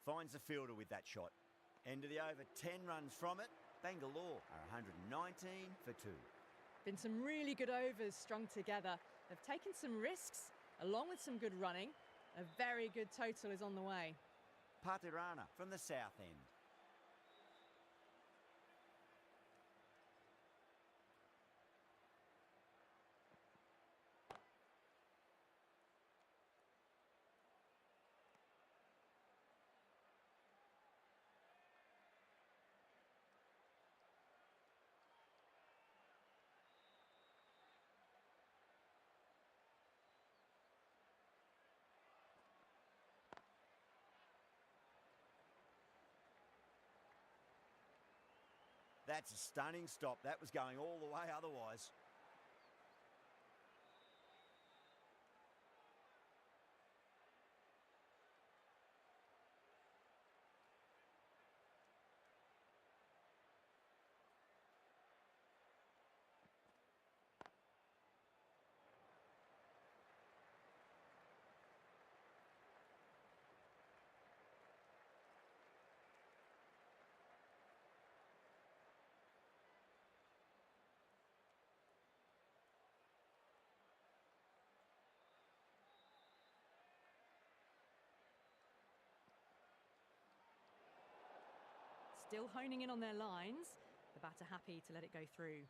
Finds the fielder with that shot. End of the over, 10 runs from it. Bangalore are 119 for 2. Been some really good overs strung together. They've taken some risks, along with some good running. A very good total is on the way. Patirana from the south end. That's a stunning stop. That was going all the way otherwise. Still honing in on their lines. The batter happy to let it go through.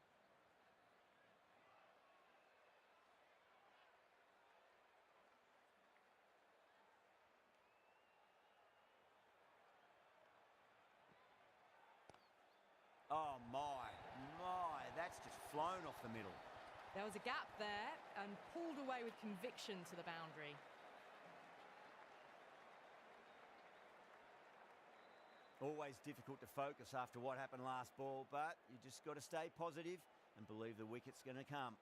Oh my, that's just flown off the middle. There was a gap there and pulled away with conviction to the boundary. Always difficult to focus after what happened last ball, but you just got to stay positive and believe the wicket's going to come.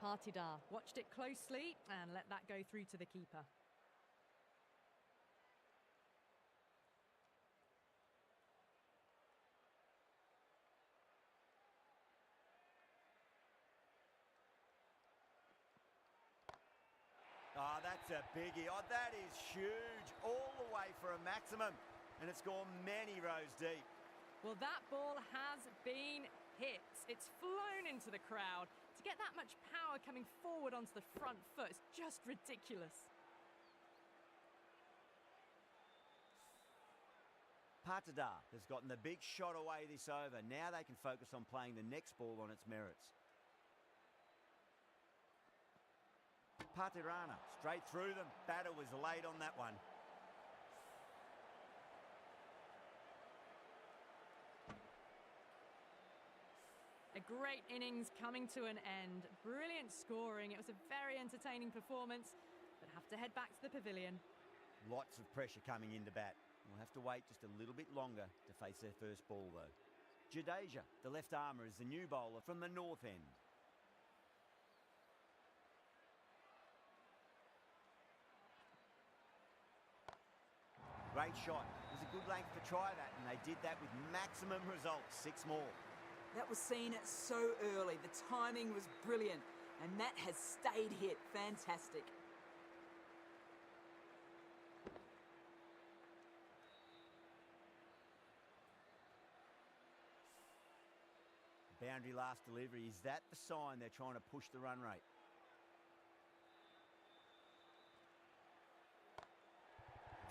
Partida watched it closely and let that go through to the keeper. Oh, that's a biggie. Oh, that is huge. All the way for a maximum. And it's gone many rows deep. Well, that ball has been hit. It's flown into the crowd. To get that much power coming forward onto the front foot is just ridiculous. Partida has gotten the big shot away this over. Now they can focus on playing the next ball on its merits. Patirana straight through them. Batter was late on that one. A great innings coming to an end. Brilliant scoring. It was a very entertaining performance, but have to head back to the pavilion. Lots of pressure coming into bat. We'll have to wait just a little bit longer to face their first ball, though. Jadeja, the left armour, is the new bowler from the north end. Great shot. It was a good length to try that, and they did that with maximum results. 6 more. That was seen so early. The timing was brilliant, and that has stayed hit. Fantastic. Boundary last delivery. Is that the sign they're trying to push the run rate?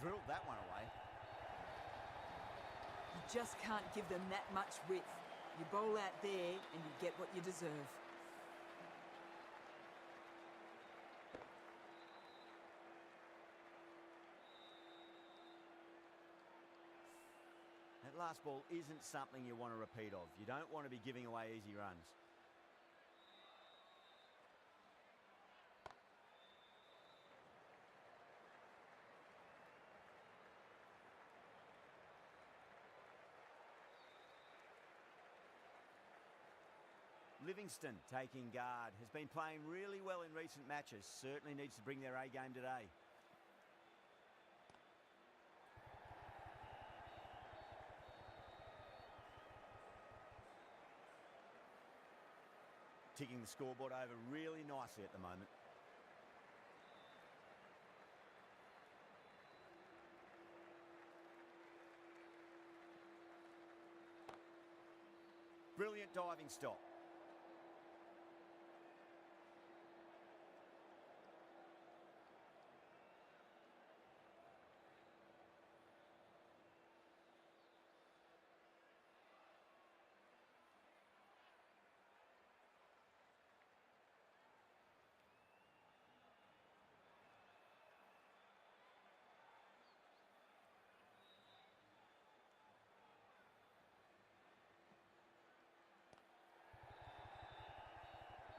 Drilled that one away. You just can't give them that much width. You bowl out there and you get what you deserve. That last ball isn't something you want to repeat of. You don't want to be giving away easy runs. Livingston taking guard. Has been playing really well in recent matches. Certainly needs to bring their A game today. Ticking the scoreboard over really nicely at the moment. Brilliant diving stop.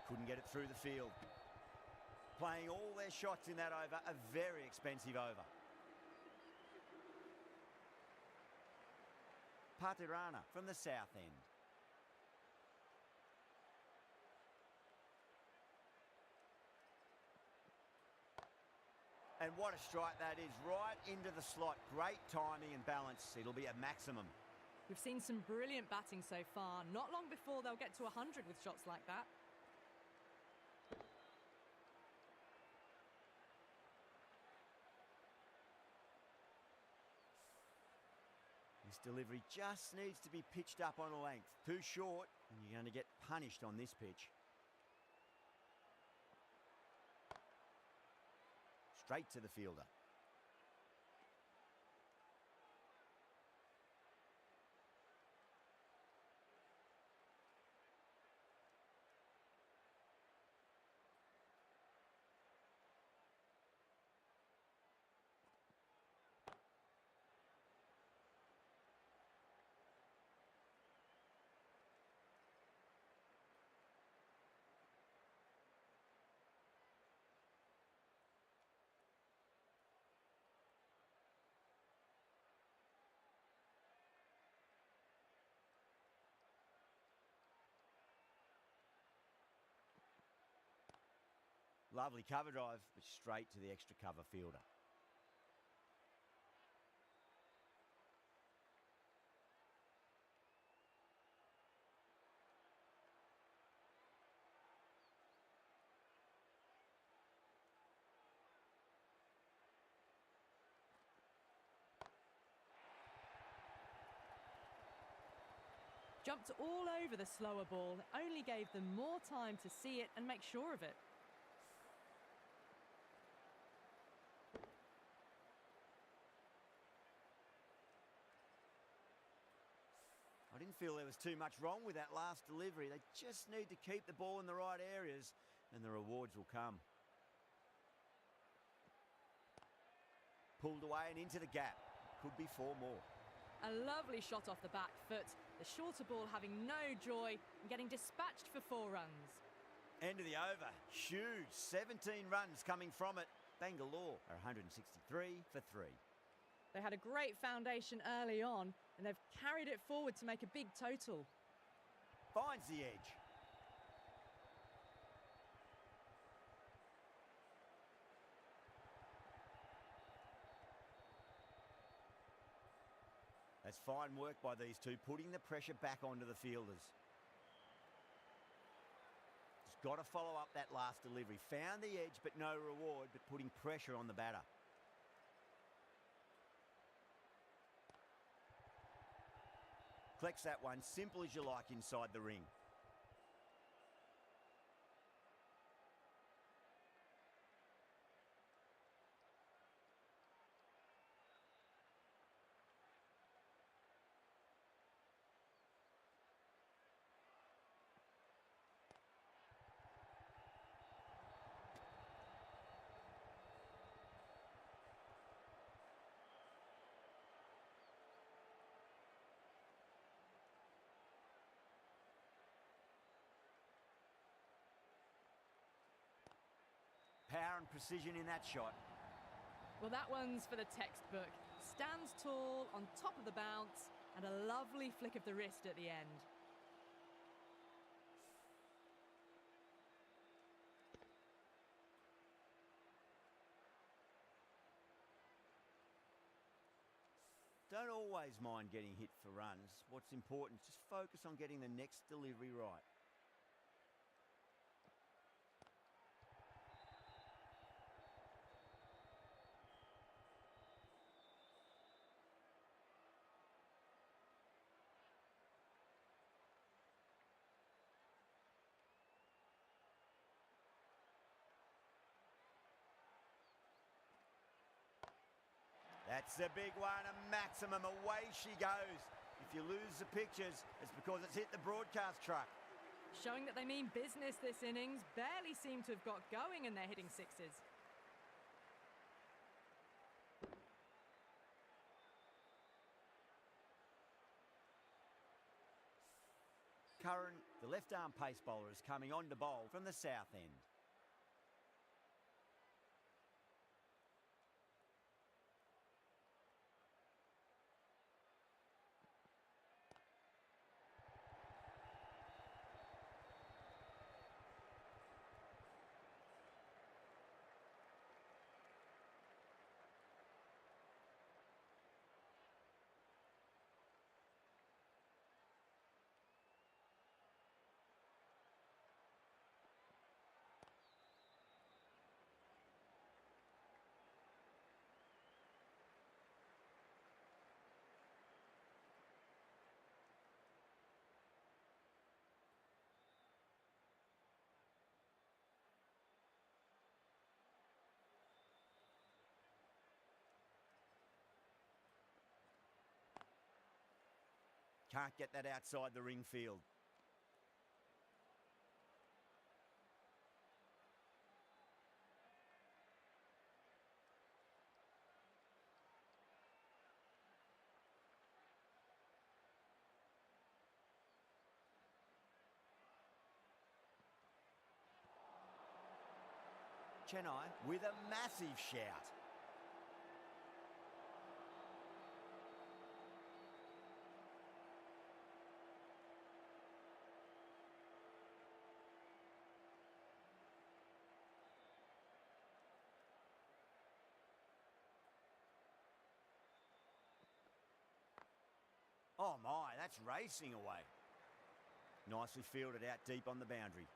Couldn't get it through the field. Playing all their shots in that over, a very expensive over. Patirana from the south end. And what a strike that is, right into the slot. Great timing and balance. It'll be a maximum. We've seen some brilliant batting so far. Not long before they'll get to 100 with shots like that. This delivery just needs to be pitched up on a length. Too short, and you're going to get punished on this pitch. Straight to the fielder. Lovely cover drive, but straight to the extra cover fielder. Jumped all over the slower ball, only gave them more time to see it and make sure of it. I didn't feel there was too much wrong with that last delivery. They just need to keep the ball in the right areas and the rewards will come. Pulled away and into the gap. Could be 4 more. A lovely shot off the back foot. The shorter ball having no joy and getting dispatched for 4 runs. End of the over. Huge. 17 runs coming from it. Bangalore are 163 for 3. They had a great foundation early on and they've carried it forward to make a big total. Finds the edge. That's fine work by these two, putting the pressure back onto the fielders. Just got to follow up that last delivery. Found the edge, but no reward, but putting pressure on the batter. Collects that one, simple as you like inside the ring. Power and precision in that shot. Well, that one's for the textbook. Stands tall, on top of the bounce, and a lovely flick of the wrist at the end. Don't always mind getting hit for runs. What's important is just focus on getting the next delivery right. That's a big one, a maximum. Away she goes. If you lose the pictures, it's because it's hit the broadcast truck. Showing that they mean business this innings. Barely seem to have got going and they're hitting sixes. Curran, the left-arm pace bowler, is coming on to bowl from the south end. Can't get that outside the ring field. Chennai with a massive shout. Oh my, that's racing away. Nicely fielded out deep on the boundary.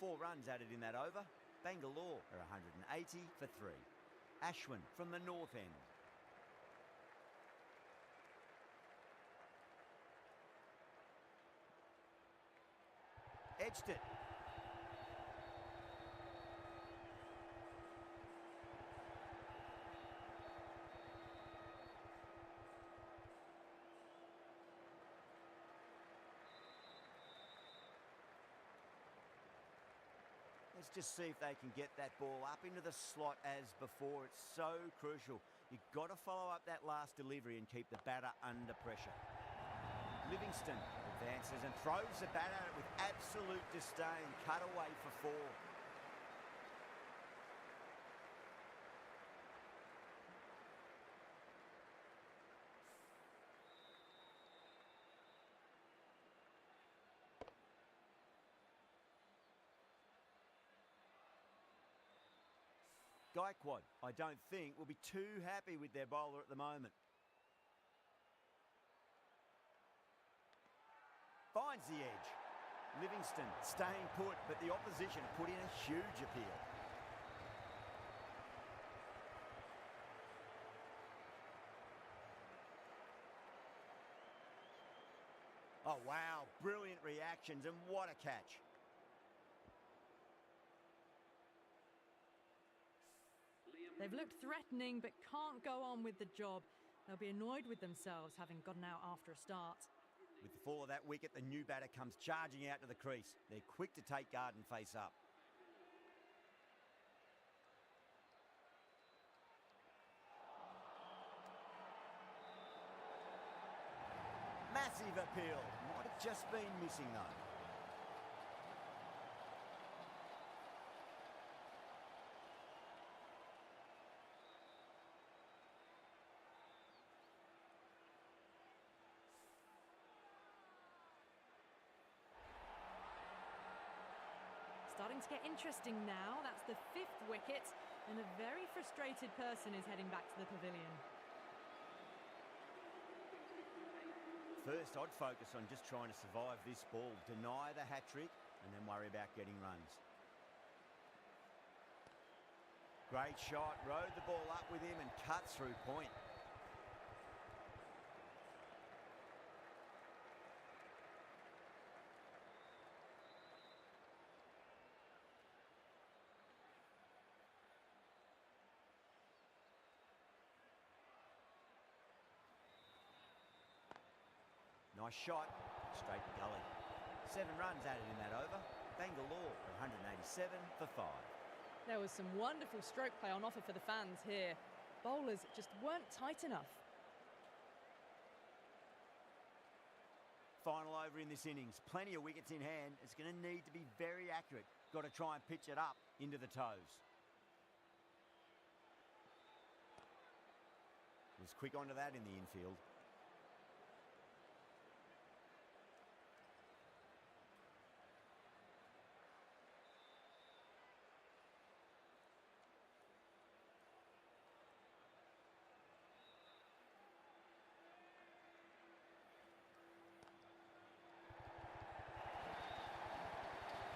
Four runs added in that over. Bangalore are 180 for 3. Ashwin from the north end. Edged it. Let's just see if they can get that ball up into the slot as before. It's so crucial. You've got to follow up that last delivery and keep the batter under pressure. Livingston advances and throws the bat at it with absolute disdain. Cut away for 4. Gaikwad, I don't think, will be too happy with their bowler at the moment. Finds the edge. Livingston staying put, but the opposition put in a huge appeal. Oh wow, brilliant reactions and what a catch. They've looked threatening but can't go on with the job. They'll be annoyed with themselves having gotten out after a start. With the fall of that wicket, the new batter comes charging out to the crease. They're quick to take guard and face up. Massive appeal. Might have just been missing though. Starting to get interesting now. That's the 5th wicket, and a very frustrated person is heading back to the pavilion. First, I'd focus on just trying to survive this ball, deny the hat-trick, and then worry about getting runs. Great shot, rode the ball up with him and cut through point. Nice shot, straight gully. 7 runs added in that over. Bangalore 187 for 5. There was some wonderful stroke play on offer for the fans here. Bowlers just weren't tight enough. Final over in this innings. Plenty of wickets in hand. It's going to need to be very accurate. Got to try and pitch it up into the toes. Was quick onto that in the infield.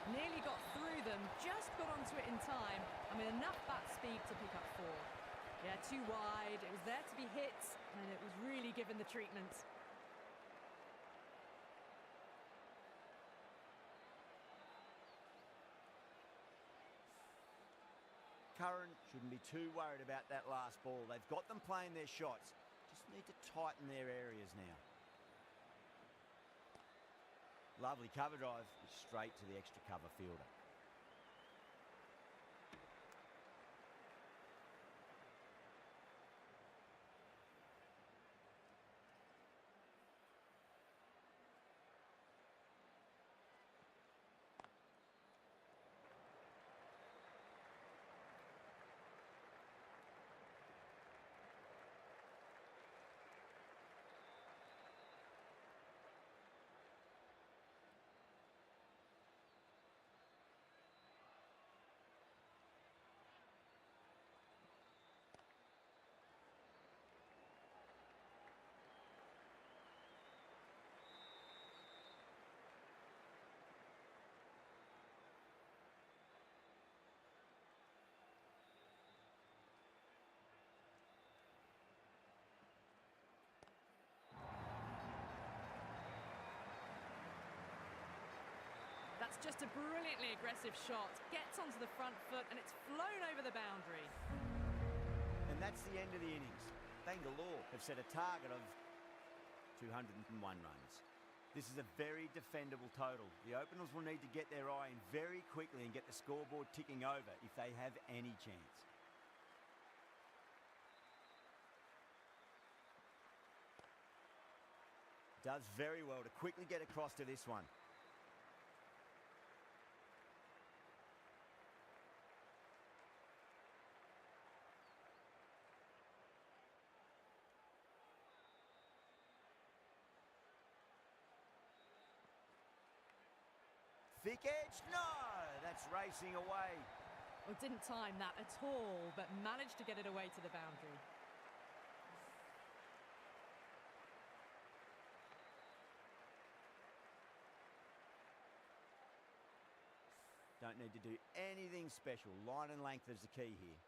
Nearly got through them, just got onto it in time. I mean, enough bat speed to pick up 4. Yeah, too wide. It was there to be hit, and it was really given the treatment. Curran shouldn't be too worried about that last ball. They've got them playing their shots. Just need to tighten their areas now. Lovely cover drive, straight to the extra cover fielder. That's just a brilliantly aggressive shot. Gets onto the front foot and it's flown over the boundary. And that's the end of the innings. Bangalore have set a target of 201 runs. This is a very defendable total. The openers will need to get their eye in very quickly and get the scoreboard ticking over if they have any chance. Does very well to quickly get across to this one. Thick edge, no! That's racing away. Well, didn't time that at all, but managed to get it away to the boundary. Don't need to do anything special. Line and length is the key here.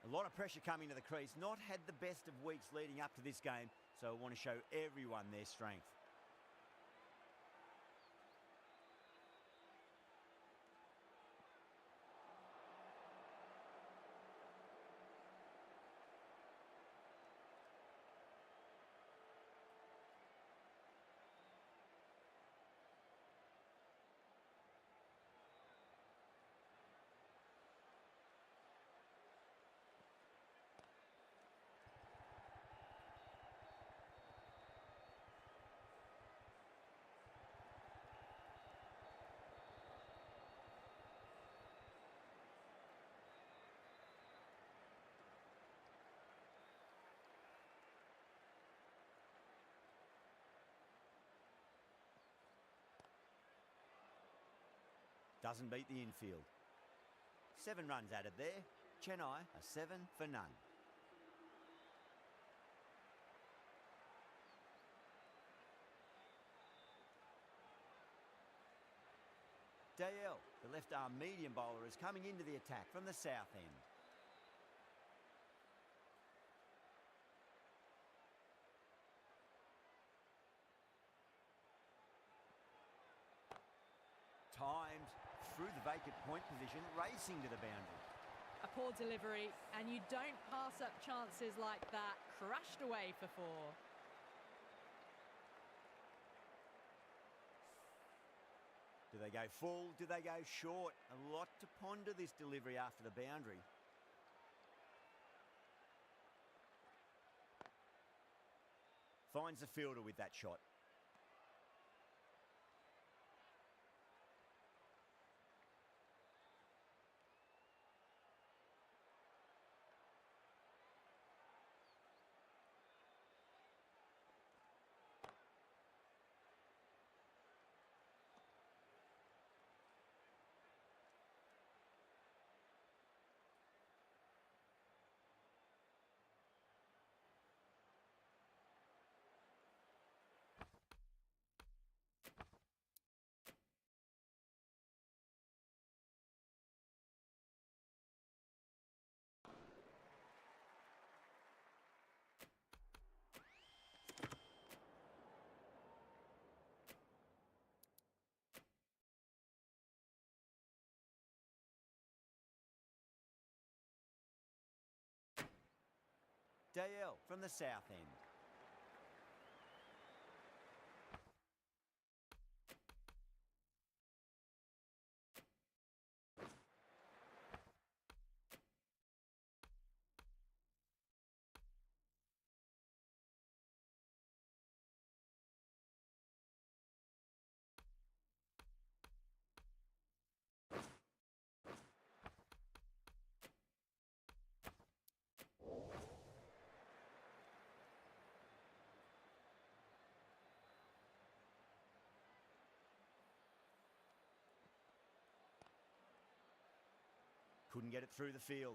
A lot of pressure coming to the crease. Not had the best of weeks leading up to this game, so I want to show everyone their strength. Doesn't beat the infield. 7 runs added there. Chennai a 7 for none. Dale, the left arm medium bowler, is coming into the attack from the south end. Timed through the vacant point position, racing to the boundary. A poor delivery, and you don't pass up chances like that. Crashed away for 4. Do they go full? Do they go short? A lot to ponder this delivery after the boundary. Finds the fielder with that shot. DL from the south end. Couldn't get it through the field.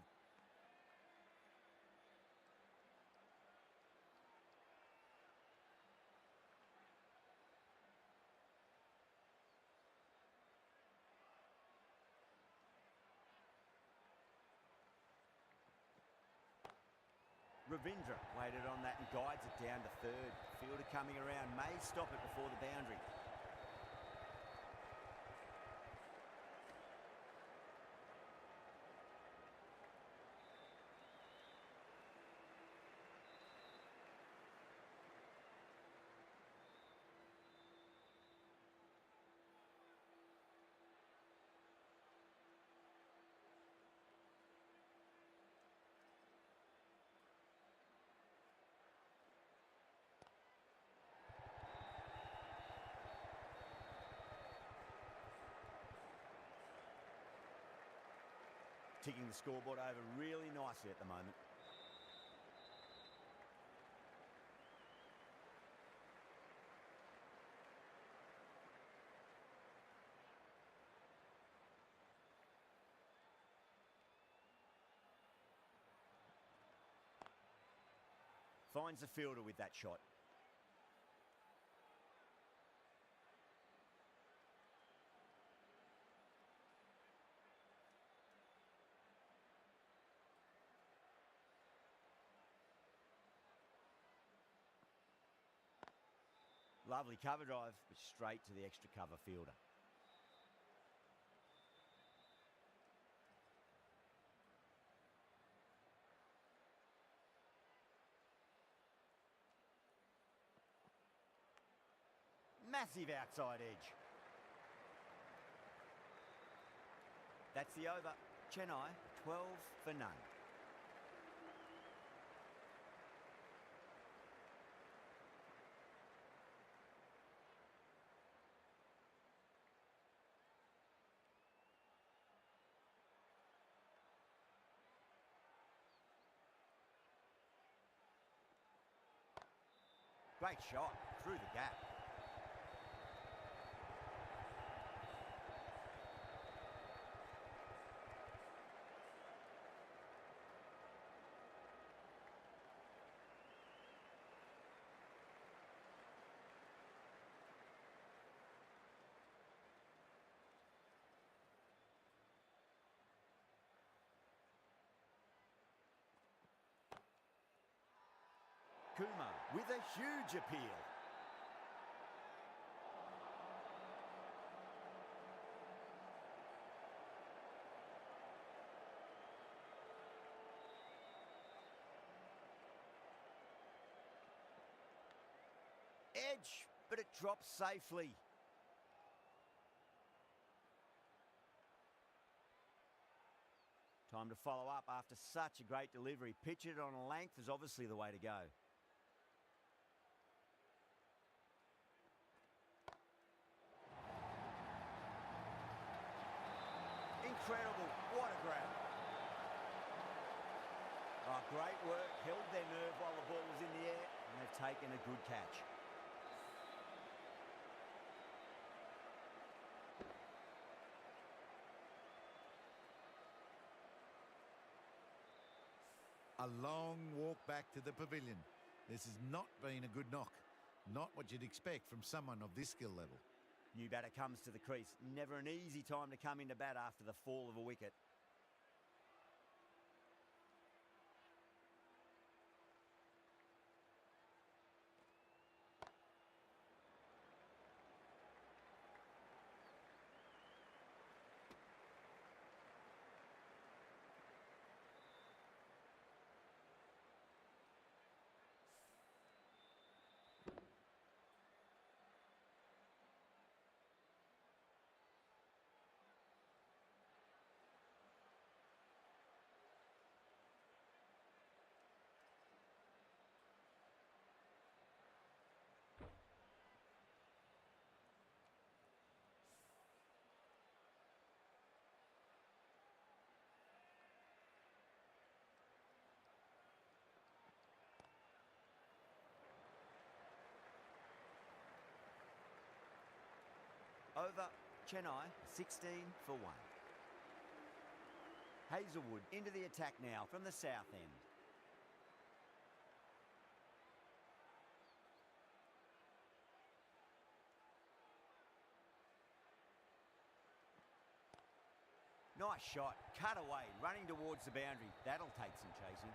Ravindra waited on that and guides it down to third. Fielder coming around, may stop it before the boundary. Ticking the scoreboard over really nicely at the moment. Finds the fielder with that shot. Lovely cover drive, but straight to the extra cover fielder. Massive outside edge. That's the over. Chennai, 12 for none. Great shot through the gap. Kumar with a huge appeal. Edge, but it drops safely. Time to follow up after such a great delivery. Pitch it on a length is obviously the way to go. Incredible, what a grab. Oh, great work, held their nerve while the ball was in the air, and they've taken a good catch. A long walk back to the pavilion. This has not been a good knock. Not what you'd expect from someone of this skill level. New batter comes to the crease. Never an easy time to come into bat after the fall of a wicket. Over Chennai, 16 for 1. Hazelwood into the attack now from the south end. Nice shot, cut away, running towards the boundary. That'll take some chasing.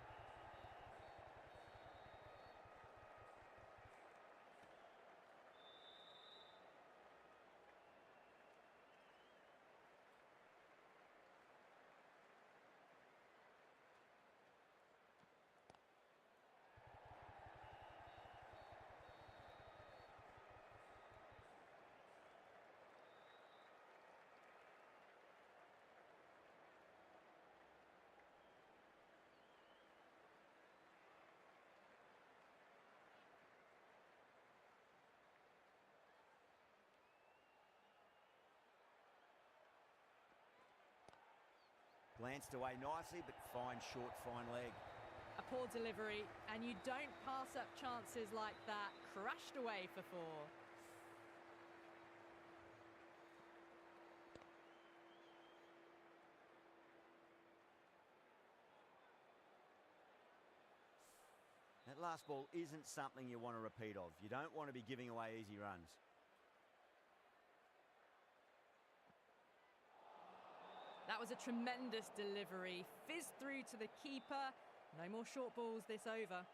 Glanced away nicely, but fine short, fine leg. A poor delivery, and you don't pass up chances like that. Crashed away for 4. That last ball isn't something you want to repeat of. You don't want to be giving away easy runs. That was a tremendous delivery. Fizzed through to the keeper. No more short balls this over.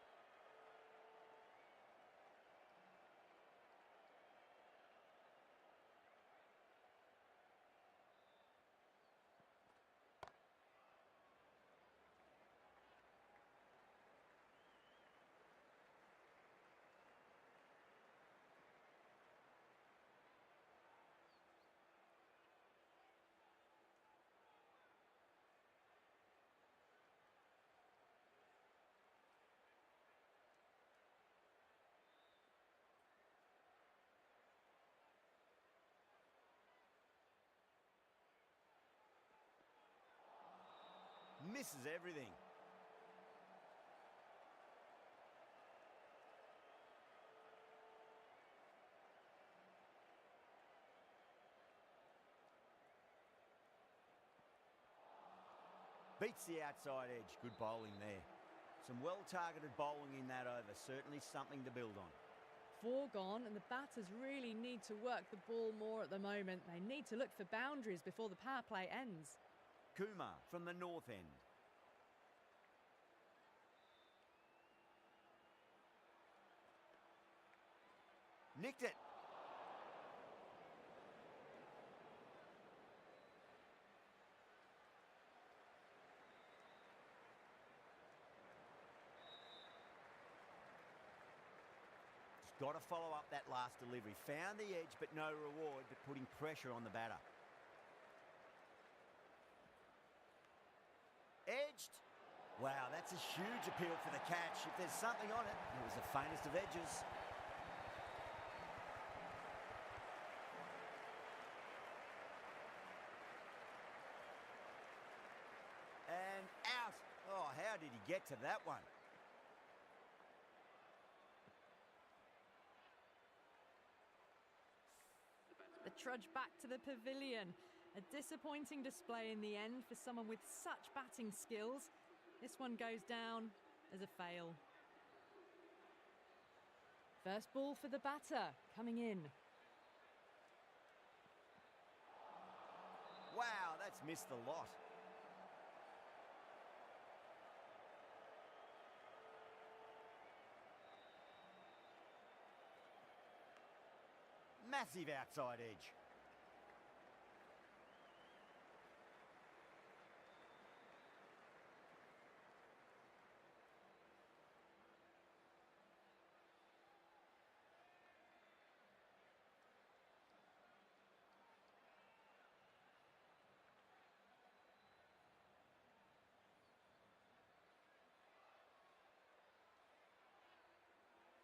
Misses everything. Beats the outside edge. Good bowling there. Some well-targeted bowling in that over. Certainly something to build on. 4 gone, and the batters really need to work the ball more at the moment. They need to look for boundaries before the power play ends. Kumar from the north end. Nicked it. Just got to follow up that last delivery. Found the edge, but no reward, but putting pressure on the batter. Edged. Wow, that's a huge appeal for the catch. If there's something on it, it was the faintest of edges. And out. Oh, how did he get to that one? The trudge back to the pavilion. A disappointing display in the end for someone with such batting skills. This one goes down as a fail. First ball for the batter, coming in. Wow, that's missed the lot. Massive outside edge.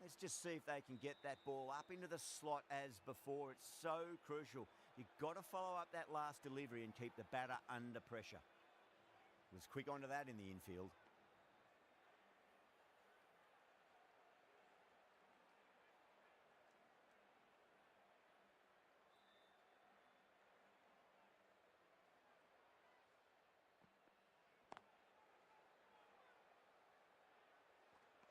Let's just see if they can get that ball up into the slot as before. It's so crucial. You've got to follow up that last delivery and keep the batter under pressure. Was quick onto that in the infield.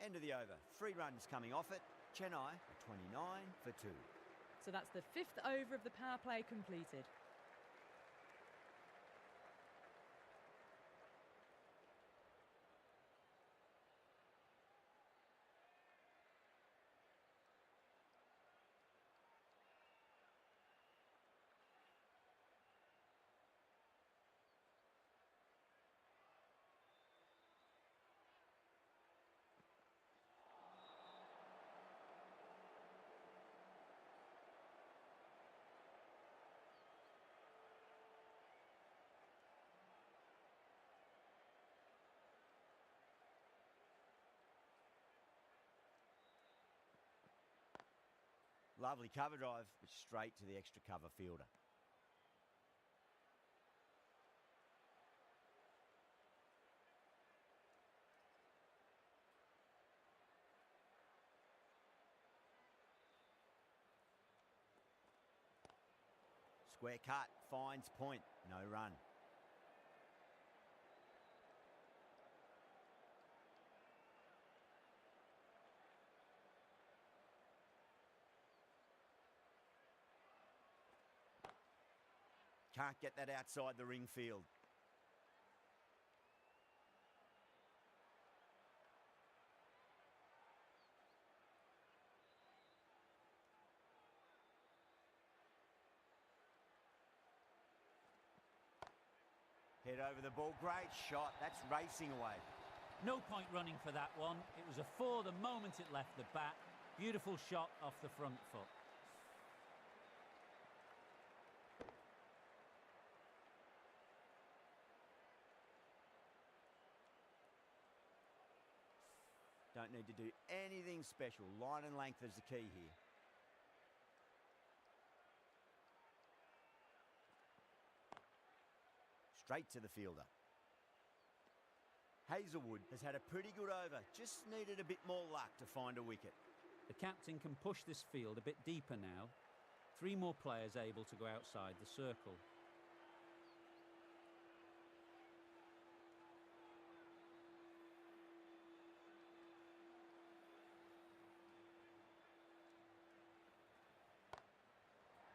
End of the over. 3 runs coming off it. Chennai are 29 for 2. So that's the 5th over of the power play completed. Lovely cover drive, but straight to the extra cover fielder. Square cut, finds point, no run. Can't get that outside the ring field. Head over the ball, great shot, that's racing away. No point running for that one. It was a 4 the moment it left the bat. Beautiful shot off the front foot. Don't need to do anything special. Line and length is the key here. Straight to the fielder. Hazelwood has had a pretty good over. Just needed a bit more luck to find a wicket. The captain can push this field a bit deeper now. 3 more players able to go outside the circle.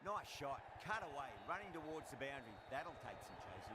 Nice shot, cut away, running towards the boundary. That'll take some chasing.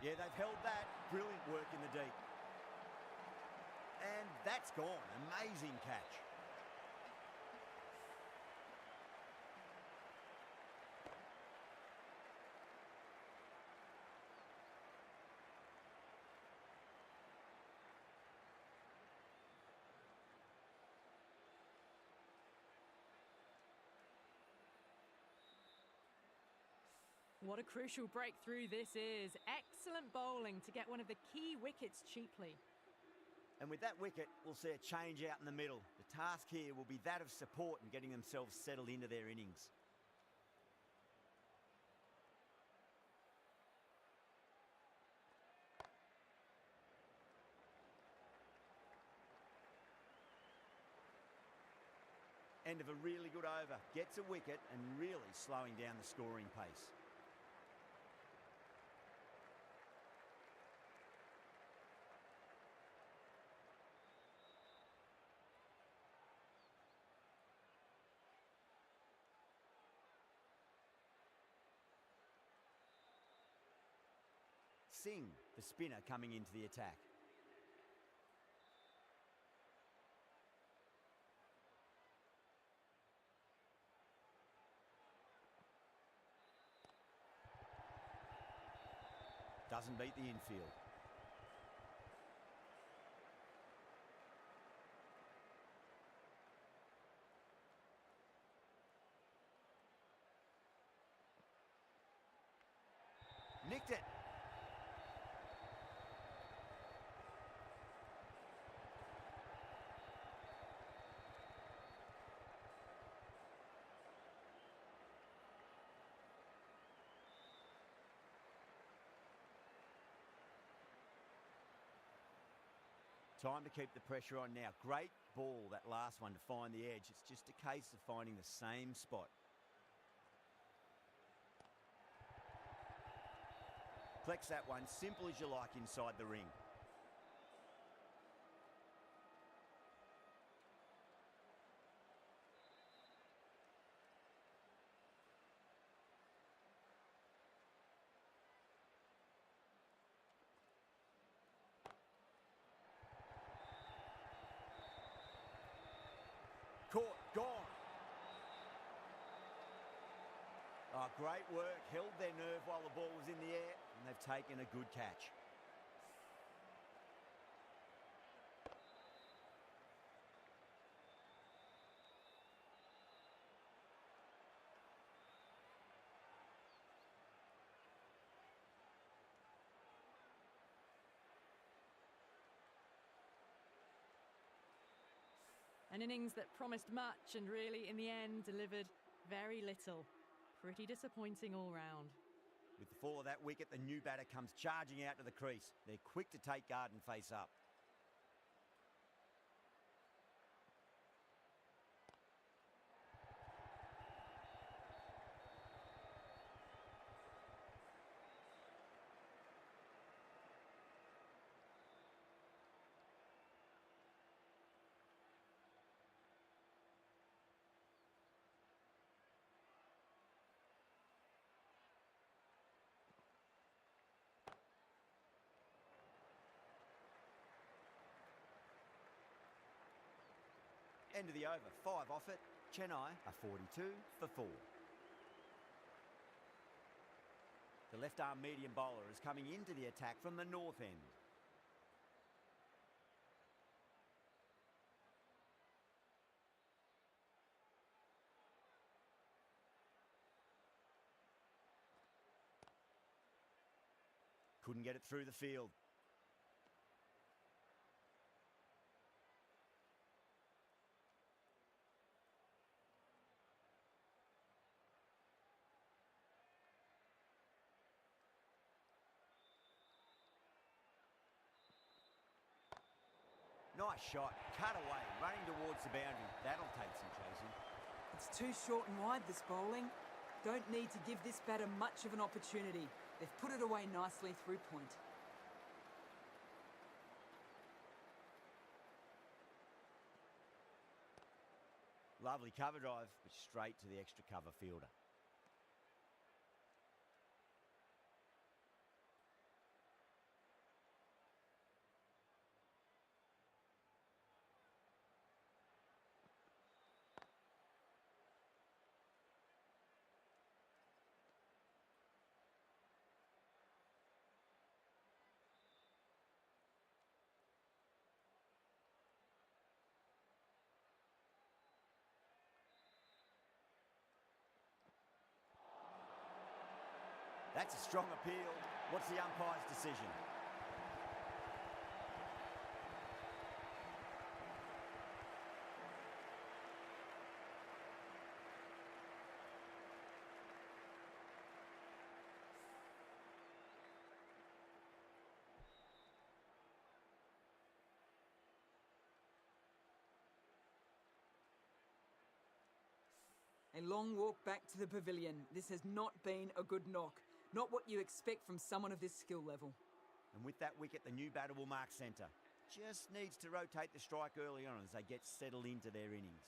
Yeah, they've held that. Brilliant work in the deep. And that's gone. Amazing catch. What a crucial breakthrough this is. Excellent bowling to get one of the key wickets cheaply. And with that wicket, we'll see a change out in the middle. The task here will be that of support and getting themselves settled into their innings. End of a really good over. Gets a wicket and really slowing down the scoring pace. Singh, the spinner, coming into the attack. Doesn't beat the infield. Nicked it. Time to keep the pressure on now. Great ball, that last one, to find the edge. It's just a case of finding the same spot. Flex that one, simple as you like inside the ring. Caught, gone. Oh, great work. Held their nerve while the ball was in the air, and they've taken a good catch. An innings that promised much and really, in the end, delivered very little. Pretty disappointing all round. With the fall of that wicket, the new batter comes charging out to the crease. They're quick to take guard and face up. End of the over, 5 off it. Chennai are 42 for 4. The left-arm medium bowler is coming into the attack from the north end. Couldn't get it through the field. Nice shot, cut away, running towards the boundary. That'll take some chasing. It's too short and wide, this bowling. Don't need to give this batter much of an opportunity. They've put it away nicely through point. Lovely cover drive, but straight to the extra cover fielder. That's a strong appeal. What's the umpire's decision? A long walk back to the pavilion. This has not been a good knock. Not what you expect from someone of this skill level. And with that wicket, the new batter will mark centre. Just needs to rotate the strike early on as they get settled into their innings.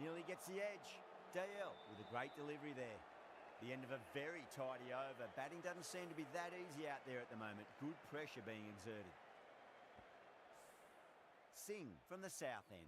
Nearly gets the edge. DL with a great delivery there. The end of a very tidy over. Batting doesn't seem to be that easy out there at the moment. Good pressure being exerted. Singh from the south end.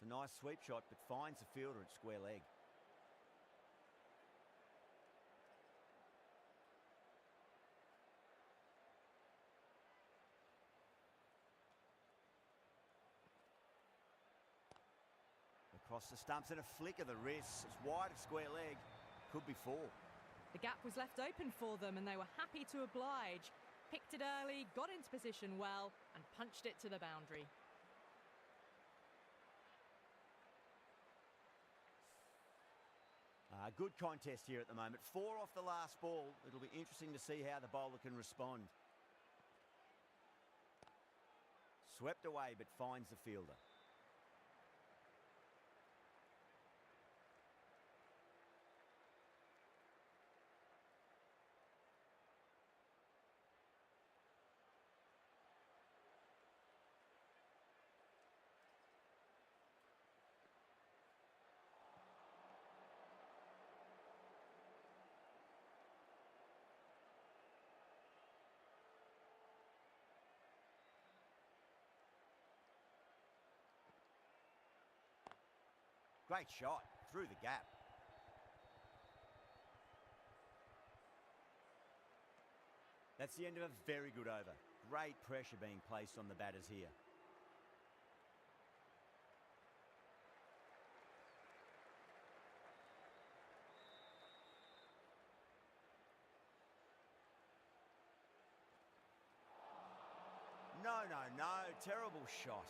It's a nice sweep shot, but finds the fielder at square leg. Across the stumps and a flick of the wrist. It's wide of square leg. Could be 4. The gap was left open for them and they were happy to oblige. Picked it early, got into position well and punched it to the boundary. Good contest here at the moment. 4 off the last ball. It'll be interesting to see how the bowler can respond. Swept away but finds the fielder. Great shot through the gap. That's the end of a very good over. Great pressure being placed on the batters here. No, terrible shot.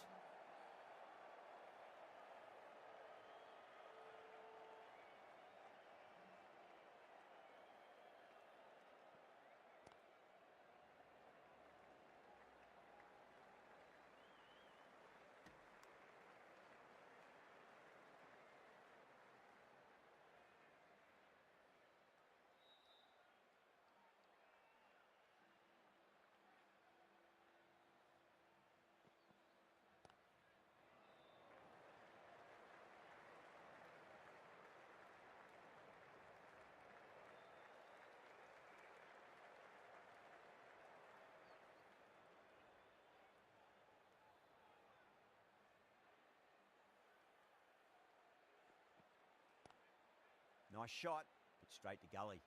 Nice shot, but straight to gully.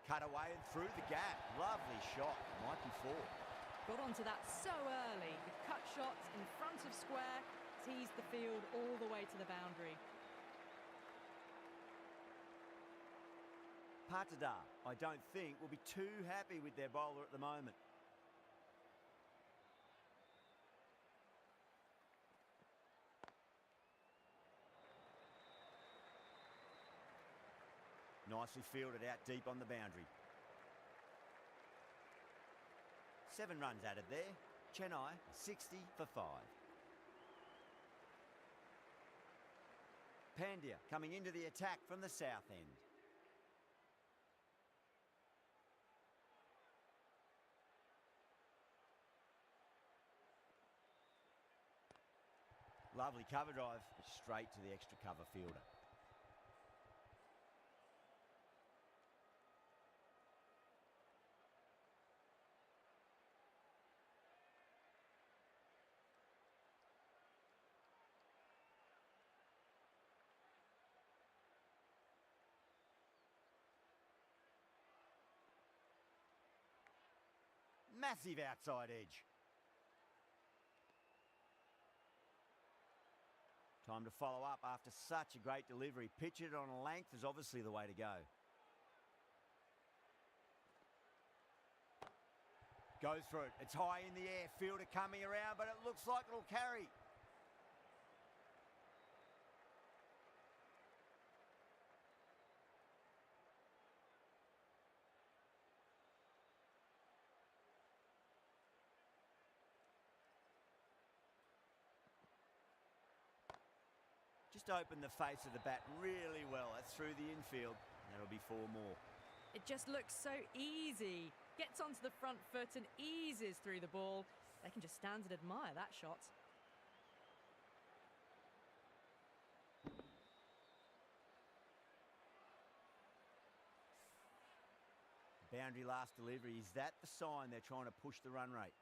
Cut away and through the gap. Lovely shot. Might be 4. Got onto that so early. The cut shots in front of square, teased the field all the way to the boundary. TATA, I don't think, will be too happy with their bowler at the moment. Nicely fielded out deep on the boundary. 7 runs added there. Chennai 60 for 5. Pandya coming into the attack from the south end. Lovely cover drive, straight to the extra cover fielder. Massive outside edge. Time to follow up after such a great delivery. Pitch it on a length is obviously the way to go. Goes for it. It's high in the air. Fielder coming around, but it looks like it'll carry. Just opened the face of the bat really well. That's through the infield. That'll be 4 more. It just looks so easy. Gets onto the front foot and eases through the ball. They can just stand and admire that shot. Boundary last delivery. Is that the sign they're trying to push the run rate?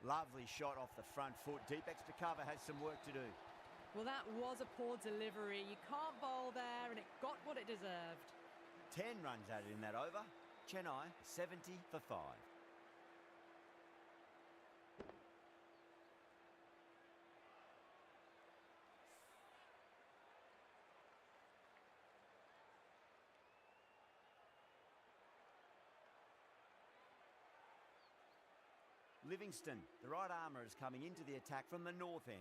Lovely shot off the front foot. Deep extra cover has some work to do. Well, that was a poor delivery. You can't bowl there, and it got what it deserved. 10 runs added in that over. Chennai 70 for 5. Livingston, the right armour, is coming into the attack from the north end.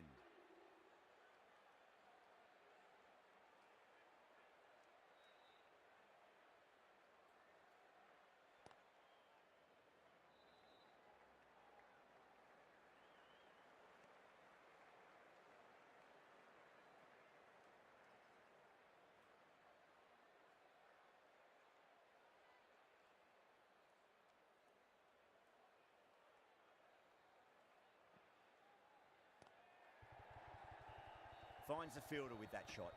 Finds the fielder with that shot.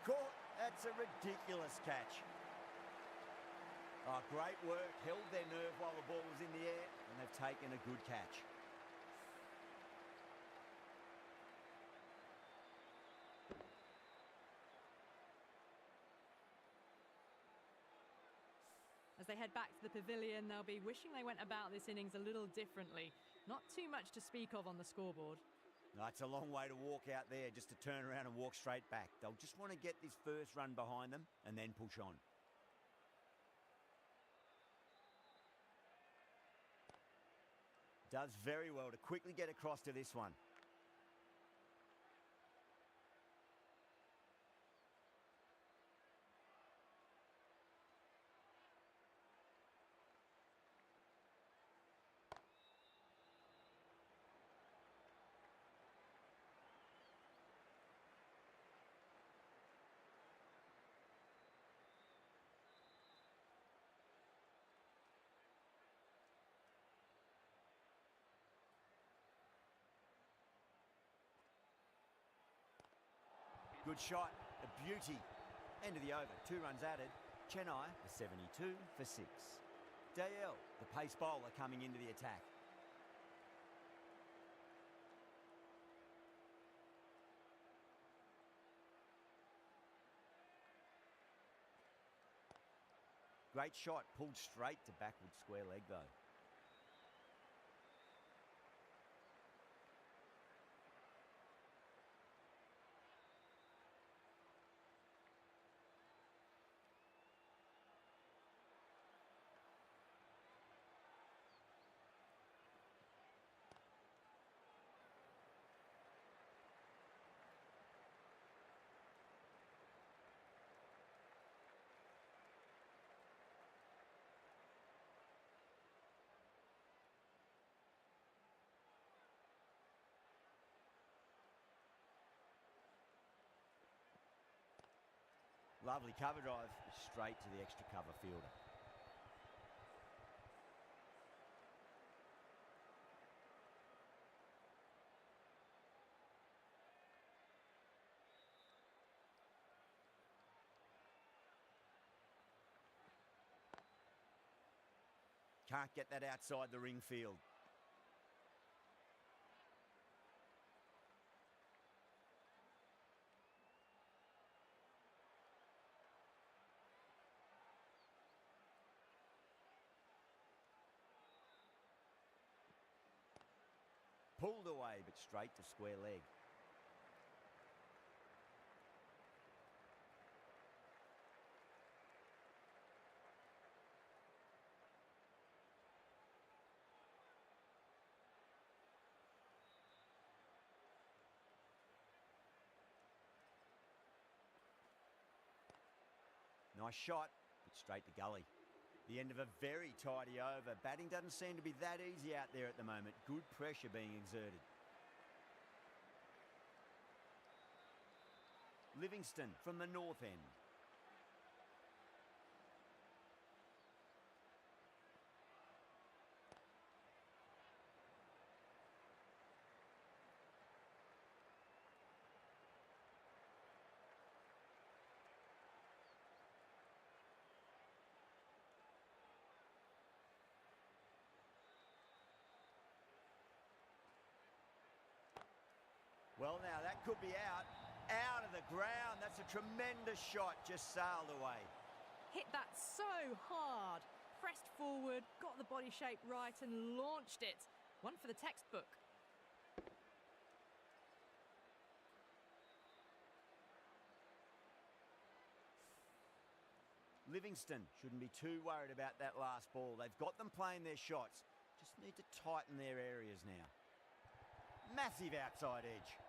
Caught. That's a ridiculous catch. Oh, great work. Held their nerve while the ball was in the air, and they've taken a good catch. As they head back to the pavilion, they'll be wishing they went about this innings a little differently. Not too much to speak of on the scoreboard. No, it's a long way to walk out there just to turn around and walk straight back. They'll just want to get this first run behind them and then push on. Does very well to quickly get across to this one. Good shot, a beauty. End of the over, 2 runs added. Chennai are 72 for 6. Dale, the pace bowler, coming into the attack. Great shot, pulled straight to backward square leg though. Lovely cover drive, straight to the extra cover fielder. Can't get that outside the ring field. Pulled away, but straight to square leg. Nice shot, but straight to gully. The end of a very tidy over. Batting doesn't seem to be that easy out there at the moment. Good pressure being exerted. Livingston from the north end. Well, now that could be out of the ground. That's a tremendous shot, just sailed away. Hit that so hard. Pressed forward, got the body shape right and launched it. One for the textbook. Livingston shouldn't be too worried about that last ball. They've got them playing their shots. Just need to tighten their areas now. Massive outside edge.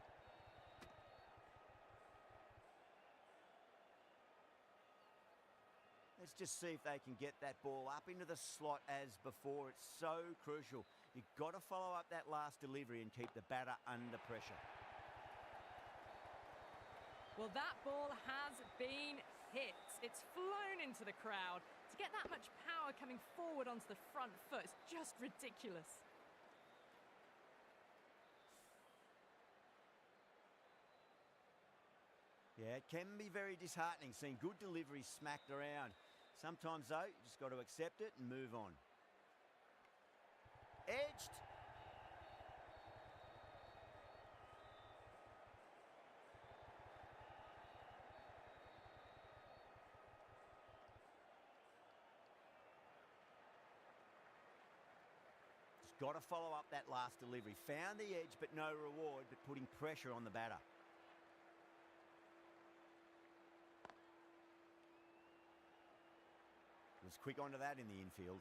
Let's just see if they can get that ball up into the slot as before. It's so crucial. You've got to follow up that last delivery and keep the batter under pressure. Well, that ball has been hit. It's flown into the crowd. To get that much power coming forward onto the front foot is just ridiculous. Yeah, it can be very disheartening seeing good deliveries smacked around. Sometimes, though, you just got to accept it and move on. Edged. Just got to follow up that last delivery. Found the edge, but no reward, but putting pressure on the batter. Was quick onto that in the infield.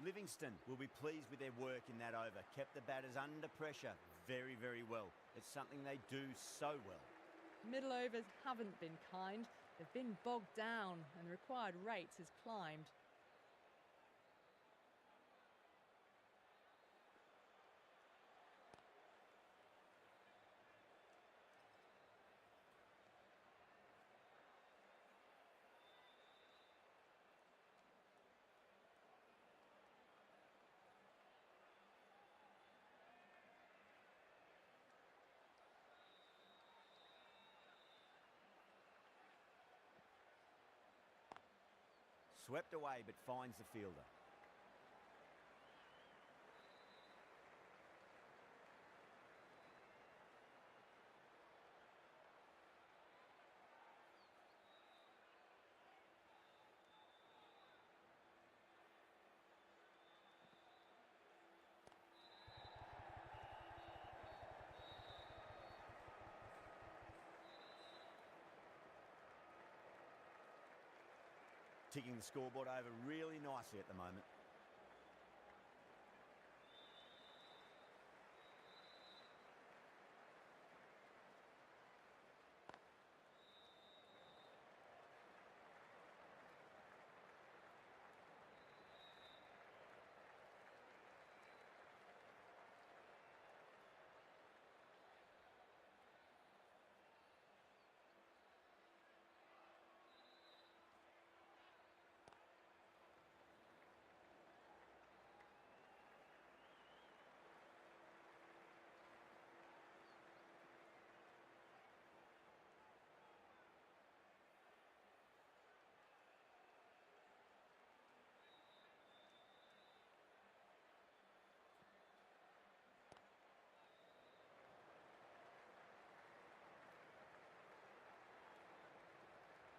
Livingston will be pleased with their work in that over. Kept the batters under pressure very, very well. It's something they do so well. Middle overs haven't been kind. They've been bogged down and the required rate has climbed. Swept away, but finds the fielder. Ticking the scoreboard over really nicely at the moment.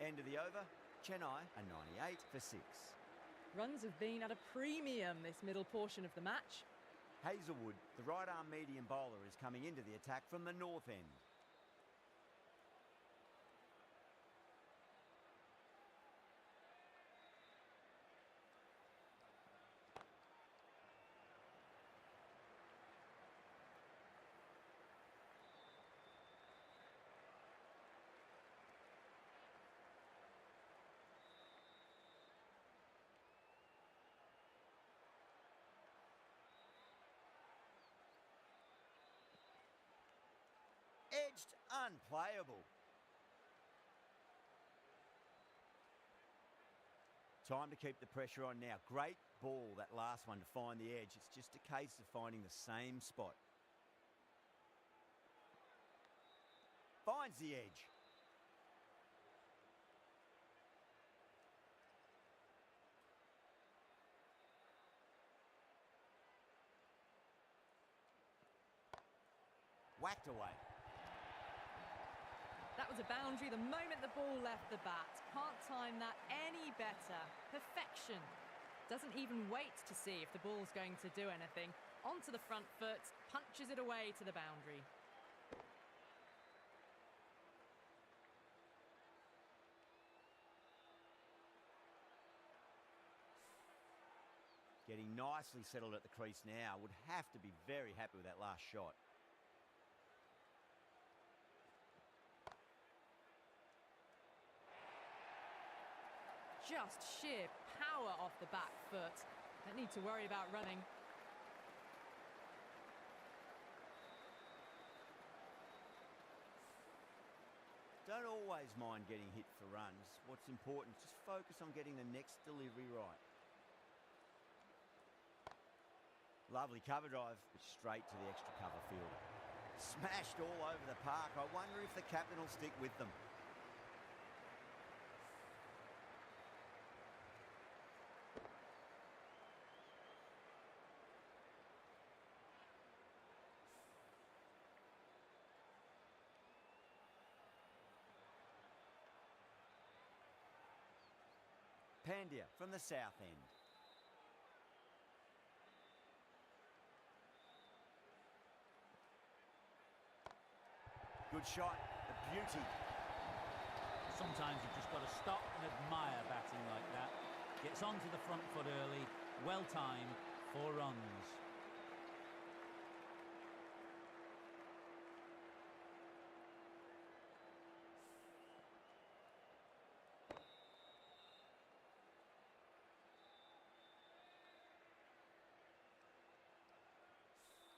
End of the over. Chennai are 98 for 6. Runs have been at a premium this middle portion of the match. Hazelwood, the right-arm medium bowler, is coming into the attack from the north end. Edged, unplayable. Time to keep the pressure on now. Great ball, that last one, to find the edge. It's just a case of finding the same spot. Finds the edge. Whacked away. That was a boundary the moment the ball left the bat. Can't time that any better. Perfection. Doesn't even wait to see if the ball's going to do anything. Onto the front foot, punches it away to the boundary. Getting nicely settled at the crease now. Would have to be very happy with that last shot. Just sheer power off the back foot. Don't need to worry about running. Don't always mind getting hit for runs. What's important is just focus on getting the next delivery right. Lovely cover drive, but straight to the extra cover fielder. Smashed all over the park. I wonder if the captain will stick with them. Pandya from the south end. Good shot, a beauty. Sometimes you've just got to stop and admire batting like that. Gets onto the front foot early, well timed, 4 runs.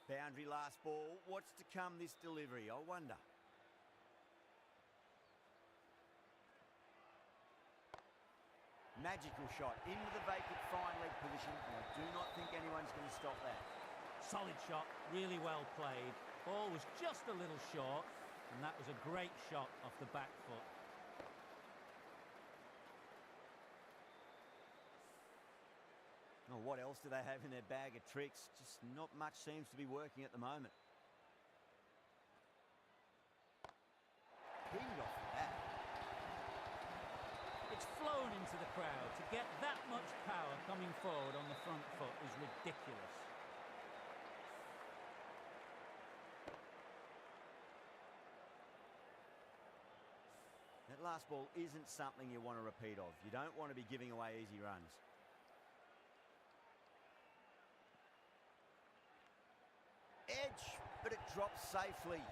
Boundary last ball. What's to come this delivery, I wonder? Magical shot into the vacant fine leg position, and I do not think anyone's going to stop that. Solid shot, really well played. Ball was just a little short, and that was a great shot off the back foot. Oh, what else do they have in their bag of tricks? Just not much seems to be working at the moment. Pinged off the bat. It's flown into the crowd. To get that much power coming forward on the front foot is ridiculous. That last ball isn't something you want to repeat of. You don't want to be giving away easy runs. Edge, but it drops safely.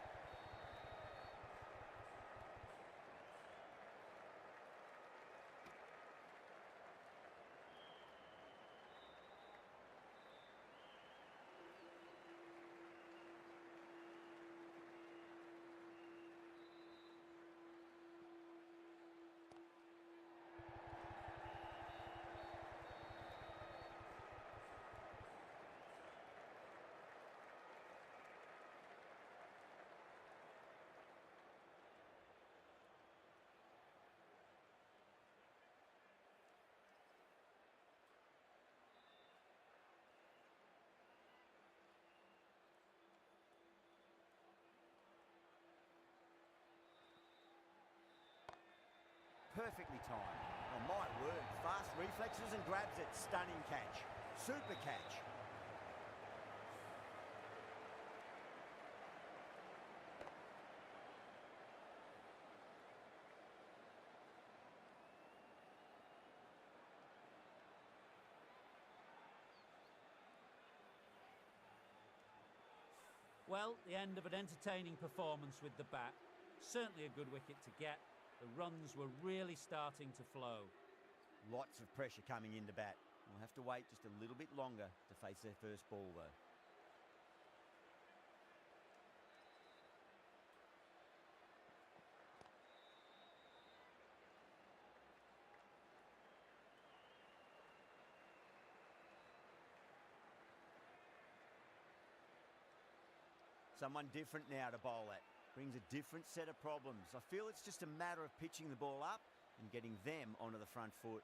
perfectly timed. Oh, my word, fast reflexes and grabs it. Stunning catch. Super catch. Well, the end of an entertaining performance with the bat. Certainly a good wicket to get. The runs were really starting to flow. Lots of pressure coming into bat. We'll have to wait just a little bit longer to face their first ball, though. Someone different now to bowl at. Brings a different set of problems. I feel it's just a matter of pitching the ball up and getting them onto the front foot.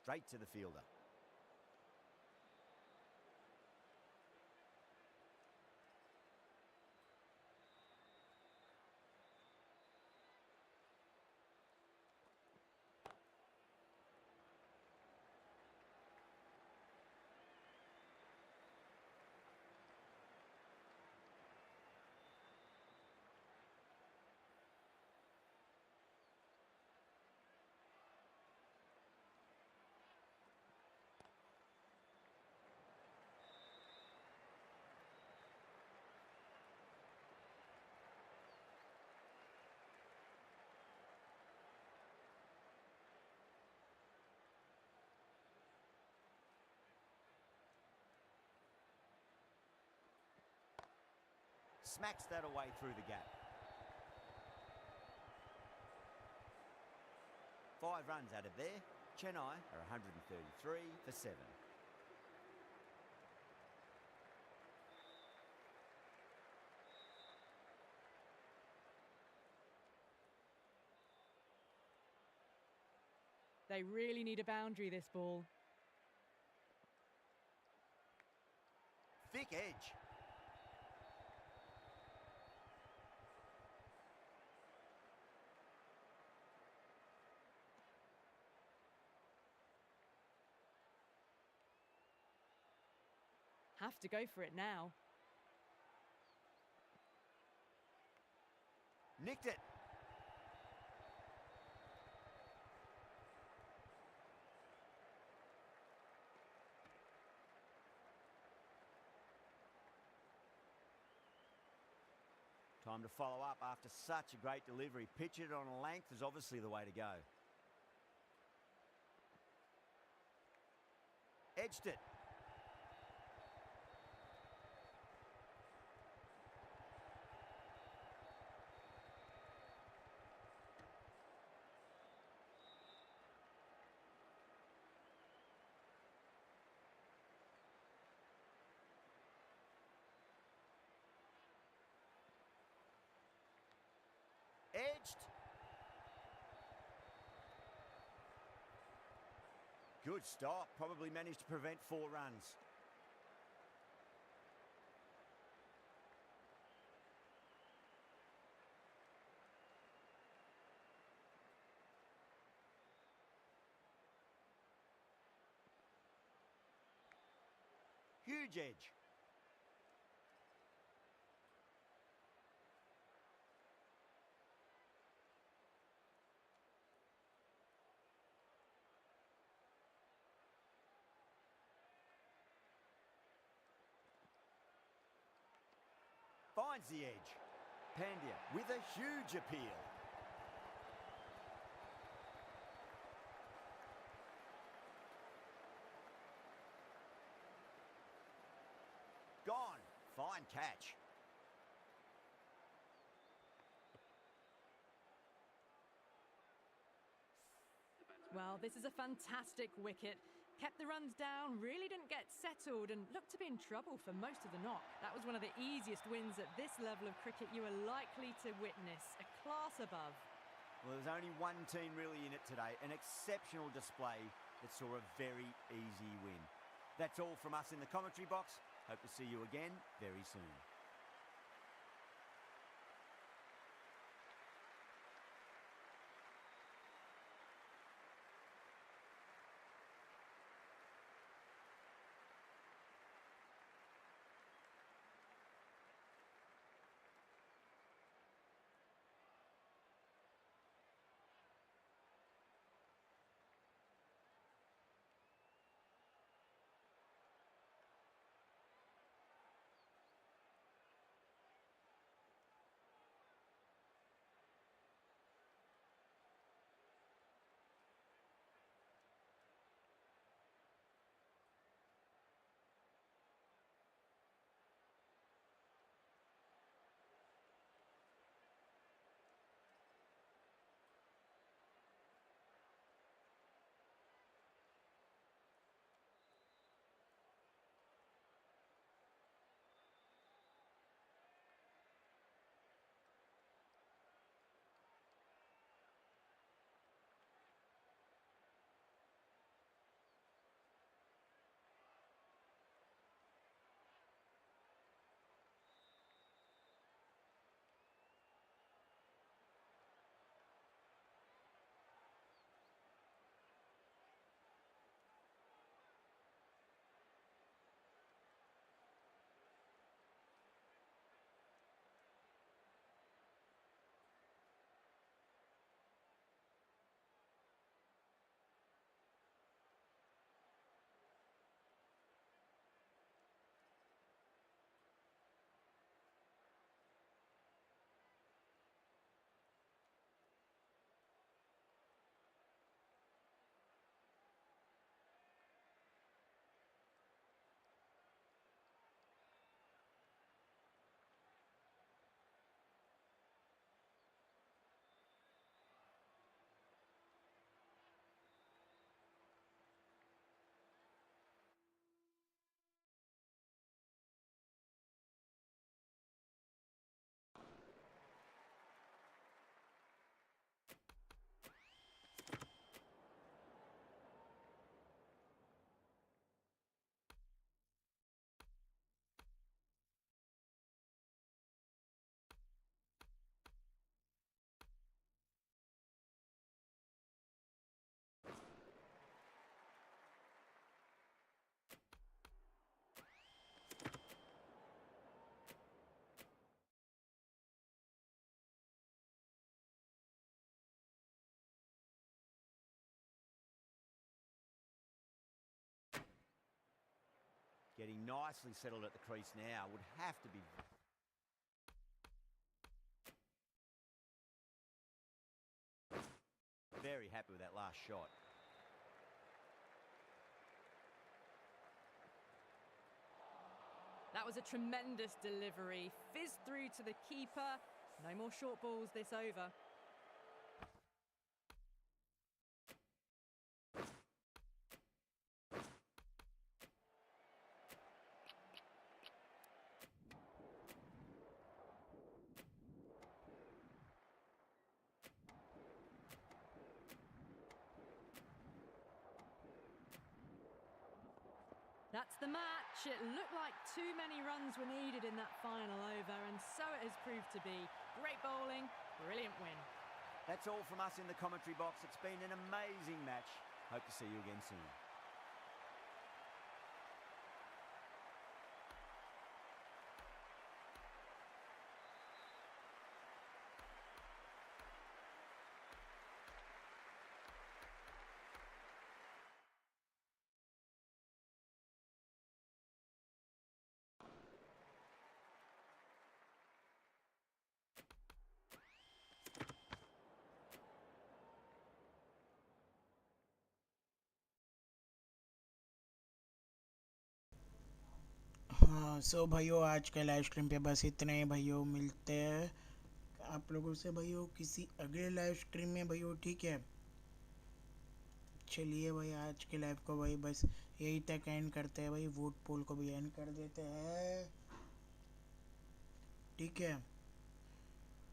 Straight to the fielder. Smacks that away through the gap. 5 runs out of there. Chennai are 133 for 7. They really need a boundary, this ball. Thick edge. Have to go for it now. Nicked it. Time to follow up after such a great delivery. Pitch it on a length is obviously the way to go. Edged it. Edged. Good stop. Probably managed to prevent 4 runs. Huge edge. Finds the edge. Pandya with a huge appeal. Gone. Fine catch. Well, this is a fantastic wicket. Kept the runs down, really didn't get settled, and looked to be in trouble for most of the knock. That was one of the easiest wins at this level of cricket you are likely to witness. A class above. Well, there's only one team really in it today. An exceptional display that saw a very easy win. That's all from us in the commentary box. Hope to see you again very soon. Getting nicely settled at the crease now. Would have to be... very happy with that last shot. That was a tremendous delivery. Fizzed through to the keeper. No more short balls this over. That's the match. It looked like too many runs were needed in that final over, and so it has proved to be. Great bowling, brilliant win. That's all from us in the commentary box. It's been an amazing match. Hope to see you again soon. हाँ सो भाइयों आज के live stream पे बस इतने ही भाइयों। मिलते हैं आप लोगों से भाइयों किसी अगले लाइव स्ट्रीम में भाइयों, ठीक है। चलिए भाई आज के लाइव को भाई बस यही तक एंड करते हैं भाई, वोट पोल को भी एंड कर देते हैं, ठीक है।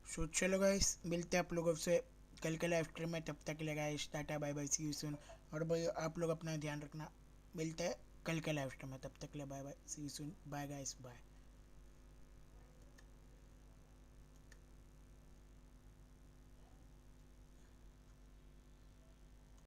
सो चलो गाइस, मिलते हैं आप लोगों से कल के लाइव स्ट्रीम में, तब तक के लिए guys ta-ta bye bye, see you soon. और भाई आप लोग अपना ध्यान रखना, मिलते हैं कल के लाइव स्ट्रीम में, तब तक के लिए bye bye, see you soon, bye guys, bye.